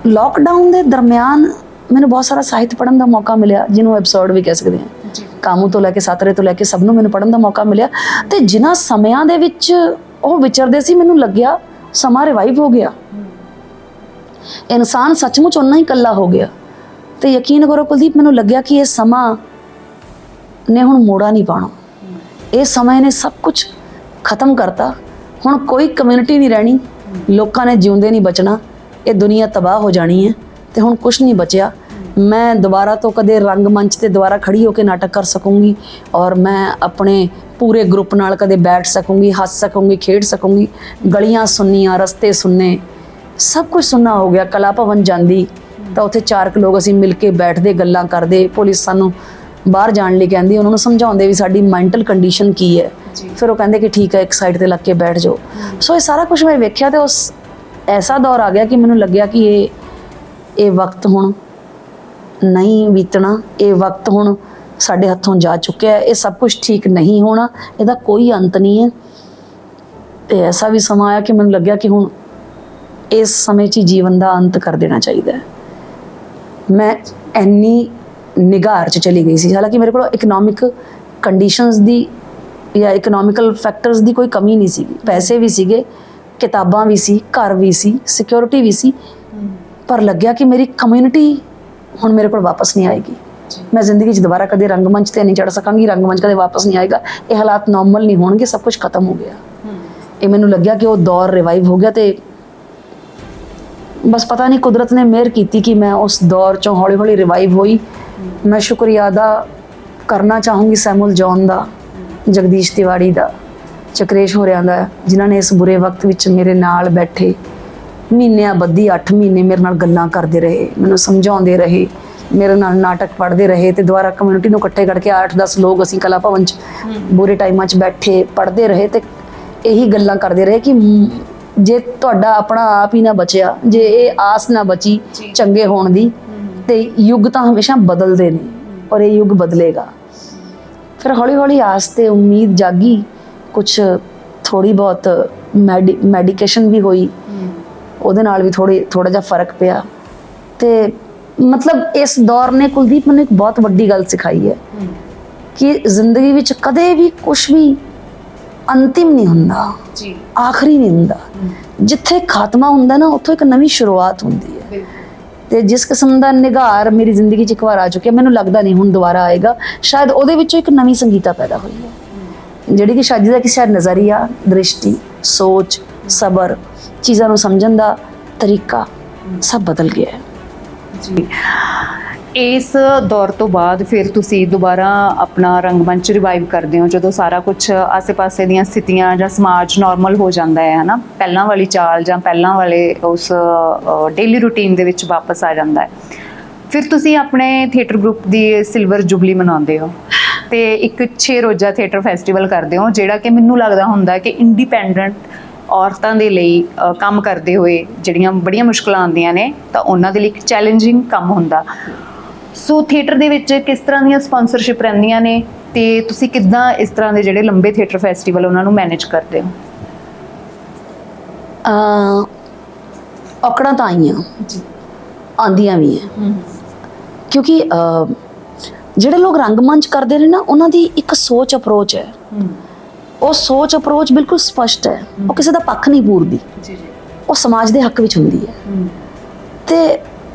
ਲੋਕਡਾਊਨ ਦੇ ਦਰਮਿਆਨ ਮੈਨੂੰ ਬਹੁਤ ਸਾਰਾ ਸਾਹਿਤ ਪੜ੍ਹਨ ਦਾ ਮੌਕਾ ਮਿਲਿਆ, ਜਿਹਨੂੰ ਐਬਸਰਡ ਵੀ ਕਹਿ ਸਕਦੇ ਹਾਂ। ਕਾਮੂ ਤੋਂ ਲੈ ਕੇ ਸਾਤਰੇ ਤੋਂ ਲੈ ਕੇ ਸਭ ਨੂੰ ਮੈਨੂੰ ਪੜ੍ਹਨ ਦਾ ਮੌਕਾ ਮਿਲਿਆ। ਤੇ ਜਿਨ੍ਹਾਂ ਸਮਿਆਂ ਦੇ ਵਿੱਚ ਉਹ ਵਿਚਰਦੇ ਸੀ, ਮੈਨੂੰ ਲੱਗਿਆ ਸਮਾਂ ਰਿਵਾਈਵ ਹੋ ਗਿਆ, ਇਨਸਾਨ ਸੱਚਮੁੱਚ ਓਨਾ ਹੀ ਇਕੱਲਾ ਹੋ ਗਿਆ। ਤੇ ਯਕੀਨ ਕਰੋ ਕੁਲਦੀਪ, ਮੈਨੂੰ ਲੱਗਿਆ ਕਿ ਇਹ ਸਮਾਂ ਨੇ ਹੁਣ ਮੋੜਾ ਨਹੀਂ ਪਾਉਣਾ। ਇਹ ਸਮਾਂ ਨੇ ਸਭ ਕੁਝ ਖਤਮ ਕਰਤਾ। ਹੁਣ ਕੋਈ ਕਮਿਊਨਿਟੀ ਨਹੀਂ ਰਹਿਣੀ, ਲੋਕਾਂ ਨੇ ਜਿਉਂਦੇ ਨਹੀਂ ਬਚਣਾ, ਇਹ ਦੁਨੀਆ ਤਬਾਹ ਹੋ ਜਾਣੀ ਹੈ। ਤੇ ਹੁਣ ਕੁਝ ਨਹੀਂ ਬਚਿਆ। ਮੈਂ ਦੁਬਾਰਾ ਤੋਂ ਕਦੇ ਰੰਗਮੰਚ ਤੇ ਦੁਬਾਰਾ ਖੜੀ ਹੋ ਕੇ ਨਾਟਕ ਕਰ ਸਕੂੰਗੀ, ਔਰ ਮੈਂ ਆਪਣੇ ਪੂਰੇ ਗਰੁੱਪ ਨਾਲ ਕਦੇ ਬੈਠ ਸਕੂੰਗੀ, ਹੱਸ ਸਕੂੰਗੀ, ਖੇਡ ਸਕੂੰਗੀ। ਗਲੀਆਂ ਸੁੰਨੀਆਂ, ਰਸਤੇ ਸੁੰਨੇ, ਸਭ ਕੁਝ ਸੁੰਨਾ ਹੋ ਗਿਆ। ਕਲਾ ਭਵਨ ਜਾਂਦੀ ਤਾਂ ਉੱਥੇ 4 ਲੋਕ ਅਸੀਂ ਮਿਲ ਕੇ ਬੈਠਦੇ, ਗੱਲਾਂ ਕਰਦੇ। ਪੁਲਿਸ ਸਾਨੂੰ ਬਾਹਰ ਜਾਣ ਲਈ ਕਹਿੰਦੀ, ਉਹਨਾਂ ਨੂੰ ਸਮਝਾਉਂਦੇ ਵੀ ਸਾਡੀ ਮੈਂਟਲ ਕੰਡੀਸ਼ਨ ਕੀ ਹੈ। ਫਿਰ ਉਹ ਕਹਿੰਦੇ ਕਿ ਠੀਕ ਹੈ, ਇੱਕ ਸਾਈਡ ਤੇ ਲੱਗ ਕੇ ਬੈਠ ਜਾਓ। ਸੋ ਇਹ ਸਾਰਾ ਕੁਝ ਮੈਂ ਵੇਖਿਆ ਤੇ ਉਸ ਐਸਾ ਦੌਰ ਆ ਗਿਆ ਕਿ ਮੈਨੂੰ ਲੱਗਿਆ ਕਿ ਇਹ ਵਕਤ ਹੁਣ ਨਹੀਂ ਬੀਤਣਾ, ਇਹ ਵਕਤ ਹੁਣ ਸਾਡੇ ਹੱਥੋਂ ਜਾ ਚੁੱਕਿਆ ਹੈ। ਇਹ ਸਭ ਕੁਝ ਠੀਕ ਨਹੀਂ ਹੋਣਾ, ਇਹਦਾ ਕੋਈ ਅੰਤ ਨਹੀਂ ਹੈ। ਤੇ ਐਸਾ ਵੀ ਸਮਾਂ ਆਇਆ ਕਿ ਮੈਨੂੰ ਲੱਗਿਆ ਕਿ ਹੁਣ ਇਸ ਸਮੇਂ 'ਚ ਹੀ ਜੀਵਨ ਦਾ ਅੰਤ ਕਰ ਦੇਣਾ ਚਾਹੀਦਾ ਹੈ। ਮੈਂ ਇੰਨੀ ਨਿਗਾਰ 'ਚ ਚਲੀ ਗਈ ਸੀ। ਹਾਲਾਂਕਿ ਮੇਰੇ ਕੋਲ ਇਕਨੋਮਿਕ ਕੰਡੀਸ਼ਨਸ ਦੀ ਜਾਂ ਇਕਨੋਮਿਕਲ ਫੈਕਟਰਸ ਦੀ ਕੋਈ ਕਮੀ ਨਹੀਂ ਸੀਗੀ। ਪੈਸੇ ਵੀ ਸੀਗੇ, ਕਿਤਾਬਾਂ ਵੀ ਸੀ, ਘਰ ਵੀ ਸੀ, ਸਿਕਿਉਰਿਟੀ ਵੀ ਸੀ। ਪਰ ਲੱਗਿਆ ਕਿ ਮੇਰੀ ਕਮਿਊਨਿਟੀ ਹੁਣ ਮੇਰੇ ਕੋਲ ਵਾਪਸ ਨਹੀਂ ਆਏਗੀ। ਮੈਂ ਜ਼ਿੰਦਗੀ 'ਚ ਦੁਬਾਰਾ ਕਦੇ ਰੰਗਮੰਚ ਤੇ ਨਹੀਂ ਚੜ ਸਕਾਂਗੀ, ਰੰਗਮੰਚ ਕਦੇ ਵਾਪਸ ਨਹੀਂ ਆਏਗਾ। ਇਹ ਹਾਲਾਤ ਨੋਰਮਲ ਨਹੀਂ ਹੋਣਗੇ, ਸਭ ਕੁਝ ਖਤਮ ਹੋ ਗਿਆ। ਇਹ ਮੈਨੂੰ ਲੱਗਿਆ ਕਿ ਉਹ ਦੌਰ ਰਿਵਾਈਵ ਹੋ ਗਿਆ। ਤੇ ਬਸ ਪਤਾ ਨਹੀਂ ਕੁਦਰਤ ਨੇ ਮਿਹਰ ਕੀਤੀ ਕਿ ਮੈਂ ਉਸ ਦੌਰ 'ਚੋਂ ਹੌਲੀ ਹੌਲੀ ਰਿਵਾਈਵ ਹੋਈ। ਮੈਂ ਸ਼ੁਕਰੀਆ ਅਦਾ ਕਰਨਾ ਚਾਹੂੰਗੀ ਸੈਮੂਅਲ ਜੌਨ ਦਾ, ਜਗਦੀਸ਼ ਤਿਵਾੜੀ ਦਾ, ਚਕਰੇਸ਼ ਹੋਰਿਆਂ ਦਾ, ਜਿਨ੍ਹਾਂ ਨੇ ਇਸ ਬੁਰੇ ਵਕਤ ਵਿੱਚ ਮੇਰੇ ਨਾਲ ਬੈਠੇ ਮਹੀਨਿਆਂ ਬੱਧੀ 8 ਮਹੀਨੇ ਮੇਰੇ ਨਾਲ ਗੱਲਾਂ ਕਰਦੇ ਰਹੇ, ਮੈਨੂੰ ਸਮਝਾਉਂਦੇ ਰਹੇ, ਮੇਰੇ ਨਾਲ ਨਾਟਕ ਪੜ੍ਹਦੇ ਰਹੇ। ਤੇ ਦੁਬਾਰਾ ਕਮਿਊਨਿਟੀ ਨੂੰ ਇਕੱਠੇ ਕਰਕੇ 8-10 ਲੋਕ ਅਸੀਂ ਕਲਾ ਭਵਨ 'ਚ ਬੁਰੇ ਟਾਈਮਾਂ 'ਚ ਬੈਠੇ ਪੜ੍ਹਦੇ ਰਹੇ ਤੇ ਇਹੀ ਗੱਲਾਂ ਕਰਦੇ ਰਹੇ ਕਿ ਜੇ ਤੁਹਾਡਾ ਆਪਣਾ ਆਪ ਹੀ ਨਾ ਬਚਿਆ, ਜੇ ਇਹ ਆਸ ਨਾ ਬਚੀ ਚੰਗੇ ਹੋਣ ਦੀ, ਤੇ ਯੁੱਗ ਤਾਂ ਹਮੇਸ਼ਾ ਬਦਲਦੇ ਨੇ ਔਰ ਇਹ ਯੁੱਗ ਬਦਲੇਗਾ। ਫਿਰ ਹੌਲੀ ਹੌਲੀ ਆਸ ਤੇ ਉਮੀਦ ਜਾਗੀ। ਕੁਛ ਥੋੜੀ ਬਹੁਤ ਮੈਡੀਕੇਸ਼ਨ ਵੀ ਹੋਈ, ਉਹਦੇ ਨਾਲ ਵੀ ਥੋੜਾ ਜਿਹਾ ਫਰਕ ਪਿਆ। ਤੇ ਮਤਲਬ ਇਸ ਦੌਰ ਨੇ ਕੁਲਦੀਪ ਮੈਨੂੰ ਇੱਕ ਬਹੁਤ ਵੱਡੀ ਗੱਲ ਸਿਖਾਈ ਹੈ ਕਿ ਜ਼ਿੰਦਗੀ ਵਿੱਚ ਕਦੇ ਵੀ ਕੁਛ ਵੀ ਅੰਤਿਮ ਨਹੀਂ ਹੁੰਦਾ, ਆਖਰੀ ਨਹੀਂ ਹੁੰਦਾ। ਜਿੱਥੇ ਖਾਤਮਾ ਹੁੰਦਾ ਨਾ, ਉੱਥੋਂ ਇੱਕ ਨਵੀਂ ਸ਼ੁਰੂਆਤ ਹੁੰਦੀ ਹੈ। ਤੇ ਜਿਸ ਕਿਸਮ ਦਾ ਨਿਗਾਰ ਮੇਰੀ ਜ਼ਿੰਦਗੀ 'ਚ ਇੱਕ ਵਾਰ ਆ ਚੁੱਕਿਆ, ਮੈਨੂੰ ਲੱਗਦਾ ਨਹੀਂ ਹੁਣ ਦੁਬਾਰਾ ਆਏਗਾ। ਸ਼ਾਇਦ ਉਹਦੇ ਵਿੱਚੋਂ ਇੱਕ ਨਵੀਂ ਸੰਗੀਤਾ ਪੈਦਾ ਹੋਈ ਹੈ, ਜਿਹੜੀ ਕਿ ਜਿਹਦਾ ਕਿ ਸ਼ਾਇਦ ਨਜ਼ਰੀਆ, ਦ੍ਰਿਸ਼ਟੀ, ਸੋਚ, ਸਬਰ, ਚੀਜ਼ਾਂ ਨੂੰ ਸਮਝਣ ਦਾ ਤਰੀਕਾ ਸਭ ਬਦਲ ਗਿਆ ਹੈ। ਜੀ, ਇਸ ਦੌਰ ਤੋਂ ਬਾਅਦ ਫਿਰ ਤੁਸੀਂ ਦੁਬਾਰਾ ਆਪਣਾ ਰੰਗਮੰਚ ਰਿਵਾਈਵ ਕਰਦੇ ਹੋ ਜਦੋਂ ਸਾਰਾ ਕੁਝ ਆਸੇ-ਪਾਸੇ ਦੀਆਂ ਸਥਿਤੀਆਂ ਜਾਂ ਸਮਾਜ ਨਾਰਮਲ ਹੋ ਜਾਂਦਾ ਹੈ ਨਾ, ਪਹਿਲਾਂ ਵਾਲੀ ਚਾਲ ਜਾਂ ਪਹਿਲਾਂ ਵਾਲੇ ਉਸ ਡੇਲੀ ਰੂਟੀਨ ਦੇ ਵਿੱਚ ਵਾਪਸ ਆ ਜਾਂਦਾ ਹੈ। ਫਿਰ ਤੁਸੀਂ ਆਪਣੇ ਥੀਏਟਰ ਗਰੁੱਪ ਦੀ ਸਿਲਵਰ ਜੁਬਲੀ ਮਨਾਉਂਦੇ ਹੋ ਤੇ ਇੱਕ 6 ਰੋਜ਼ਾ ਥੀਏਟਰ ਫੈਸਟੀਵਲ ਕਰਦੇ ਹੋ, ਜਿਹੜਾ ਕਿ ਮੈਨੂੰ ਲੱਗਦਾ ਹੁੰਦਾ ਕਿ ਇੰਡੀਪੈਂਡੈਂਟ ਔਰਤਾਂ ਦੇ ਲਈ ਕੰਮ ਕਰਦੇ ਹੋਏ ਜਿਹੜੀਆਂ ਬੜੀਆਂ ਮੁਸ਼ਕਲਾਂ ਆਉਂਦੀਆਂ ਨੇ ਤਾਂ ਉਹਨਾਂ ਦੇ ਲਈ ਇੱਕ ਚੈਲੰਜਿੰਗ ਕੰਮ ਹੁੰਦਾ। ਸੋ ਥੀਏਟਰ ਦੇ ਵਿੱਚ ਕਿਸ ਤਰ੍ਹਾਂ ਦੀਆਂ ਸਪਾਂਸਰਸ਼ਿਪ ਰਹਿੰਦੀਆਂ ਨੇ ਤੇ ਤੁਸੀਂ ਕਿੱਦਾਂ ਇਸ ਤਰ੍ਹਾਂ ਦੇ ਜਿਹੜੇ ਲੰਬੇ ਥੀਏਟਰ ਫੈਸਟੀਵਲ ਉਹਨਾਂ ਨੂੰ ਮੈਨੇਜ ਕਰਦੇ ਹੋ? ਔਕੜਾਂ ਤਾਂ ਆਈਆਂ, ਆਉਂਦੀਆਂ ਵੀ ਹੈ, ਕਿਉਂਕਿ ਜਿਹੜੇ ਲੋਕ ਰੰਗਮੰਚ ਕਰਦੇ ਨੇ ਨਾ, ਉਹਨਾਂ ਦੀ ਇੱਕ ਸੋਚ ਅਪਰੋਚ ਹੈ। ਉਹ ਸੋਚ ਅਪਰੋਚ ਬਿਲਕੁਲ ਸਪਸ਼ਟ ਹੈ, ਉਹ ਕਿਸੇ ਦਾ ਪੱਖ ਨਹੀਂ ਪੂਰਦੀ, ਉਹ ਸਮਾਜ ਦੇ ਹੱਕ ਵਿੱਚ ਹੁੰਦੀ ਹੈ। ਤੇ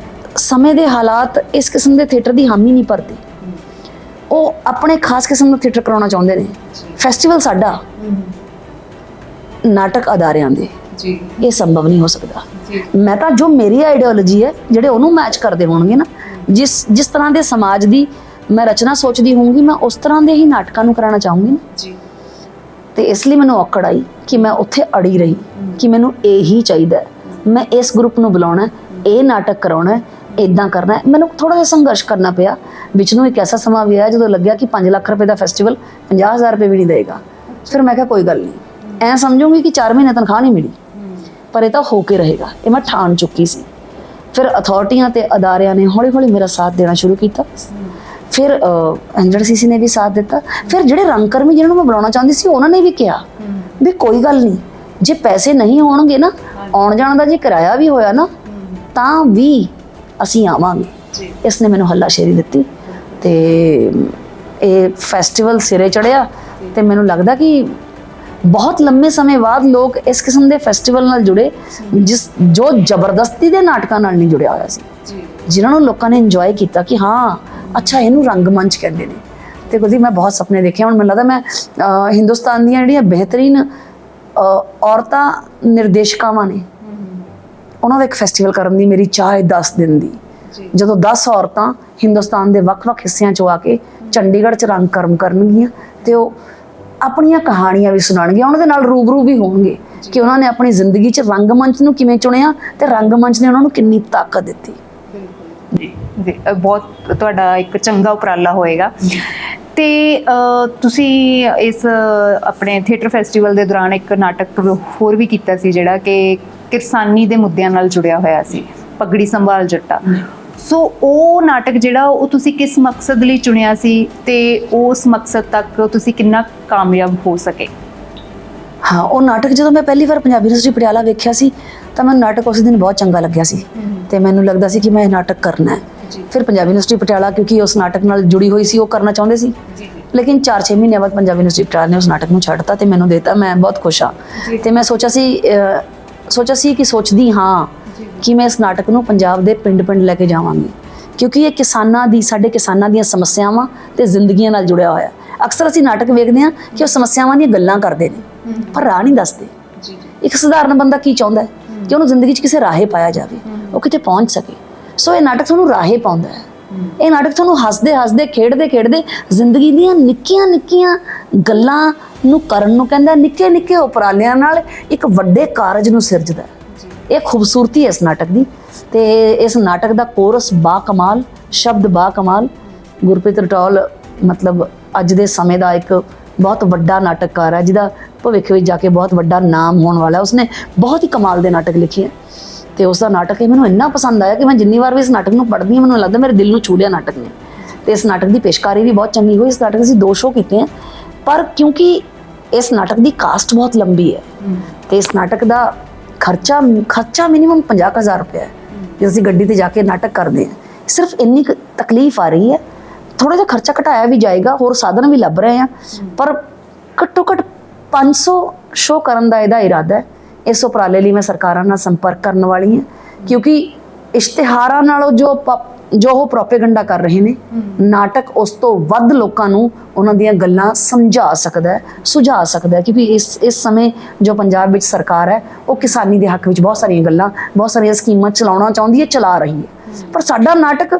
ਸਮੇਂ ਦੇ ਹਾਲਾਤ ਇਸ ਕਿਸਮ ਦੇ ਥੀਏਟਰ ਦੀ ਹਾਮੀ ਨਹੀਂ ਭਰਦੇ। ਉਹ ਆਪਣੇ ਖਾਸ ਕਿਸਮ ਦਾ ਥੀਏਟਰ ਕਰਾਉਣਾ ਚਾਹੁੰਦੇ ਨੇ। ਫੈਸਟੀਵਲ ਸਾਡਾ, ਨਾਟਕ ਅਦਾਰਿਆਂ ਦੇ, ਇਹ ਸੰਭਵ ਨਹੀਂ ਹੋ ਸਕਦਾ। ਮੈਂ ਤਾਂ ਜੋ ਮੇਰੀ ਆਈਡੀਓਲੋਜੀ ਹੈ, ਜਿਹੜੇ ਉਹਨੂੰ ਮੈਚ ਕਰਦੇ ਹੋਣਗੇ ਨਾ, ਜਿਸ ਤਰ੍ਹਾਂ ਦੇ ਸਮਾਜ ਦੀ ਮੈਂ ਰਚਨਾ ਸੋਚਦੀ ਹੋਊਂਗੀ, ਮੈਂ ਉਸ ਤਰ੍ਹਾਂ ਦੇ ਹੀ ਨਾਟਕਾਂ ਨੂੰ ਕਰਾਉਣਾ ਚਾਹੂੰਗੀ ਨਾ। ਤੇ ਇਸ ਲਈ ਮੈਨੂੰ ਔਕੜ ਆਈ ਕਿ ਮੈਂ ਉੱਥੇ ਅੜੀ ਰਹੀ ਕਿ ਮੈਨੂੰ ਇਹੀ ਚਾਹੀਦਾ ਹੈ। ਮੈਂ ਇਸ ਗਰੁੱਪ ਨੂੰ ਬੁਲਾਉਣਾ, ਇਹ ਨਾਟਕ ਕਰਾਉਣਾ, ਇਦਾਂ ਕਰਨਾ। ਮੈਨੂੰ ਥੋੜਾ ਜਿਹਾ ਸੰਘਰਸ਼ ਕਰਨਾ ਪਿਆ। ਵਿੱਚ ਨੂੰ ਇੱਕ ਐਸਾ ਸਮਾਂ ਵੀ ਆਇਆ ਜਦੋਂ ਲੱਗਿਆ ਕਿ 5 ਲੱਖ ਰੁਪਏ ਦਾ ਫੈਸਟੀਵਲ 50,000 ਰੁਪਏ ਵੀ ਨਹੀਂ ਦੇਗਾ। ਫਿਰ ਮੈਂ ਕਿਹਾ ਕੋਈ ਗੱਲ ਨਹੀਂ, ਐਂ ਸਮਝੂੰਗੀ ਕਿ 4 ਮਹੀਨੇ ਤਨਖਾਹ ਨਹੀਂ ਮਿਲੀ, ਪਰ ਇਹ ਤਾਂ ਹੋ ਕੇ ਰਹੇਗਾ, ਇਹ ਮੈਂ ਠਾਣ ਚੁੱਕੀ ਸੀ। ਫਿਰ ਅਥਾਰਟੀਆਂ ਤੇ ਅਦਾਰਿਆਂ ਨੇ ਹੌਲੀ ਹੌਲੀ ਮੇਰਾ ਸਾਥ ਦੇਣਾ ਸ਼ੁਰੂ ਕੀਤਾ। ਫਿਰ NZCC ਨੇ ਵੀ ਸਾਥ ਦਿੱਤਾ। ਫਿਰ ਜਿਹੜੇ ਰੰਗਕਰਮੀ ਜਿਹਨਾਂ ਨੂੰ ਮੈਂ ਬੁਲਾਉਣਾ ਚਾਹੁੰਦੀ ਸੀ ਉਹਨਾਂ ਨੇ ਵੀ ਕਿਹਾ ਵੀ ਕੋਈ ਗੱਲ ਨਹੀਂ, ਜੇ ਪੈਸੇ ਨਹੀਂ ਹੋਣਗੇ ਨਾ, ਆਉਣ ਜਾਣ ਦਾ ਜੇ ਕਿਰਾਇਆ ਵੀ ਹੋਇਆ ਨਾ, ਤਾਂ ਵੀ ਅਸੀਂ ਆਵਾਂਗੇ। ਇਸ ਨੇ ਮੈਨੂੰ ਹੱਲਾਸ਼ੇਰੀ ਦਿੱਤੀ ਤੇ ਇਹ ਫੈਸਟੀਵਲ ਸਿਰੇ ਚੜਿਆ। ਤੇ ਮੈਨੂੰ ਲੱਗਦਾ ਕਿ ਬਹੁਤ ਲੰਮੇ ਸਮੇਂ ਬਾਅਦ ਲੋਕ ਇਸ ਕਿਸਮ ਦੇ ਫੈਸਟੀਵਲ ਨਾਲ ਜੁੜੇ ਜੋ ਜ਼ਬਰਦਸਤੀ ਦੇ ਨਾਟਕਾਂ ਨਾਲ ਨਹੀਂ ਜੁੜਿਆ ਹੋਇਆ ਸੀ, ਜਿਨ੍ਹਾਂ ਨੂੰ ਲੋਕਾਂ ਨੇ ਇੰਜੋਏ ਕੀਤਾ ਕਿ ਹਾਂ ਅੱਛਾ ਇਹਨੂੰ ਰੰਗਮੰਚ ਕਹਿੰਦੇ ਨੇ। ਤੇ ਕੁਲਦੀਪ ਮੈਂ ਬਹੁਤ ਸੁਪਨੇ ਦੇਖੇ। ਹੁਣ ਮੈਨੂੰ ਲੱਗਦਾ ਮੈਂ ਹਿੰਦੁਸਤਾਨ ਦੀਆਂ ਜਿਹੜੀਆਂ ਬਿਹਤਰੀਨ ਔਰਤਾਂ ਨਿਰਦੇਸ਼ਕਾਵਾਂ ਨੇ, ਉਹਨਾਂ ਦਾ ਇੱਕ ਫੈਸਟੀਵਲ ਕਰਨ ਦੀ ਮੇਰੀ ਚਾਹ ਹੈ 10 ਦਿਨ ਦੀ, ਜਦੋਂ 10 ਔਰਤਾਂ ਹਿੰਦੁਸਤਾਨ ਦੇ ਵੱਖ-ਵੱਖ ਹਿੱਸਿਆਂ 'ਚੋਂ ਆ ਕੇ ਚੰਡੀਗੜ੍ਹ 'ਚ ਰੰਗਕਰਮ ਕਰਨਗੀਆਂ ਤੇ ਉਹ ਆਪਣੀਆਂ ਕਹਾਣੀਆਂ ਵੀ ਸੁਣਾਉਣਗੀਆਂ, ਉਹਨਾਂ ਦੇ ਨਾਲ ਰੂਬਰੂ ਵੀ ਹੋਣਗੇ ਕਿ ਉਹਨਾਂ ਨੇ ਆਪਣੀ ਜ਼ਿੰਦਗੀ 'ਚ ਰੰਗਮੰਚ ਨੂੰ ਕਿਵੇਂ ਚੁਣਿਆ ਤੇ ਰੰਗਮੰਚ ਨੇ ਉਹਨਾਂ ਨੂੰ ਕਿੰਨੀ ਤਾਕਤ ਦਿੱਤੀ। ਜੀ ਬਹੁਤ ਤੁਹਾਡਾ ਇੱਕ ਚੰਗਾ ਉਪਰਾਲਾ ਹੋਏਗਾ। ਤੇ ਤੁਸੀਂ ਇਸ ਆਪਣੇ ਥੀਏਟਰ ਫੈਸਟੀਵਲ ਦੇ ਦੌਰਾਨ ਇੱਕ ਨਾਟਕ ਹੋਰ ਵੀ ਕੀਤਾ ਸੀ ਜਿਹੜਾ ਕਿ ਕਿਰਸਾਨੀ ਦੇ ਮੁੱਦਿਆਂ ਨਾਲ ਜੁੜਿਆ ਹੋਇਆ ਸੀ, ਪਗੜੀ ਸੰਭਾਲ ਜੱਟਾ। ਸੋ ਉਹ ਨਾਟਕ ਜਿਹੜਾ ਉਹ ਤੁਸੀਂ ਕਿਸ ਮਕਸਦ ਲਈ ਚੁਣਿਆ ਸੀ ਤੇ ਉਸ ਮਕਸਦ ਤੱਕ ਤੁਸੀਂ ਕਿੰਨਾ ਕਾਮਯਾਬ ਹੋ ਸਕੇ? ਹਾਂ, ਉਹ ਨਾਟਕ ਜਦੋਂ ਮੈਂ ਪਹਿਲੀ ਵਾਰ ਪੰਜਾਬੀ ਯੂਨੀਵਰਸਿਟੀ ਪਟਿਆਲਾ ਵੇਖਿਆ ਸੀ ਤਾਂ ਮੈਨੂੰ ਨਾਟਕ ਉਸ ਦਿਨ ਬਹੁਤ ਚੰਗਾ ਲੱਗਿਆ ਸੀ ਤੇ ਮੈਨੂੰ ਲੱਗਦਾ ਸੀ ਕਿ ਮੈਂ ਇਹ ਨਾਟਕ ਕਰਨਾ ਹੈ। ਫਿਰ ਪੰਜਾਬੀ ਯੂਨੀਵਰਸਿਟੀ ਪਟਿਆਲਾ ਕਿਉਂਕਿ ਉਸ ਨਾਟਕ ਨਾਲ ਜੁੜੀ ਹੋਈ ਸੀ, ਉਹ ਕਰਨਾ ਚਾਹੁੰਦੇ ਸੀ, ਲੇਕਿਨ 4-6 ਮਹੀਨੇ ਬਾਅਦ ਪੰਜਾਬੀ ਯੂਨੀਵਰਸਿਟੀ ਪਟਿਆਲਾ ਨੇ ਉਸ ਨਾਟਕ ਨੂੰ ਛੱਡਤਾ ਤੇ ਮੈਨੂੰ ਦੇਤਾ। ਮੈਂ ਬਹੁਤ ਖੁਸ਼ ਹਾਂ ਤੇ ਮੈਂ ਸੋਚਦੀ ਹਾਂ ਕਿ ਮੈਂ ਇਸ ਨਾਟਕ ਨੂੰ ਪੰਜਾਬ ਦੇ ਪਿੰਡ-ਪਿੰਡ ਲੈ ਕੇ ਜਾਵਾਂਗੀ, ਕਿਉਂਕਿ ਇਹ ਸਾਡੇ ਕਿਸਾਨਾਂ ਦੀਆਂ ਸਮੱਸਿਆਵਾਂ ਤੇ ਜ਼ਿੰਦਗੀਆਂ ਨਾਲ ਜੁੜਿਆ ਹੋਇਆ। ਅਕਸਰ ਅਸੀਂ ਨਾਟਕ ਵੇਖਦੇ ਹਾਂ ਕਿ ਉਹ ਸਮੱਸਿਆਵਾਂ ਦੀਆਂ ਗੱਲਾਂ ਕਰਦੇ ਨੇ ਪਰ ਰਾਹ ਨਹੀਂ ਦੱਸਦੇ। ਇੱਕ ਸਧਾਰਨ ਬੰਦਾ ਕੀ ਚਾਹੁੰਦਾ ਹੈ ਕਿ ਉਹਨੂੰ ਜ਼ਿੰਦਗੀ 'ਚ ਕਿਸੇ ਰਾਹੇ ਪਾਇਆ ਜਾਵੇ, ਉਹ ਕਿਤੇ ਪਹੁੰਚ ਸਕੇ। ਸੋ ਇਹ ਨਾਟਕ ਤੁਹਾਨੂੰ ਰਾਹੇ ਪਾਉਂਦਾ ਹੈ। ਇਹ ਨਾਟਕ ਤੁਹਾਨੂੰ ਹੱਸਦੇ ਖੇਡਦੇ ਜ਼ਿੰਦਗੀ ਦੀਆਂ ਨਿੱਕੀਆਂ ਗੱਲਾਂ ਨੂੰ ਕਰਨ ਨੂੰ ਕਹਿੰਦਾ, ਨਿੱਕੇ ਉਪਰਾਲਿਆਂ ਨਾਲ ਇੱਕ ਵੱਡੇ ਕਾਰਜ ਨੂੰ ਸਿਰਜਦਾ। ਇਹ ਖੂਬਸੂਰਤੀ ਹੈ ਇਸ ਨਾਟਕ ਦੀ। ਤੇ ਇਸ ਨਾਟਕ ਦਾ ਕੋਰਸ ਬਾ ਕਮਾਲ, ਸ਼ਬਦ ਬਾ ਕਮਾਲ। ਗੁਰਪ੍ਰੀਤ ਰਟੌਲ ਮਤਲਬ ਅੱਜ ਦੇ ਸਮੇਂ ਦਾ ਇੱਕ ਬਹੁਤ ਵੱਡਾ ਨਾਟਕਕਾਰ ਹੈ ਜਿਹਦਾ ਭਵਿੱਖ ਵਿੱਚ ਜਾ ਕੇ ਬਹੁਤ ਵੱਡਾ ਨਾਮ ਹੋਣ ਵਾਲਾ। ਉਸਨੇ ਬਹੁਤ ਹੀ ਕਮਾਲ ਦੇ ਨਾਟਕ ਲਿਖੇ ਹੈ ਤੇ ਉਸ ਦਾ ਨਾਟਕ ਮੈਨੂੰ ਇੰਨਾ ਪਸੰਦ ਆਇਆ ਕਿ ਮੈਂ ਜਿੰਨੀ ਵਾਰ ਵੀ ਇਸ ਨਾਟਕ ਨੂੰ ਪੜ੍ਹਦੀ ਹਾਂ ਮੈਨੂੰ ਲੱਗਦਾ ਮੇਰੇ ਦਿਲ ਨੂੰ ਛੂ ਲਿਆ ਨਾਟਕ ਨੇ। ਤੇ ਇਸ ਨਾਟਕ ਦੀ ਪੇਸ਼ਕਾਰੀ ਵੀ ਬਹੁਤ ਚੰਗੀ ਹੋਈ। ਇਸ ਨਾਟਕ ਅਸੀਂ 2 ਸ਼ੋਅ ਕੀਤੇ ਹੈ, ਪਰ ਕਿਉਂਕਿ ਇਸ ਨਾਟਕ ਦੀ ਕਾਸਟ ਬਹੁਤ ਲੰਬੀ ਹੈ ਤੇ ਇਸ ਨਾਟਕ ਦਾ ਖਰਚਾ ਮਿਨੀਮਮ 50,000 ਰੁਪਏ ਹੈ। ਜੇ ਅਸੀਂ ਗੱਡੀ ਤੇ ਜਾ ਕੇ ਨਾਟਕ ਕਰਦੇ ਹਾਂ, ਸਿਰਫ ਇੰਨੀ ਤਕਲੀਫ ਆ ਰਹੀ ਹੈ। ਥੋੜਾ ਜਿਹਾ ਖਰਚਾ ਘਟਾਇਆ ਵੀ ਜਾਏਗਾ, ਹੋਰ ਸਾਧਨ ਵੀ ਲੱਭ ਰਹੇ ਆ, ਪਰ ਘੱਟੋ ਘੱਟ 500 ਸ਼ੋਅ ਕਰਨ ਦਾ ਇਹਦਾ ਇਰਾਦਾ ਹੈ। ਇਸ ਉਪਰਾਲੇ ਲਈ ਮੈਂ ਸਰਕਾਰਾਂ ਨਾਲ ਸੰਪਰਕ ਕਰਨ ਵਾਲੀ ਹਾਂ, ਕਿਉਂਕਿ ਇਸ਼ਤਿਹਾਰਾਂ ਨਾਲੋਂ ਜੋ ਉਹ ਪ੍ਰੋਪੇਗੈਂਡਾ ਕਰ ਰਹੇ ਨੇ, ਨਾਟਕ ਉਸ ਤੋਂ ਵੱਧ ਲੋਕਾਂ ਨੂੰ ਉਹਨਾਂ ਦੀਆਂ ਗੱਲਾਂ ਸਮਝਾ ਸਕਦਾ ਹੈ, ਸੁਝਾ ਸਕਦਾ ਹੈ। ਕਿਉਂਕਿ ਇਸ ਸਮੇਂ ਜੋ ਪੰਜਾਬ ਵਿੱਚ ਸਰਕਾਰ ਹੈ ਉਹ ਕਿਸਾਨੀ ਦੇ ਹੱਕ ਵਿੱਚ ਬਹੁਤ ਸਾਰੀਆਂ ਗੱਲਾਂ, ਬਹੁਤ ਸਾਰੀਆਂ ਸਕੀਮਾਂ ਚਲਾਉਣਾ ਚਾਹੁੰਦੀ ਹੈ, ਚਲਾ ਰਹੀ ਹੈ। ਪਰ ਸਾਡਾ ਨਾਟਕ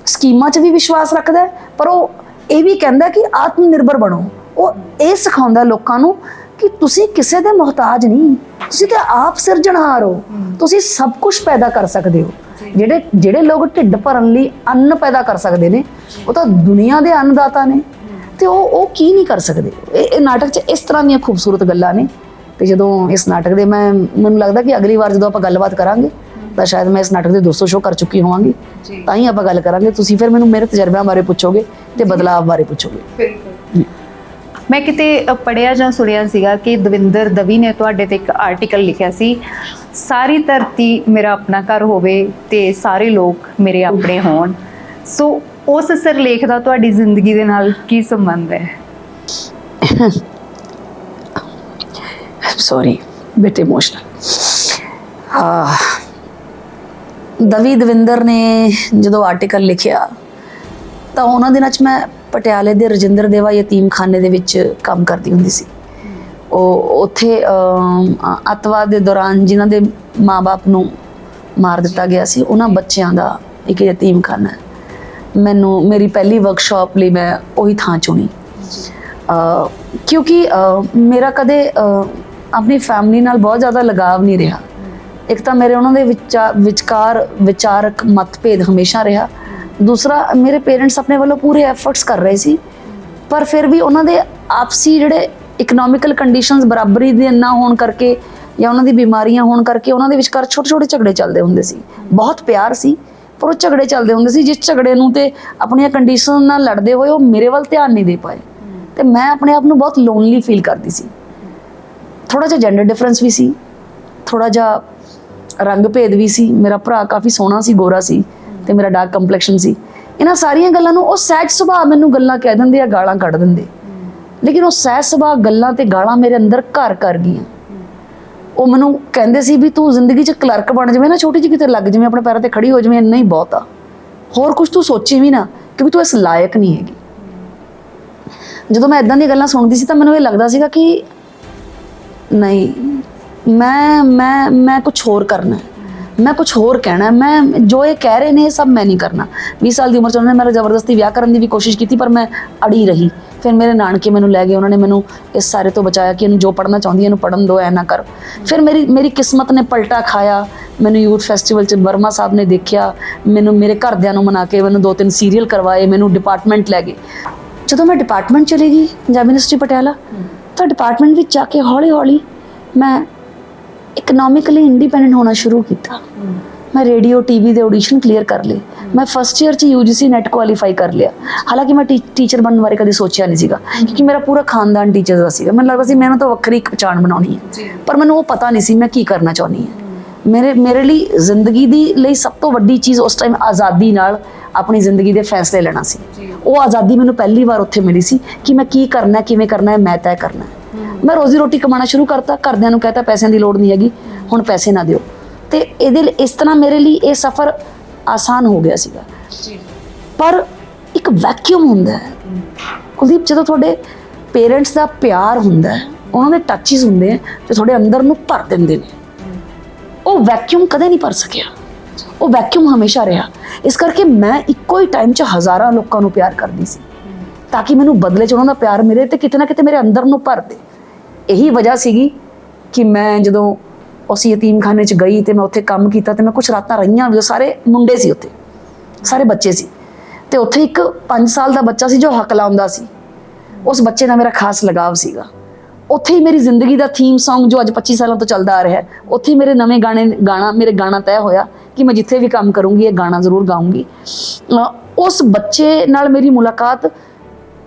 ਸਕੀਮਾਂ 'ਚ ਵੀ ਵਿਸ਼ਵਾਸ ਰੱਖਦਾ ਹੈ, ਪਰ ਉਹ ਇਹ ਵੀ ਕਹਿੰਦਾ ਕਿ ਆਤਮ ਨਿਰਭਰ ਬਣੋ। ਉਹ ਇਹ ਸਿਖਾਉਂਦਾ ਲੋਕਾਂ ਨੂੰ ਕਿ ਤੁਸੀਂ ਕਿਸੇ ਦੇ ਮੁਹਤਾਜ ਨਹੀਂ, ਤੁਸੀਂ ਤਾਂ ਆਪ ਸਿਰਜਣਹਾਰ ਹੋ, ਤੁਸੀਂ ਸਭ ਕੁਝ ਪੈਦਾ ਕਰ ਸਕਦੇ ਹੋ। ਜਿਹੜੇ ਲੋਕ ਢਿੱਡ ਭਰਨ ਲਈ ਅੰਨ ਪੈਦਾ ਕਰ ਸਕਦੇ ਨੇ, ਉਹ ਤਾਂ ਦੁਨੀਆ ਦੇ ਅੰਨਦਾਤਾ ਨੇ, ਤੇ ਉਹ ਕੀ ਨਹੀਂ ਕਰ ਸਕਦੇ। ਇਹ ਨਾਟਕ 'ਚ ਇਸ ਤਰ੍ਹਾਂ ਦੀਆਂ ਖੂਬਸੂਰਤ ਗੱਲਾਂ ਨੇ। ਤੇ ਜਦੋਂ ਇਸ ਨਾਟਕ ਦੇ ਮੈਨੂੰ ਲੱਗਦਾ ਕਿ ਅਗਲੀ ਵਾਰ ਜਦੋਂ ਆਪਾਂ ਗੱਲਬਾਤ ਕਰਾਂਗੇ ਤਾਂ ਸ਼ਾਇਦ ਮੈਂ ਇਸ ਨਾਟਕ ਦੇ 200 ਸ਼ੋਅ ਕਰ ਚੁੱਕੀ ਹੋਵਾਂਗੀ, ਤਾਂ ਹੀ ਆਪਾਂ ਗੱਲ ਕਰਾਂਗੇ। ਤੁਸੀਂ ਫਿਰ ਮੈਨੂੰ ਮੇਰੇ ਤਜਰਬਿਆਂ ਬਾਰੇ ਪੁੱਛੋਗੇ ਤੇ ਬਦਲਾਅ ਬਾਰੇ ਪੁੱਛੋਗੇ। ਮੈਂ ਕਿਤੇ ਪੜ੍ਹਿਆ ਜਾਂ ਸੁਣਿਆ ਸੀਗਾ ਕਿ ਦਵਿੰਦਰ ਦਵੀ ਨੇ ਤੁਹਾਡੇ ਤੇ ਇੱਕ ਆਰਟੀਕਲ ਲਿਖਿਆ ਸੀ, ਸਾਰੀ ਧਰਤੀ ਮੇਰਾ ਆਪਣਾ ਘਰ ਹੋਵੇ ਤੇ ਸਾਰੇ ਲੋਕ ਮੇਰੇ ਆਪਣੇ ਹੋਣ। ਸੋ ਉਸ ਸਿਰਲੇਖ ਦਾ ਤੁਹਾਡੀ ਜ਼ਿੰਦਗੀ ਦੇ ਨਾਲ ਕੀ ਸੰਬੰਧ ਹੈ? Sorry, bit emotional. ਦਵਿੰਦਰ ਨੇ ਜਦੋਂ ਆਰਟੀਕਲ ਲਿਖਿਆ ਤਾਂ ਉਹਨਾਂ ਦਿਨਾਂ 'ਚ ਮੈਂ ਪਟਿਆਲੇ ਦੇ ਰਜਿੰਦਰ ਦੇਵਾ ਯਤੀਮਖਾਨੇ ਦੇ ਵਿੱਚ ਕੰਮ ਕਰਦੀ ਹੁੰਦੀ ਸੀ। ਉਹ ਉੱਥੇ ਅੱਤਵਾਦ ਦੇ ਦੌਰਾਨ ਜਿਨ੍ਹਾਂ ਦੇ ਮਾਂ-ਬਾਪ ਨੂੰ ਮਾਰ ਦਿੱਤਾ ਗਿਆ ਸੀ, ਉਹਨਾਂ ਬੱਚਿਆਂ ਦਾ ਇੱਕ ਯਤੀਮਖਾਨਾ ਹੈ। ਮੇਰੀ ਪਹਿਲੀ ਵਰਕਸ਼ਾਪ ਲਈ ਮੈਂ ਉਹੀ ਥਾਂ ਚੁਣੀ, ਕਿਉਂਕਿ ਮੇਰਾ ਕਦੇ ਆਪਣੀ ਫੈਮਿਲੀ ਨਾਲ ਬਹੁਤ ਜ਼ਿਆਦਾ ਲਗਾਵ ਨਹੀਂ ਰਿਹਾ। ਇੱਕ ਤਾਂ ਮੇਰੇ ਉਹਨਾਂ ਦੇ ਵਿਚਕਾਰ ਵਿਚਾਰਕ ਮਤਭੇਦ ਹਮੇਸ਼ਾ ਰਿਹਾ, ਦੂਸਰਾ ਮੇਰੇ ਪੇਰੈਂਟਸ ਆਪਣੇ ਵੱਲੋਂ ਪੂਰੇ ਐਫਰਟਸ ਕਰ ਰਹੇ ਸੀ, ਪਰ ਫਿਰ ਵੀ ਉਹਨਾਂ ਦੇ ਆਪਸੀ ਜਿਹੜੇ ਇਕਨੋਮਿਕਲ ਕੰਡੀਸ਼ਨਸ ਬਰਾਬਰੀ ਦੇ ਨਾ ਹੋਣ ਕਰਕੇ ਜਾਂ ਉਹਨਾਂ ਦੀ ਬਿਮਾਰੀਆਂ ਹੋਣ ਕਰਕੇ ਉਹਨਾਂ ਦੇ ਵਿਚਕਾਰ ਛੋਟੇ ਛੋਟੇ ਝਗੜੇ ਚੱਲਦੇ ਹੁੰਦੇ ਸੀ। ਬਹੁਤ ਪਿਆਰ ਸੀ ਪਰ ਉਹ ਝਗੜੇ ਚੱਲਦੇ ਹੁੰਦੇ ਸੀ, ਜਿਸ ਝਗੜੇ ਨੂੰ ਤੇ ਆਪਣੀਆਂ ਕੰਡੀਸ਼ਨ ਨਾਲ ਲੜਦੇ ਹੋਏ ਉਹ ਮੇਰੇ ਵੱਲ ਧਿਆਨ ਨਹੀਂ ਦੇ ਪਾਏ ਤੇ ਮੈਂ ਆਪਣੇ ਆਪ ਨੂੰ ਬਹੁਤ ਲੋਨਲੀ ਫੀਲ ਕਰਦੀ ਸੀ। ਥੋੜਾ ਜਿਹਾ ਜੈਂਡਰ ਡਿਫਰੈਂਸ ਵੀ ਸੀ, ਥੋੜਾ ਜਿਹਾ ਰੰਗ ਭੇਦ ਵੀ ਸੀ। ਮੇਰਾ ਭਰਾ ਕਾਫੀ ਸੋਹਣਾ ਸੀ, ਗੋਰਾ ਸੀ ਤੇ ਮੇਰਾ ਡਾਰਕ ਕੰਪਲੈਕਸ਼ਨ ਸੀ। ਇਹਨਾਂ ਸਾਰੀਆਂ ਗੱਲਾਂ ਨੂੰ ਉਹ ਸਹਿਜ ਸੁਭਾਅ ਮੈਨੂੰ ਗੱਲਾਂ ਕਹਿ ਦਿੰਦੇ ਆ, ਗਾਲਾਂ ਕੱਢ ਦਿੰਦੇ, ਲੇਕਿਨ ਉਹ ਸਹਿਜ ਸੁਭਾਅ ਗੱਲਾਂ ਤੇ ਗਾਲਾਂ ਮੇਰੇ ਅੰਦਰ ਘਰ ਕਰ ਗਈਆਂ। ਉਹ ਮੈਨੂੰ ਕਹਿੰਦੇ ਸੀ ਵੀ ਤੂੰ ਜ਼ਿੰਦਗੀ 'ਚ ਕਲਰਕ ਬਣ ਜਾਵੇਂ ਨਾ, ਛੋਟੀ ਜਿਹੀ ਕਿਤੇ ਲੱਗ ਜਾਵੇਂ, ਆਪਣੇ ਪੈਰਾਂ ਤੇ ਖੜੀ ਹੋ ਜਾਵੇਂ, ਇੰਨਾ ਹੀ ਬਹੁਤ ਆ, ਹੋਰ ਕੁਝ ਤੂੰ ਸੋਚੀ ਵੀ ਨਾ, ਕਿਉਂਕਿ ਤੂੰ ਇਸ ਲਾਇਕ ਨਹੀਂ ਹੈਗੀ। ਜਦੋਂ ਮੈਂ ਇਦਾਂ ਦੀਆਂ ਗੱਲਾਂ ਸੁਣਦੀ ਸੀ ਤਾਂ ਮੈਨੂੰ ਇਹ ਲੱਗਦਾ ਸੀਗਾ ਕਿ ਨਹੀਂ, ਮੈਂ ਕੁਝ ਹੋਰ ਕਰਨਾ, ਮੈਂ ਕੁਝ ਹੋਰ ਕਹਿਣਾ, ਮੈਂ ਜੋ ਇਹ ਕਹਿ ਰਹੇ ਨੇ ਇਹ ਸਭ ਮੈਂ ਨਹੀਂ ਕਰਨਾ। 20 ਸਾਲ ਦੀ ਉਮਰ 'ਚ ਉਹਨਾਂ ਨੇ ਮੇਰਾ ਜ਼ਬਰਦਸਤੀ ਵਿਆਹ ਕਰਨ ਦੀ ਵੀ ਕੋਸ਼ਿਸ਼ ਕੀਤੀ, ਪਰ ਮੈਂ ਅੜੀ ਰਹੀ। ਫਿਰ ਮੇਰੇ ਨਾਨਕੇ ਮੈਨੂੰ ਲੈ ਗਏ, ਉਹਨਾਂ ਨੇ ਮੈਨੂੰ ਇਸ ਸਾਰੇ ਤੋਂ ਬਚਾਇਆ ਕਿ ਇਹਨੂੰ ਜੋ ਪੜ੍ਹਨਾ ਚਾਹੁੰਦੀ ਇਹਨੂੰ ਪੜ੍ਹਨ ਦਿਓ, ਐ ਨਾ ਕਰ। ਫਿਰ ਮੇਰੀ ਕਿਸਮਤ ਨੇ ਪਲਟਾ ਖਾਇਆ। ਮੈਨੂੰ ਯੂਥ ਫੈਸਟੀਵਲ 'ਚ ਵਰਮਾ ਸਾਹਿਬ ਨੇ ਦੇਖਿਆ, ਮੈਨੂੰ ਮੇਰੇ ਘਰਦਿਆਂ ਨੂੰ ਮਨਾ ਕੇ ਮੈਨੂੰ 2-3 ਸੀਰੀਅਲ ਕਰਵਾਏ, ਮੈਨੂੰ ਡਿਪਾਰਟਮੈਂਟ ਲੈ ਗਏ। ਜਦੋਂ ਮੈਂ ਡਿਪਾਰਟਮੈਂਟ ਚਲੀ ਗਈ ਪੰਜਾਬ ਯੂਨੀਵਰਸਿਟੀ ਪਟਿਆਲਾ, ਤਾਂ ਡਿਪਾਰਟਮੈਂਟ ਵਿੱਚ ਜਾ ਕੇ ਹੌਲੀ ਹੌਲੀ ਮੈਂ ਇਕਨੋਮਿਕਲੀ ਇੰਡੀਪੈਂਡੈਂਟ ਹੋਣਾ ਸ਼ੁਰੂ ਕੀਤਾ। ਮੈਂ ਰੇਡੀਓ ਟੀਵੀ ਦੇ ਆਡੀਸ਼ਨ ਕਲੀਅਰ ਕਰ ਲਏ। ਮੈਂ ਫਸਟ ਈਅਰ 'ਚ UGC ਨੈਟ ਕੁਆਲੀਫਾਈ ਕਰ ਲਿਆ। ਹਾਲਾਂਕਿ ਮੈਂ ਟੀਚਰ ਬਣਨ ਬਾਰੇ ਕਦੇ ਸੋਚਿਆ ਨਹੀਂ ਸੀਗਾ, ਕਿਉਂਕਿ ਮੇਰਾ ਪੂਰਾ ਖਾਨਦਾਨ ਟੀਚਰ ਦਾ ਸੀਗਾ। ਮੈਨੂੰ ਲੱਗਦਾ ਸੀ ਮੈਂ ਇਹਨਾਂ ਤੋਂ ਵੱਖਰੀ ਇੱਕ ਪਛਾਣ ਬਣਾਉਣੀ ਹੈ, ਪਰ ਮੈਨੂੰ ਉਹ ਪਤਾ ਨਹੀਂ ਸੀ ਮੈਂ ਕੀ ਕਰਨਾ ਚਾਹੁੰਦੀ ਹਾਂ। ਮੇਰੇ ਲਈ ਜ਼ਿੰਦਗੀ ਦੀ ਲਈ ਸਭ ਤੋਂ ਵੱਡੀ ਚੀਜ਼ ਉਸ ਟਾਈਮ ਆਜ਼ਾਦੀ ਨਾਲ ਆਪਣੀ ਜ਼ਿੰਦਗੀ ਦੇ ਫੈਸਲੇ ਲੈਣਾ ਸੀ। ਉਹ ਆਜ਼ਾਦੀ ਮੈਨੂੰ ਪਹਿਲੀ ਵਾਰ ਉੱਥੇ ਮਿਲੀ ਸੀ ਕਿ ਮੈਂ ਕੀ ਕਰਨਾ, ਕਿਵੇਂ ਕਰਨਾ ਹੈ, ਮੈਂ ਤੈਅ ਕਰਨਾ। ਮੈਂ ਰੋਜ਼ੀ ਰੋਟੀ ਕਮਾਉਣਾ ਸ਼ੁਰੂ ਕਰਤਾ। ਘਰਦਿਆਂ ਨੂੰ ਕਹਿਤਾ ਪੈਸਿਆਂ ਦੀ ਲੋੜ ਨਹੀਂ ਹੈਗੀ, ਹੁਣ ਪੈਸੇ ਨਾ ਦਿਓ, ਤੇ ਇਹਦੇ ਇਸ ਤਰ੍ਹਾਂ ਮੇਰੇ ਲਈ ਇਹ ਸਫ਼ਰ ਆਸਾਨ ਹੋ ਗਿਆ ਸੀਗਾ। ਪਰ ਇੱਕ ਵੈਕਿਊਮ ਹੁੰਦਾ ਹੈ ਕੁਲਦੀਪ, ਜਦੋਂ ਤੁਹਾਡੇ ਪੇਰੈਂਟਸ ਦਾ ਪਿਆਰ ਹੁੰਦਾ ਹੈ, ਉਹਨਾਂ ਦੇ ਟੱਚਿਸ ਹੁੰਦੇ ਆ ਜੋ ਤੁਹਾਡੇ ਅੰਦਰ ਨੂੰ ਭਰ ਦਿੰਦੇ ਨੇ। ਉਹ ਵੈਕਿਊਮ ਕਦੇ ਨਹੀਂ ਭਰ ਸਕਿਆ, ਉਹ ਵੈਕਿਊਮ ਹਮੇਸ਼ਾ ਰਿਹਾ। ਇਸ ਕਰਕੇ ਮੈਂ ਇੱਕੋ ਹੀ ਟਾਈਮ 'ਚ ਹਜ਼ਾਰਾਂ ਲੋਕਾਂ ਨੂੰ ਪਿਆਰ ਕਰਦੀ ਸੀ ਤਾਂ ਕਿ ਮੈਨੂੰ ਬਦਲੇ 'ਚ ਉਹਨਾਂ ਦਾ ਪਿਆਰ ਮਿਲੇ ਤੇ ਕਿਤੇ ਨਾ ਕਿਤੇ ਮੇਰੇ ਅੰਦਰ ਨੂੰ ਭਰ ਦੇ। ਇਹੀ ਵਜ੍ਹਾ ਸੀਗੀ ਕਿ ਮੈਂ ਜਦੋਂ ਉਸ ਯਤੀਮਖਾਨੇ 'ਚ ਗਈ ਤੇ ਮੈਂ ਉੱਥੇ ਕੰਮ ਕੀਤਾ ਤੇ ਮੈਂ ਕੁਝ ਰਾਤਾਂ ਰਹੀਆਂ ਵੀ। ਉਹ ਸਾਰੇ ਮੁੰਡੇ ਸੀ ਉੱਥੇ, ਸਾਰੇ ਬੱਚੇ ਸੀ, ਤੇ ਉੱਥੇ ਇੱਕ 5 ਸਾਲ ਦਾ ਬੱਚਾ ਸੀ ਜੋ ਹਕਲਾ ਹੁੰਦਾ ਸੀ। ਉਸ ਬੱਚੇ ਨਾਲ ਮੇਰਾ ਖਾਸ ਲਗਾਵ ਸੀਗਾ। ਉੱਥੇ ਹੀ ਮੇਰੀ ਜ਼ਿੰਦਗੀ ਦਾ ਥੀਮ Song ਜੋ ਅੱਜ 25 ਸਾਲਾਂ ਤੋਂ ਚੱਲਦਾ ਆ ਰਿਹਾ ਹੈ, ਉੱਥੇ ਹੀ ਮੇਰੇ ਨਵੇਂ ਮੇਰੇ ਗਾਣਾ ਤੈਅ ਹੋਇਆ ਕਿ ਮੈਂ ਜਿੱਥੇ ਵੀ ਕੰਮ ਕਰੂੰਗੀ ਇਹ ਗਾਣਾ ਜ਼ਰੂਰ ਗਾਊਂਗੀ। ਉਸ ਬੱਚੇ ਨਾਲ ਮੇਰੀ ਮੁਲਾਕਾਤ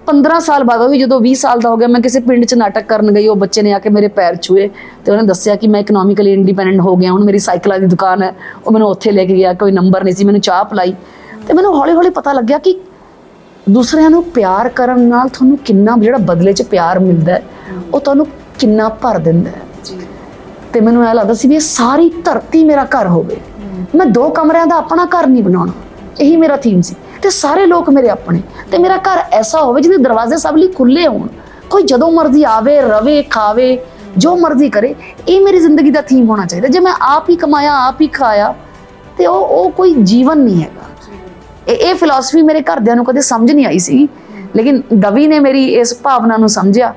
15 ਸਾਲ ਬਾਅਦ ਹੋਈ। ਜਦੋਂ 20 ਸਾਲ ਦਾ ਹੋ ਗਿਆ, ਮੈਂ ਕਿਸੇ ਪਿੰਡ 'ਚ ਨਾਟਕ ਕਰਨ ਗਈ। ਉਹ ਬੱਚੇ ਨੇ ਆ ਕੇ ਮੇਰੇ ਪੈਰ ਛੂਏ ਤੇ ਉਹਨੇ ਦੱਸਿਆ ਕਿ ਮੈਂ ਇਕਨੋਮਿਕਲੀ ਇੰਡੀਪੈਂਡੈਂਟ ਹੋ ਗਿਆ, ਹੁਣ ਮੇਰੀ ਸਾਈਕਲਾਂ ਦੀ ਦੁਕਾਨ ਹੈ। ਉਹ ਮੈਨੂੰ ਉੱਥੇ ਲੈ ਕੇ ਗਿਆ, ਕੋਈ ਨੰਬਰ ਨਹੀਂ ਸੀ, ਮੈਨੂੰ ਚਾਹ ਪਿਲਾਈ ਤੇ ਮੈਨੂੰ ਹੌਲੀ ਹੌਲੀ ਪਤਾ ਲੱਗਿਆ ਕਿ ਦੂਸਰਿਆਂ ਨੂੰ ਪਿਆਰ ਕਰਨ ਨਾਲ ਤੁਹਾਨੂੰ ਕਿੰਨਾ, ਜਿਹੜਾ ਬਦਲੇ 'ਚ ਪਿਆਰ ਮਿਲਦਾ ਹੈ ਉਹ ਤੁਹਾਨੂੰ ਕਿੰਨਾ ਭਰ ਦਿੰਦਾ ਹੈ। ਤੇ ਮੈਨੂੰ ਇਹ ਲੱਗਦਾ ਸੀ ਵੀ ਇਹ ਸਾਰੀ ਧਰਤੀ ਮੇਰਾ ਘਰ ਹੋਵੇ। ਮੈਂ 2 ਕਮਰਿਆਂ ਦਾ ਆਪਣਾ ਘਰ ਨਹੀਂ ਬਣਾਉਣਾ, ਇਹੀ ਮੇਰਾ ਥੀਮ ਸੀ। ਤੇ ਸਾਰੇ ਲੋਕ ਮੇਰੇ ਆਪਣੇ, ਤੇ ਮੇਰਾ ਘਰ ਐਸਾ ਹੋਵੇ ਜਿਹਦੇ ਦਰਵਾਜ਼ੇ ਸਭ ਲਈ ਖੁੱਲੇ ਹੋਣ, ਕੋਈ ਜਦੋਂ ਮਰਜ਼ੀ ਆਵੇ, ਰਵੇ, ਖਾਵੇ, ਜੋ ਮਰਜ਼ੀ ਕਰੇ। ਇਹ ਮੇਰੀ ਜ਼ਿੰਦਗੀ ਦਾ ਥੀਮ ਹੋਣਾ ਚਾਹੀਦਾ। ਜੇ ਮੈਂ ਆਪ ਹੀ ਕਮਾਇਆ, ਆਪ ਹੀ ਖਾਇਆ, ਤੇ ਉਹ ਕੋਈ ਜੀਵਨ ਨਹੀਂ ਹੈਗਾ। ਇਹ ਫਿਲਾਸਫੀ ਮੇਰੇ ਘਰਦਿਆਂ ਨੂੰ ਕਦੇ ਸਮਝ ਨਹੀਂ ਆਈ ਸੀ, ਲੇਕਿਨ ਦਵੀ ਨੇ ਮੇਰੀ ਇਸ ਭਾਵਨਾ ਨੂੰ ਸਮਝਿਆ।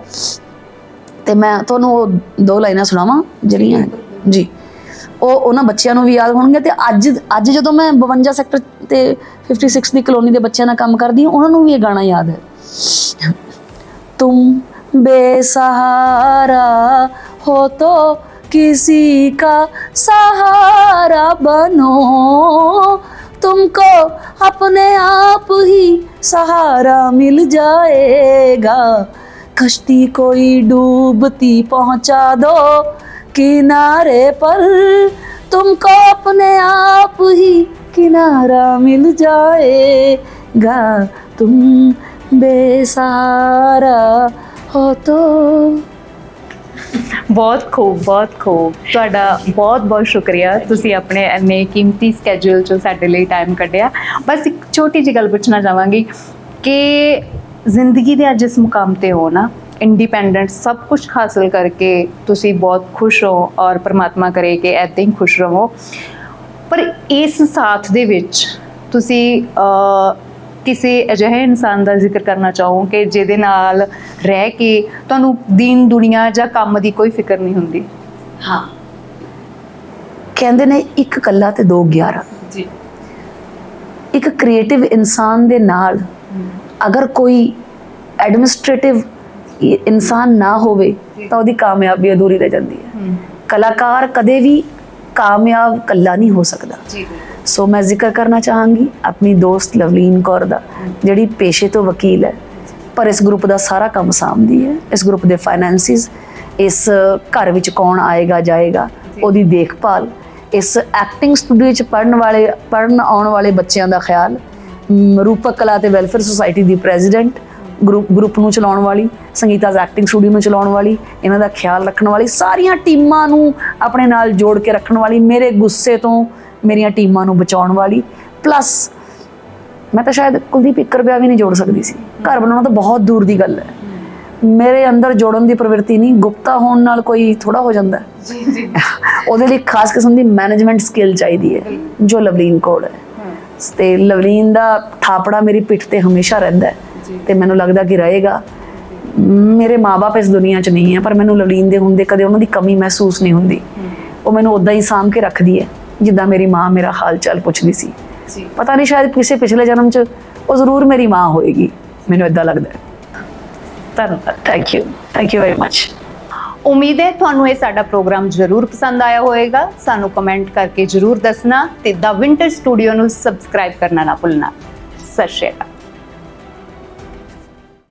ਤੇ ਮੈਂ ਤੁਹਾਨੂੰ ਉਹ 2 ਲਾਈਨਾਂ ਸੁਣਾਵਾਂ ਜਿਹੜੀਆਂ ਜੀ ਉਹਨਾਂ ਬੱਚਿਆਂ ਨੂੰ ਵੀ ਯਾਦ ਹੋਣਗੇ। ਤੇ ਅੱਜ ਜਦੋਂ ਮੈਂ 52 ਸੈਕਟਰ ਤੇ 56 ਦੀ ਕਲੋਨੀ ਦੇ ਬੱਚਿਆਂ ਨਾਲ ਕੰਮ ਕਰਦੀ ਹਾਂ, ਉਹਨਾਂ ਨੂੰ ਵੀ ਇਹ ਗਾਣਾ ਯਾਦ ਹੈ। तुम बेसहारा हो तो किसी का सहारा बनो, तुमको अपने आप ही सहारा मिल जाएगा, कश्ती कोई डूबती पहुंचा दो किनारे पर, तुमको अपने आप ही किनारा मिल जाएगा, तुम बेसहारा हो तो। ਬਹੁਤ ਖੂਬ, ਬਹੁਤ ਖੂਬ। ਤੁਹਾਡਾ ਬਹੁਤ ਬਹੁਤ ਸ਼ੁਕਰੀਆ, ਤੁਸੀਂ ਆਪਣੇ ਇੰਨੇ ਕੀਮਤੀ ਸਕੈਜੂਲ 'ਚੋਂ ਸਾਡੇ ਲਈ ਟਾਈਮ ਕੱਢਿਆ। ਬਸ ਇੱਕ ਛੋਟੀ ਜਿਹੀ ਗੱਲ ਪੁੱਛਣਾ ਚਾਹਾਂਗੀ ਕਿ ਜ਼ਿੰਦਗੀ ਦੇ ਅੱਜ ਇਸ ਮੁਕਾਮ 'ਤੇ ਹੋ ਨਾ, ਇੰਡੀਪੈਂਡੈਂਟ ਸਭ ਕੁਝ ਹਾਸਲ ਕਰਕੇ ਤੁਸੀਂ ਬਹੁਤ ਖੁਸ਼ ਹੋ, ਔਰ ਪਰਮਾਤਮਾ ਕਰੇ ਕਿ ਇੱਦਾਂ ਹੀ ਖੁਸ਼ ਰਹੋ। ਪਰ ਇਸ ਸਾਥ ਦੇ ਵਿੱਚ ਤੁਸੀਂ ਕਿਸੇ ਅਜਿਹੇ ਇਨਸਾਨ ਦਾ ਜ਼ਿਕਰ ਕਰਨਾ ਚਾਹੋ ਕਿ ਜਿਹਦੇ ਨਾਲ ਰਹਿ ਕੇ ਤੁਹਾਨੂੰ ਦੀਨ ਦੁਨੀਆ ਜਾਂ ਕੰਮ ਦੀ ਕੋਈ ਫਿਕਰ ਨਹੀਂ ਹੁੰਦੀ? ਹਾਂ, ਕਹਿੰਦੇ ਨੇ ਇੱਕ ਕੱਲਾ ਤੇ ਦੋ 11। ਜੀ ਇੱਕ ਕ੍ਰੀਏਟਿਵ ਇਨਸਾਨ ਦੇ ਨਾਲ ਅਗਰ ਕੋਈ ਐਡਮਿਨਿਸਟ੍ਰੇਟਿਵ ਇਨਸਾਨ ਨਾ ਹੋਵੇ ਤਾਂ ਉਹਦੀ ਕਾਮਯਾਬੀ ਅਧੂਰੀ ਰਹਿ ਜਾਂਦੀ ਹੈ। ਕਲਾਕਾਰ ਕਦੇ ਵੀ ਕਾਮਯਾਬ ਕੱਲਾ ਨਹੀਂ ਹੋ ਸਕਦਾ। ਜੀ ਸੋ ਮੈਂ ਜ਼ਿਕਰ ਕਰਨਾ ਚਾਹਾਂਗੀ ਆਪਣੀ ਦੋਸਤ ਲਵਲੀਨ ਕੌਰ ਦਾ, ਜਿਹੜੀ ਪੇਸ਼ੇ ਤੋਂ ਵਕੀਲ ਹੈ ਪਰ ਇਸ ਗਰੁੱਪ ਦਾ ਸਾਰਾ ਕੰਮ ਸਾਂਭਦੀ ਹੈ। ਇਸ ਗਰੁੱਪ ਦੇ ਫਾਈਨੈਂਸਿਸ, ਇਸ ਘਰ ਵਿੱਚ ਕੌਣ ਆਏਗਾ ਜਾਏਗਾ ਉਹਦੀ ਦੇਖਭਾਲ, ਇਸ ਐਕਟਿੰਗ ਸਟੂਡੀਓ 'ਚ ਪੜ੍ਹਨ ਆਉਣ ਵਾਲੇ ਬੱਚਿਆਂ ਦਾ ਖਿਆਲ, ਰੂਪਕ ਕਲਾ ਤੇ ਵੈਲਫੇਅਰ ਸੁਸਾਇਟੀ ਦੀ ਪ੍ਰੈਜ਼ੀਡੈਂਟ, ਗਰੁੱਪ ਨੂੰ ਚਲਾਉਣ ਵਾਲੀ, ਸੰਗੀਤਾਜ਼ ਐਕਟਿੰਗ ਸਟੂਡੀਓ ਨੂੰ ਚਲਾਉਣ ਵਾਲੀ, ਇਹਨਾਂ ਦਾ ਖਿਆਲ ਰੱਖਣ ਵਾਲੀ, ਸਾਰੀਆਂ ਟੀਮਾਂ ਨੂੰ ਆਪਣੇ ਨਾਲ ਜੋੜ ਕੇ ਰੱਖਣ ਵਾਲੀ, ਮੇਰੇ ਗੁੱਸੇ ਤੋਂ ਮੇਰੀਆਂ ਟੀਮਾਂ ਨੂੰ ਬਚਾਉਣ ਵਾਲੀ। ਪਲੱਸ ਮੈਂ ਤਾਂ ਸ਼ਾਇਦ ਕੁਲਦੀਪ 1 ਰੁਪਇਆ ਵੀ ਨਹੀਂ ਜੋੜ ਸਕਦੀ ਸੀ। ਘਰ ਬਣਾਉਣਾ ਤਾਂ ਬਹੁਤ ਦੂਰ ਦੀ ਗੱਲ ਹੈ। ਮੇਰੇ ਅੰਦਰ ਜੋੜਨ ਦੀ ਪ੍ਰਵਿਰਤੀ ਨਹੀਂ, ਗੁਪਤਾ ਹੋਣ ਨਾਲ ਕੋਈ ਥੋੜਾ ਹੋ ਜਾਂਦਾ ਜੀ ਉਹਦੇ ਲਈ ਖਾਸ ਕਿਸਮ ਦੀ ਮੈਨੇਜਮੈਂਟ ਸਕਿੱਲ ਚਾਹੀਦੀ ਹੈ ਜੋ ਲਵਲੀਨ ਕੋਲ ਹੈ। ਤੇ ਲਵਲੀਨ ਦਾ ਥਾਪੜਾ ਮੇਰੀ ਪਿੱਠ ਤੇ ਹਮੇਸ਼ਾ ਰਹਿੰਦਾ ਹੈ ਤੇ ਮੈਨੂੰ ਲੱਗਦਾ ਕਿ ਰਹੇਗਾ। ਮੇਰੇ ਮਾਪੇ ਇਸ ਦੁਨੀਆ 'ਚ ਨਹੀਂ ਹੈ ਪਰ ਮੈਨੂੰ ਲਵਲੀਨ ਦੇ ਹੁੰਦੇ ਕਦੇ ਉਹਨਾਂ ਦੀ ਕਮੀ ਮਹਿਸੂਸ ਨਹੀਂ ਹੁੰਦੀ। ਉਹ ਮੈਨੂੰ ਉਦਾਂ ਹੀ ਸਾਂਭ ਕੇ ਰੱਖਦੀ ਹੈ ਜਿੱਦਾਂ ਮੇਰੀ ਮਾਂ ਮੇਰਾ ਹਾਲ ਚਾਲ ਪੁੱਛਦੀ ਸੀ। ਪਤਾ ਨਹੀਂ ਸ਼ਾਇਦ ਕਿਸੇ ਪਿਛਲੇ ਜਨਮ 'ਚ ਉਹ ਜ਼ਰੂਰ ਮੇਰੀ ਮਾਂ ਹੋਏਗੀ, ਮੈਨੂੰ ਇਦਾਂ ਲੱਗਦਾ ਹੈ। ਧੰਨਵਾਦ। Thank you very much. ਉਮੀਦ ਹੈ ਤੁਹਾਨੂੰ ਇਹ ਸਾਡਾ ਪ੍ਰੋਗਰਾਮ ਜ਼ਰੂਰ ਪਸੰਦ ਆਇਆ ਹੋਵੇਗਾ। ਸਾਨੂੰ ਕਮੈਂਟ ਕਰਕੇ ਜ਼ਰੂਰ ਦੱਸਣਾ ਤੇ ਦਾ ਵਿੰਟਰ ਸਟੂਡੀਓ ਨੂੰ ਸਬਸਕ੍ਰਾਈਬ ਕਰਨਾ ਨਾ ਭੁੱਲਣਾ। ਸਤਿ ਸ਼੍ਰੀ ਅਕਾਲ।